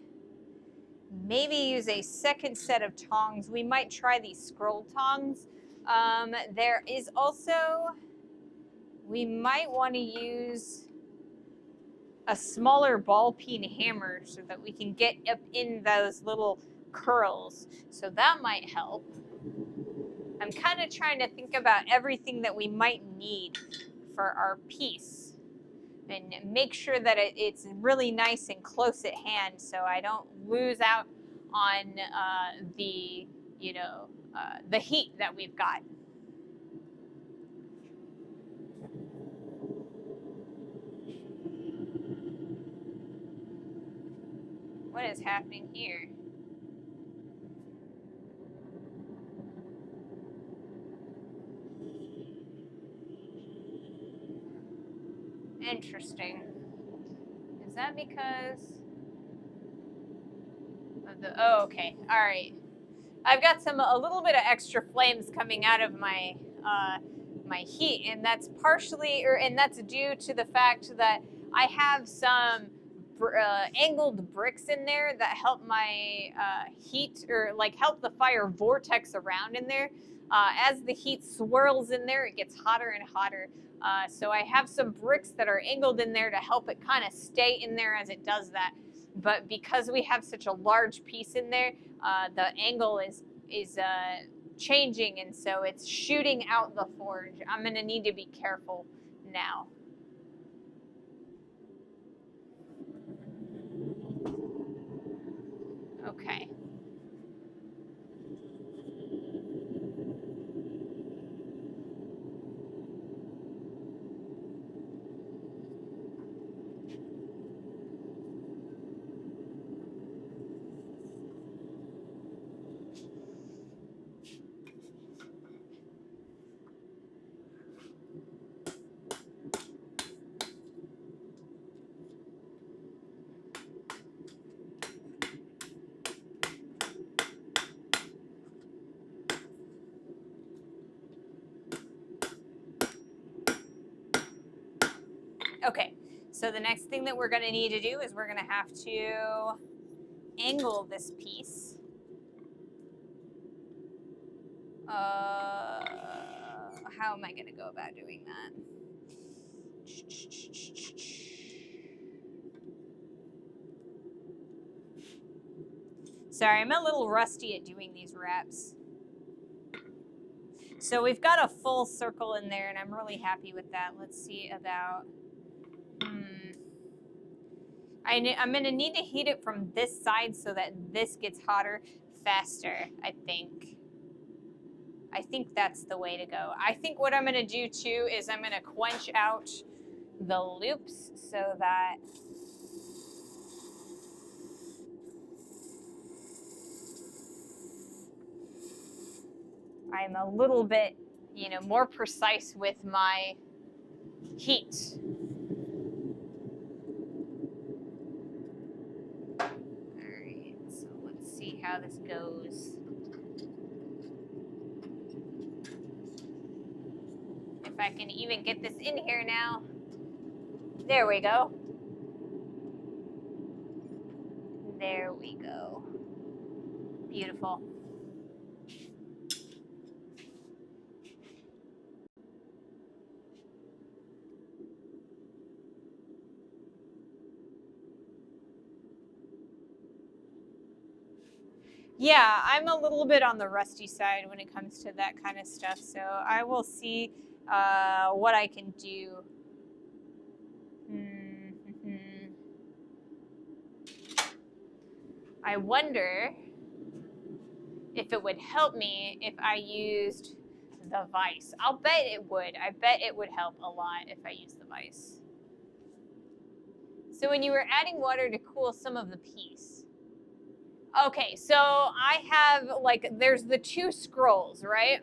maybe use a second set of tongs. We might try these scroll tongs. There is also, we might want to use a smaller ball peen hammer so that we can get up in those little curls. So that might help. I'm kind of trying to think about everything that we might need for our piece and make sure that it's really nice and close at hand, so I don't lose out on the, the heat that we've got. What is happening here? Interesting. Is that because of the, oh, okay, all right. I've got a little bit of extra flames coming out of my my heat, and that's that's due to the fact that I have some angled bricks in there that help my heat, or like help the fire vortex around in there. As the heat swirls in there, it gets hotter and hotter. So I have some bricks that are angled in there to help it kind of stay in there as it does that. But because we have such a large piece in there, the angle is changing, and so it's shooting out the forge. I'm going to need to be careful now. Okay. Okay, so the next thing that we're going to need to do is we're going to have to angle this piece. How am I going to go about doing that? Sorry, I'm a little rusty at doing these wraps. So we've got a full circle in there, and I'm really happy with that. Let's see about... I'm going to need to heat it from this side so that this gets hotter faster, I think. I think that's the way to go. I think what I'm going to do, too, is I'm going to quench out the loops so that... I'm a little bit, more precise with my heat. All right, so let's see how this goes. If I can even get this in here now. There we go. There we go. Beautiful. Yeah, I'm a little bit on the rusty side when it comes to that kind of stuff, so I will see what I can do. I wonder if it would help me if I used the vise. I'll bet it would. I bet it would help a lot if I used the vise. So when you were adding water to cool some of the piece. Okay, so I have, like, there's the 2 scrolls, right?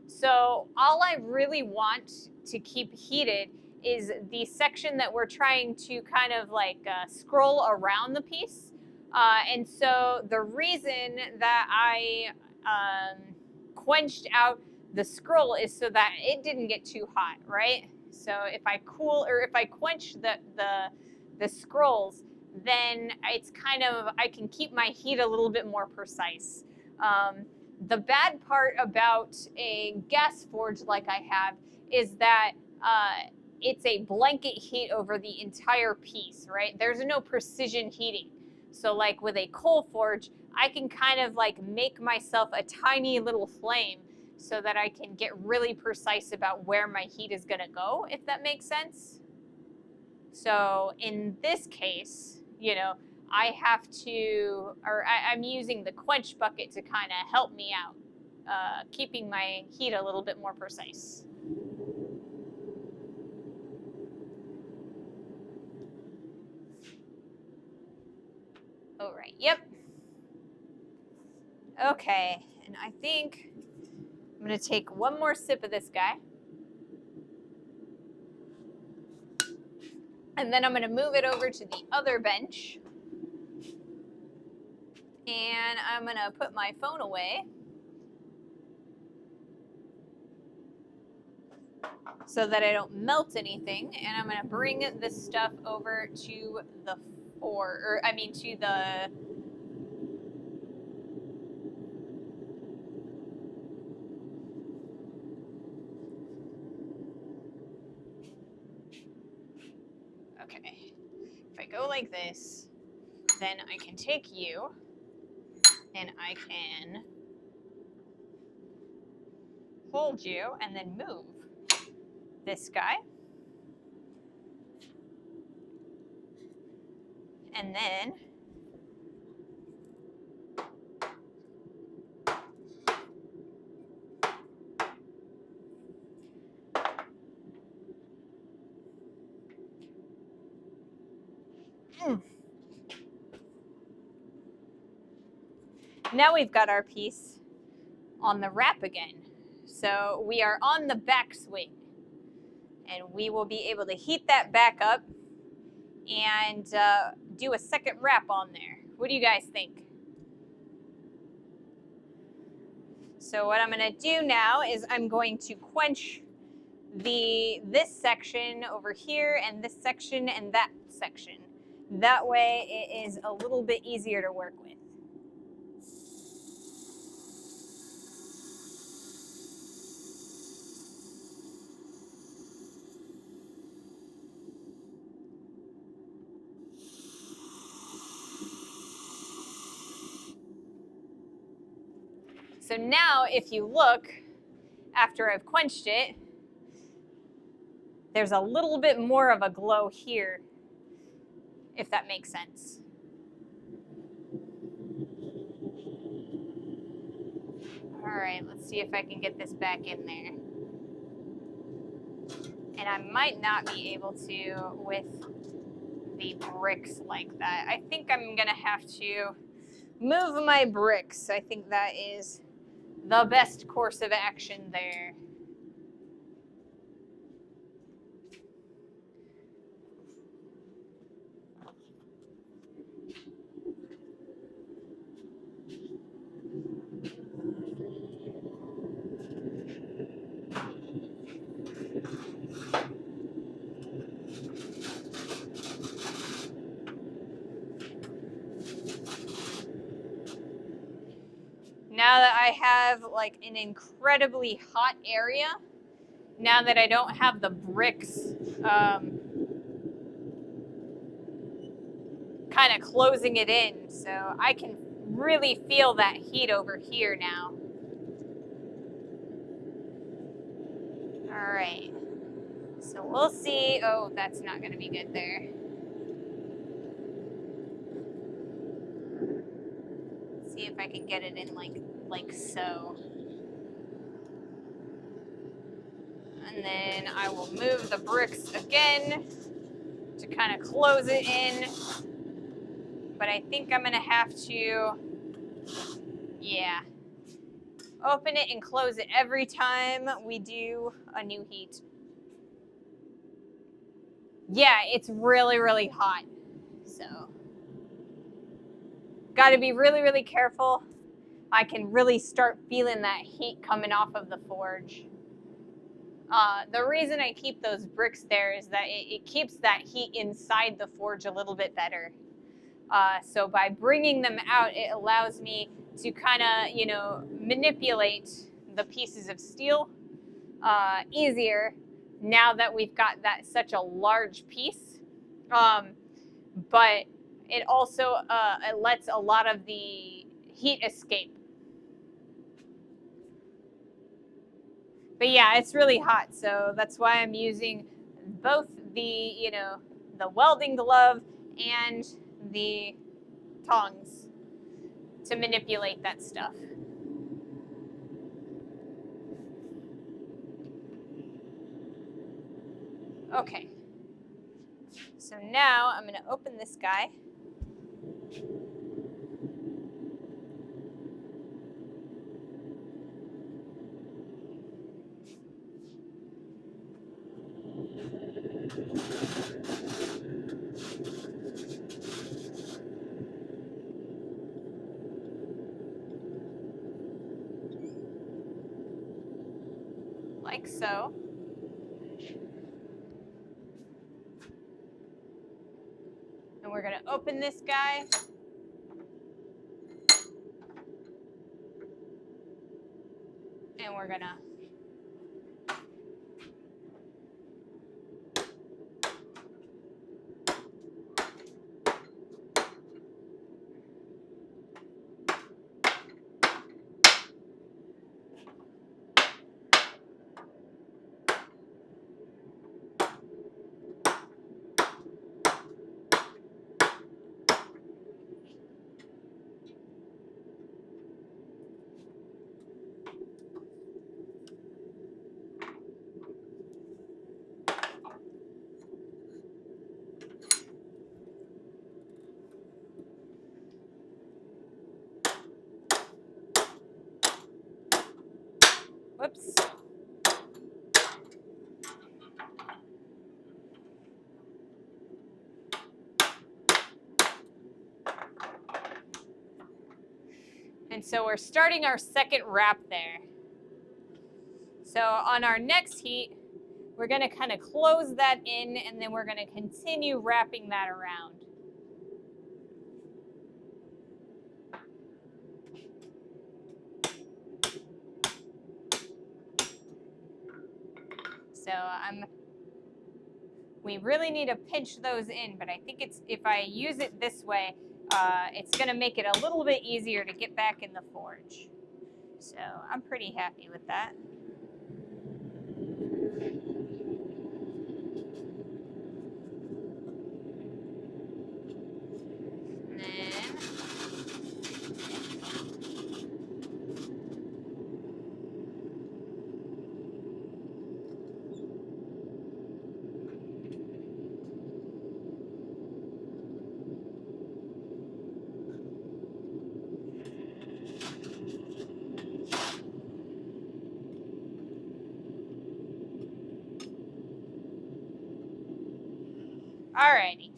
So all I really want to keep heated is the section that we're trying to kind of like scroll around the piece. And so the reason that I quenched out the scroll is so that it didn't get too hot, right? So if I quench the scrolls, then it's kind of, I can keep my heat a little bit more precise. The bad part about a gas forge like I have is that it's a blanket heat over the entire piece, right? There's no precision heating. So like with a coal forge, I can kind of like make myself a tiny little flame so that I can get really precise about where my heat is gonna go, if that makes sense. So in this case, you know, I have to, or I'm using the quench bucket to kind of help me out, keeping my heat a little bit more precise. All right, yep. Okay, and I think I'm gonna take one more sip of this guy. And then I'm gonna move it over to the other bench. And I'm gonna put my phone away so that I don't melt anything. And I'm gonna bring this stuff over to the to the okay. If I go like this, then I can take you and I can hold you and then move this guy. And then now we've got our piece on the wrap again. So we are on the back swing. And we will be able to heat that back up and do a second wrap on there. What do you guys think? So what I'm going to do now is I'm going to quench this section over here and this section and that section. That way it is a little bit easier to work with. So now if you look, after I've quenched it, there's a little bit more of a glow here, if that makes sense. All right, let's see if I can get this back in there. And I might not be able to with the bricks like that. I think I'm gonna have to move my bricks. I think that is the best course of action there. now that I have like an incredibly hot area, now that I don't have the bricks kind of closing it in, so I can really feel that heat over here now. All right, so we'll see. Oh, that's not going to be good there. See if I can get it in like so. And then I will move the bricks again to kind of close it in. But I think I'm gonna have to, yeah, open it and close it every time we do a new heat. Yeah, it's really, really hot. So, gotta be really, really careful. I can really start feeling that heat coming off of the forge. The reason I keep those bricks there is that it keeps that heat inside the forge a little bit better. So by bringing them out, it allows me to kind of, manipulate the pieces of steel easier now that we've got that such a large piece. But it also it lets a lot of the heat escape. But yeah, it's really hot, so that's why I'm using both the, the welding glove and the tongs to manipulate that stuff. Okay. So now I'm going to open this guy. Like so. And we're going to open this guy. And we're going to whoops. And so we're starting our second wrap there. So on our next heat, we're going to kind of close that in, and then we're going to continue wrapping that around. So we really need to pinch those in, but I think if I use it this way, it's going to make it a little bit easier to get back in the forge. So I'm pretty happy with that. And then alrighty.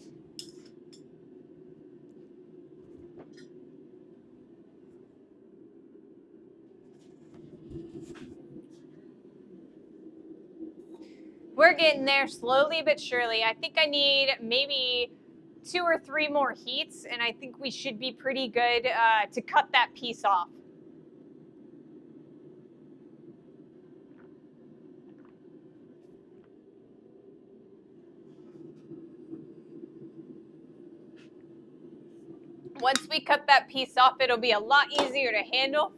We're getting there slowly but surely. I think I need maybe 2 or 3 more heats, and I think we should be pretty good to cut that piece off. Once we cut that piece off, it'll be a lot easier to handle.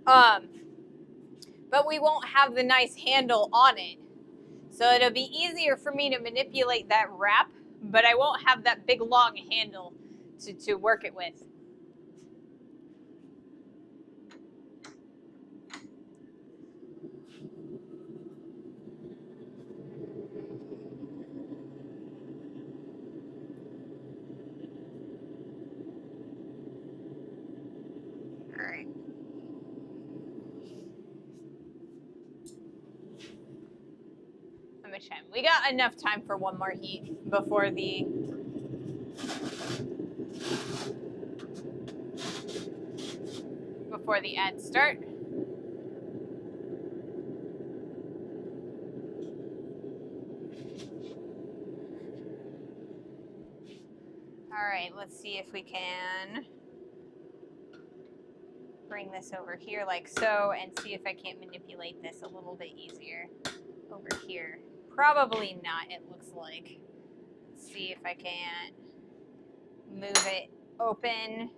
But we won't have the nice handle on it. So it'll be easier for me to manipulate that wrap, but I won't have that big long handle to work it with. All right. How much time? We got enough time for one more heat before the ads start. All right, let's see if we can bring this over here like so and see if I can't manipulate this a little bit easier over here. Probably not, it looks like. Let's see if I can't move it open.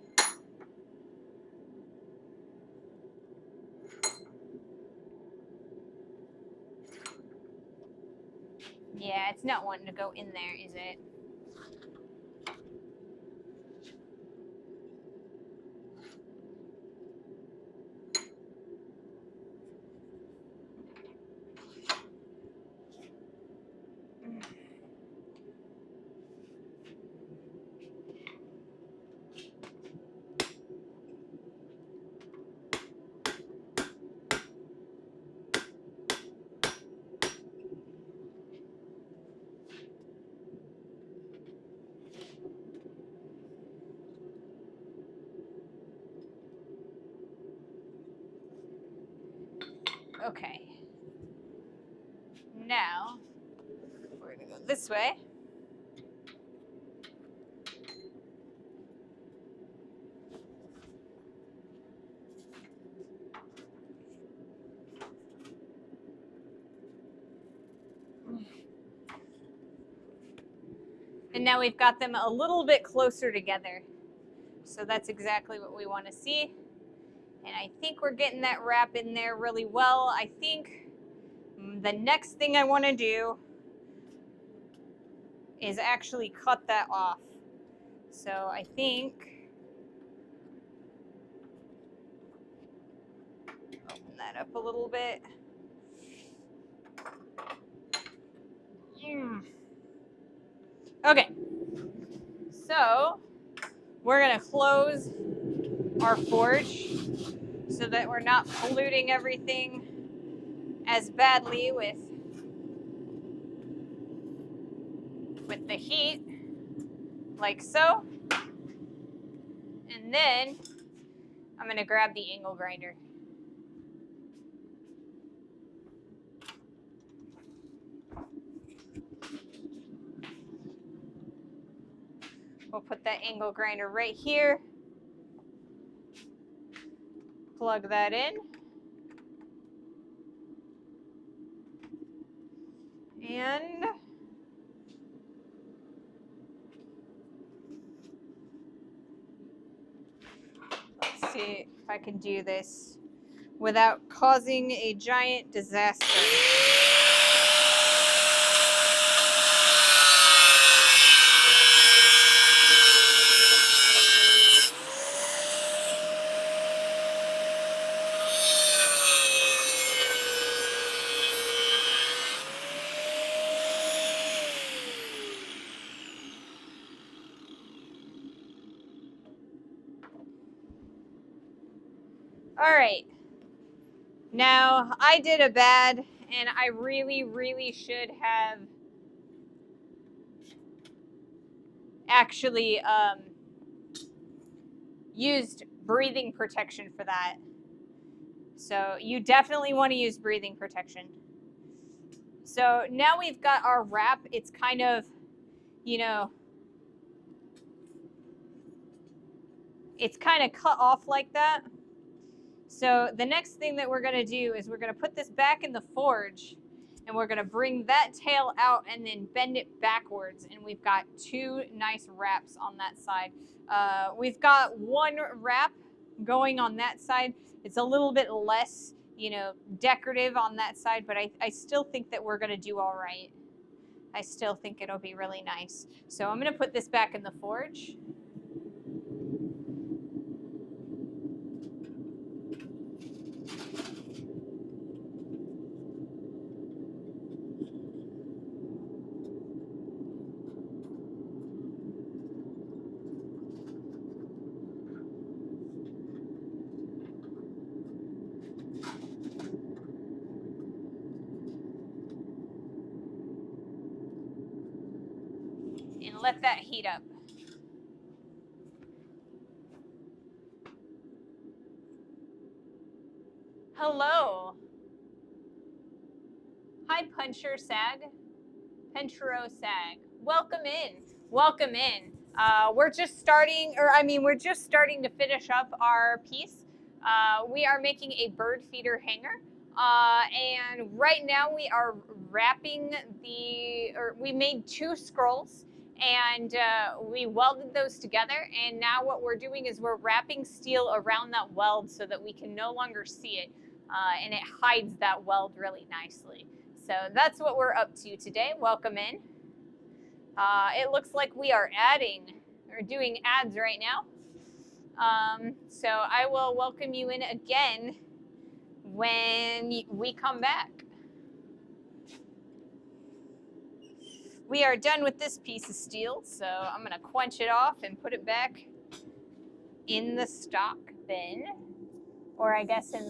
Yeah, it's not wanting to go in there, is it? Okay. Now, we're gonna go this way. And now we've got them a little bit closer together. So that's exactly what we want to see. And I think we're getting that wrap in there really well. I think the next thing I want to do is actually cut that off. So I think, open that up a little bit. Okay, so we're gonna close our forge so that we're not polluting everything as badly with the heat, like so. And then I'm gonna grab the angle grinder. We'll put that angle grinder right here. Plug that in. And let's see if I can do this without causing a giant disaster. All right. Now, I did a bad, and I really, really should have actually used breathing protection for that. So you definitely want to use breathing protection. So now we've got our wrap. It's kind of, you know, it's kind of cut off like that. So the next thing that we're going to do is we're going to put this back in the forge, And we're gonna bring that tail out and then bend it backwards. And we've got 2 nice wraps on that side. We've got 1 wrap going on that side. It's a little bit less, you know, decorative on that side, but I still think that we're gonna do all right. I still think it'll be really nice. So I'm gonna put this back in the forge. And let that heat up. Hello. Hi, Puncher Sag. Penchero Sag. Welcome in. Welcome in. We're just starting to finish up our piece. We are making a bird feeder hanger. And right now we are wrapping we made 2 scrolls and we welded those together. And now what we're doing is we're wrapping steel around that weld so that we can no longer see it. And it hides that weld really nicely. So that's what we're up to today. Welcome in. It looks like we are doing ads right now. So I will welcome you in again when we come back. We are done with this piece of steel, so I'm going to quench it off and put it back in the stock bin, or I guess in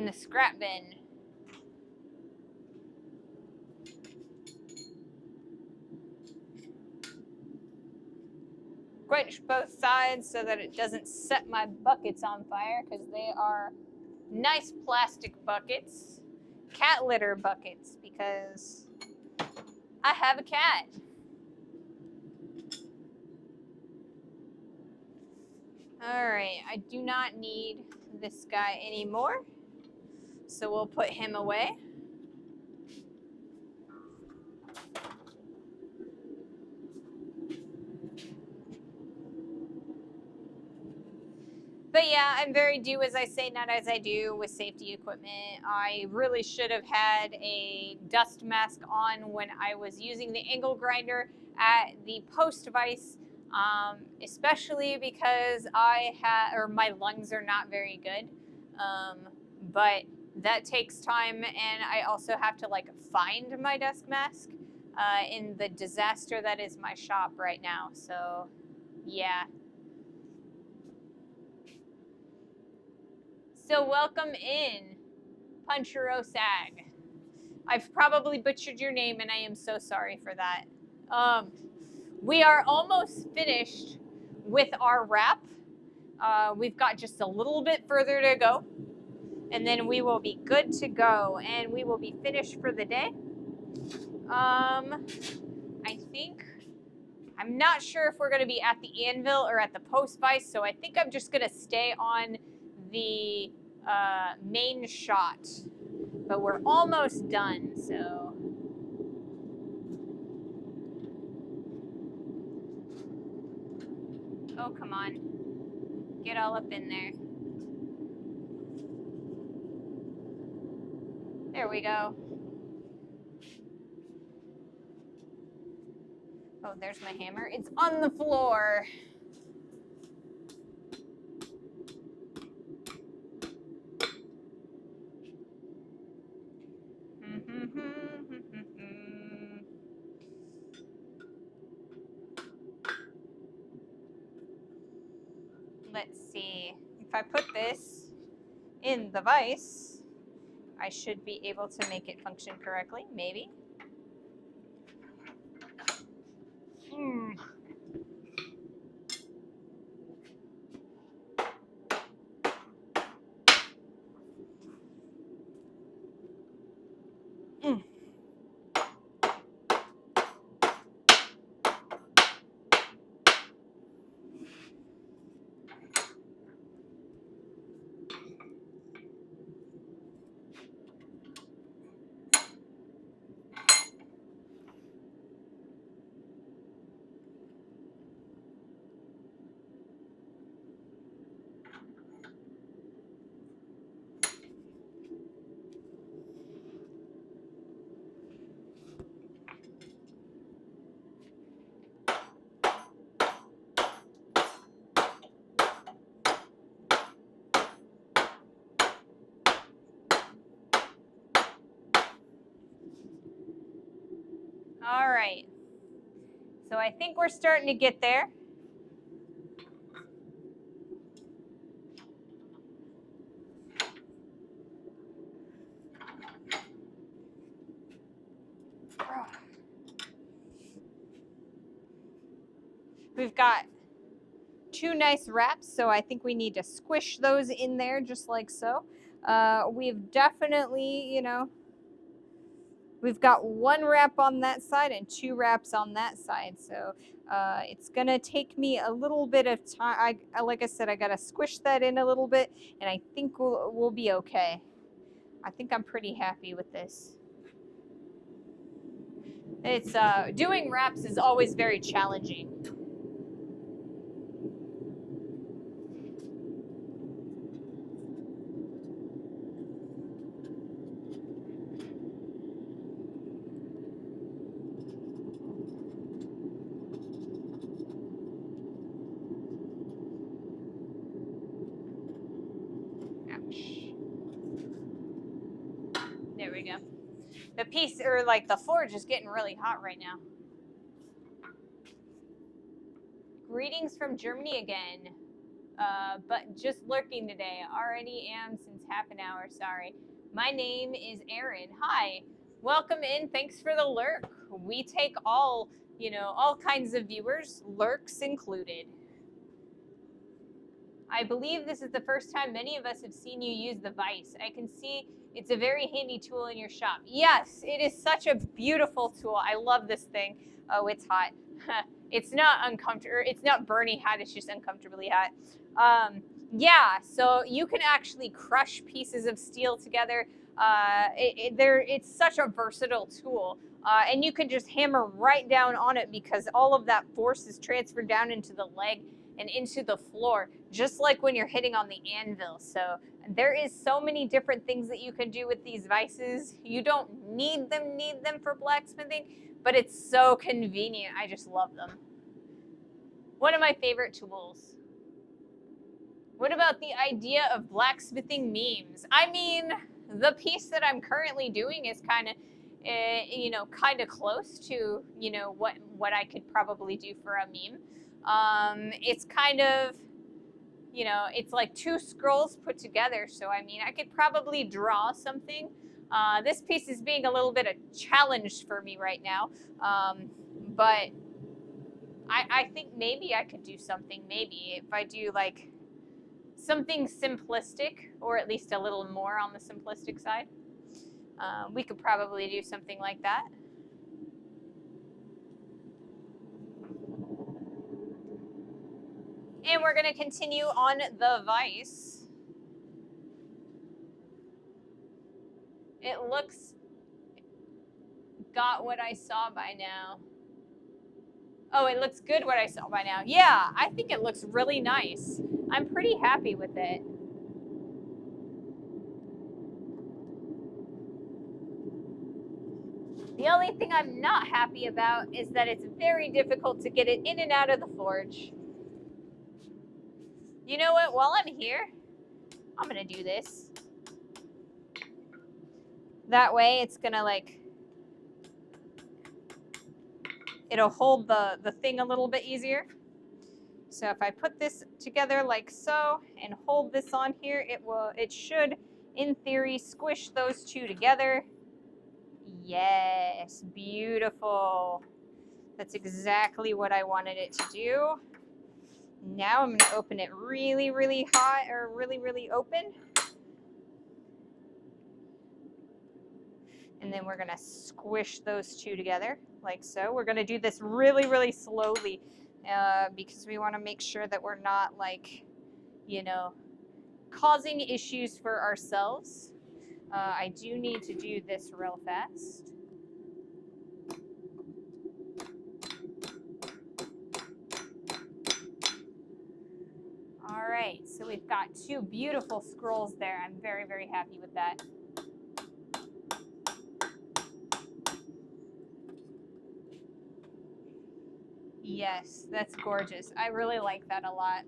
the scrap bin. Quench both sides so that it doesn't set my buckets on fire, because they are nice plastic buckets, cat litter buckets, because I have a cat. All right, I do not need this guy anymore, so we'll put him away. But yeah, I'm very do as I say, not as I do with safety equipment. I really should have had a dust mask on when I was using the angle grinder at the post vise, especially because my lungs are not very good. But that takes time, and I also have to find my dust mask in the disaster that is my shop right now. So yeah. So welcome in, Punchero Sag. I've probably butchered your name, and I am so sorry for that. We are almost finished with our wrap. We've got just a little bit further to go, and then we will be good to go, and we will be finished for the day. I'm not sure if we're going to be at the anvil or at the post vise, so I think I'm just going to stay on the main shot, but we're almost done, so. Oh, come on. Get all up in there. There we go. Oh, there's my hammer. It's on the floor. Let's see. If I put this in the vise, I should be able to make it function correctly, maybe. All right. So I think we're starting to get there. We've got 2 nice wraps, so I think we need to squish those in there just like so. We've definitely, we've got 1 wrap on that side and 2 wraps on that side. So it's gonna take me a little bit of time. Like I said, I gotta squish that in a little bit, and I think we'll be okay. I think I'm pretty happy with this. It's doing wraps is always very challenging. Ouch. There we go. The piece, or like the forge, is getting really hot right now. Greetings from Germany again. But just lurking today. Already am since half an hour, sorry. My name is Erin. Hi. Welcome in. Thanks for the lurk. We take all kinds of viewers, lurks included. I believe this is the first time many of us have seen you use the vise. I can see it's a very handy tool in your shop. Yes, it is such a beautiful tool. I love this thing. Oh, it's hot. It's not uncomfortable. It's not burning hot. It's just uncomfortably hot. Yeah, so you can actually crush pieces of steel together. It's such a versatile tool. And you can just hammer right down on it because all of that force is transferred down into the leg and into the floor, just like when you're hitting on the anvil. So there is so many different things that you can do with these vices. You don't need them for blacksmithing, but it's so convenient. I just love them. One of my favorite tools. What about the idea of blacksmithing memes? I mean, the piece that I'm currently doing is kind of close to, what I could probably do for a meme. It's kind of, it's like 2 scrolls put together. So, I mean, I could probably draw something. This piece is being a little bit of a challenge for me right now. But I think maybe I could do something. Maybe if I do like something simplistic, or at least a little more on the simplistic side, we could probably do something like that. And we're going to continue on the vise. It looks got what I saw by now. Oh, it looks good what I saw by now. Yeah, I think it looks really nice. I'm pretty happy with it. The only thing I'm not happy about is that it's very difficult to get it in and out of the forge. You know what? While I'm here, I'm going to do this. That way it's going to it'll hold the thing a little bit easier. So if I put this together like so and hold this on here, it should, in theory, squish those 2 together. Yes, beautiful. That's exactly what I wanted it to do. Now I'm going to open it really, really hot, or really, really open. And then we're going to squish those 2 together like so. We're going to do this really, really slowly because we want to make sure that we're not causing issues for ourselves. I do need to do this real fast. All right, so we've got 2 beautiful scrolls there. I'm very, very happy with that. Yes, that's gorgeous. I really like that a lot.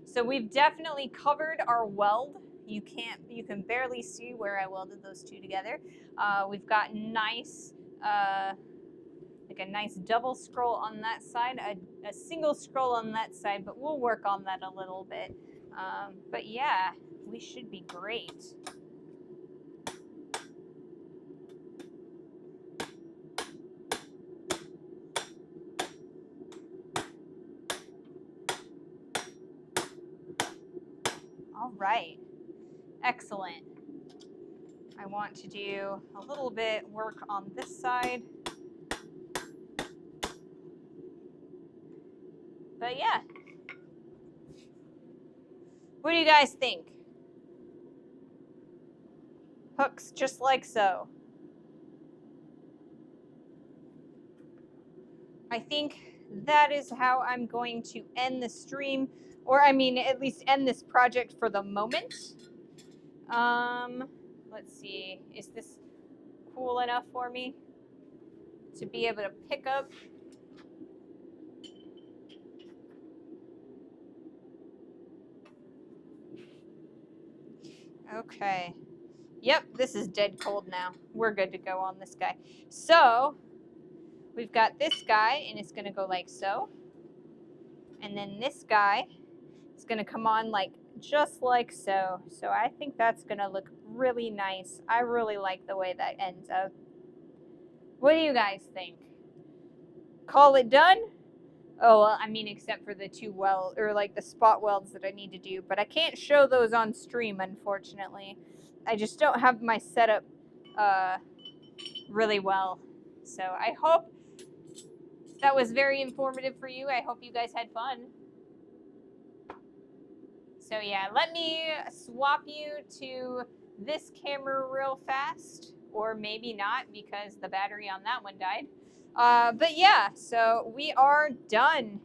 So we've definitely covered our weld. You can barely see where I welded those 2 together. We've got nice, like like a nice double scroll on that side, a single scroll on that side, but we'll work on that a little bit. But yeah, we should be great. All right, excellent. I want to do a little bit work on this side. But yeah. What do you guys think? Hooks just like so. I think that is how I'm going to end the stream, or I mean, at least end this project for the moment. Let's see, is this cool enough for me to be able to pick up? Okay. Yep, this is dead cold now. We're good to go on this guy. So, we've got this guy, and it's gonna go like so. And then this guy is gonna come on like just like so. So I think that's gonna look really nice. I really like the way that ends up. What do you guys think? Call it done? Oh, well, I mean, except for the two weld, or like the spot welds that I need to do, but I can't show those on stream, unfortunately. I just don't have my setup really well. So I hope that was very informative for you. I hope you guys had fun. So yeah, let me swap you to this camera real fast, or maybe not because the battery on that one died. But yeah, so we are done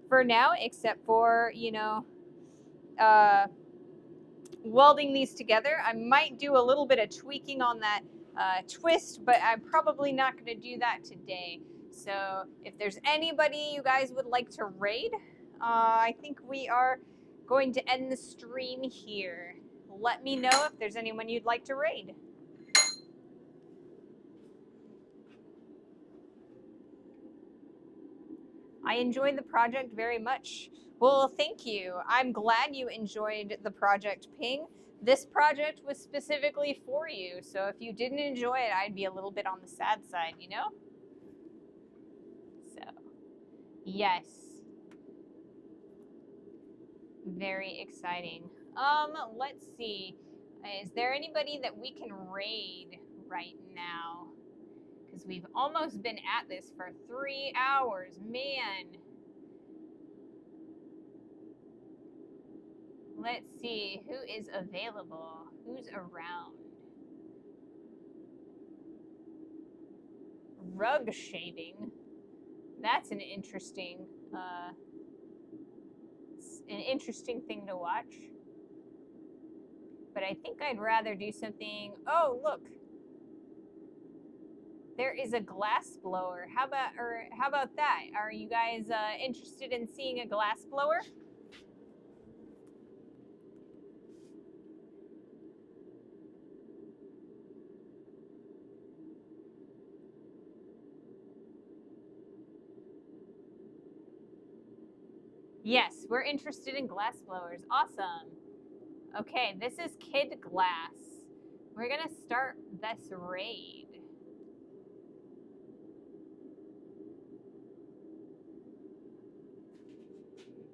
for now, except for, you know, welding these together. I might do a little bit of tweaking on that twist, but I'm probably not going to do that today. So if there's anybody you guys would like to raid, I think we are going to end the stream here. Let me know if there's anyone you'd like to raid. I enjoyed the project very much. Well, thank you. I'm glad you enjoyed the project, Ping. This project was specifically for you, so if you didn't enjoy it, I'd be a little bit on the sad side, you know? So, yes. Very exciting. Let's see. Is there anybody that we can raid right now? Because we've almost been at this for 3 hours. Man. Let's see who is available. Who's around? Rug shaving. That's an interesting thing to watch. But I think I'd rather do something. Oh, look. There is a glass blower. How about that? Are you guys interested in seeing a glass blower? Yes, we're interested in glass blowers. Awesome. Okay, this is Kid Glass. We're gonna start this raid.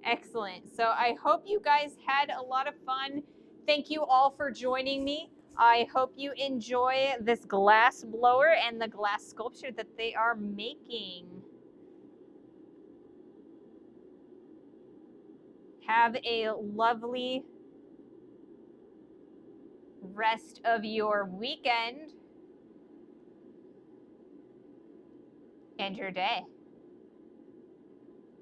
Excellent. So I hope you guys had a lot of fun. Thank you all for joining me. I hope you enjoy this glass blower and the glass sculpture that they are making. Have a lovely rest of your weekend and your day.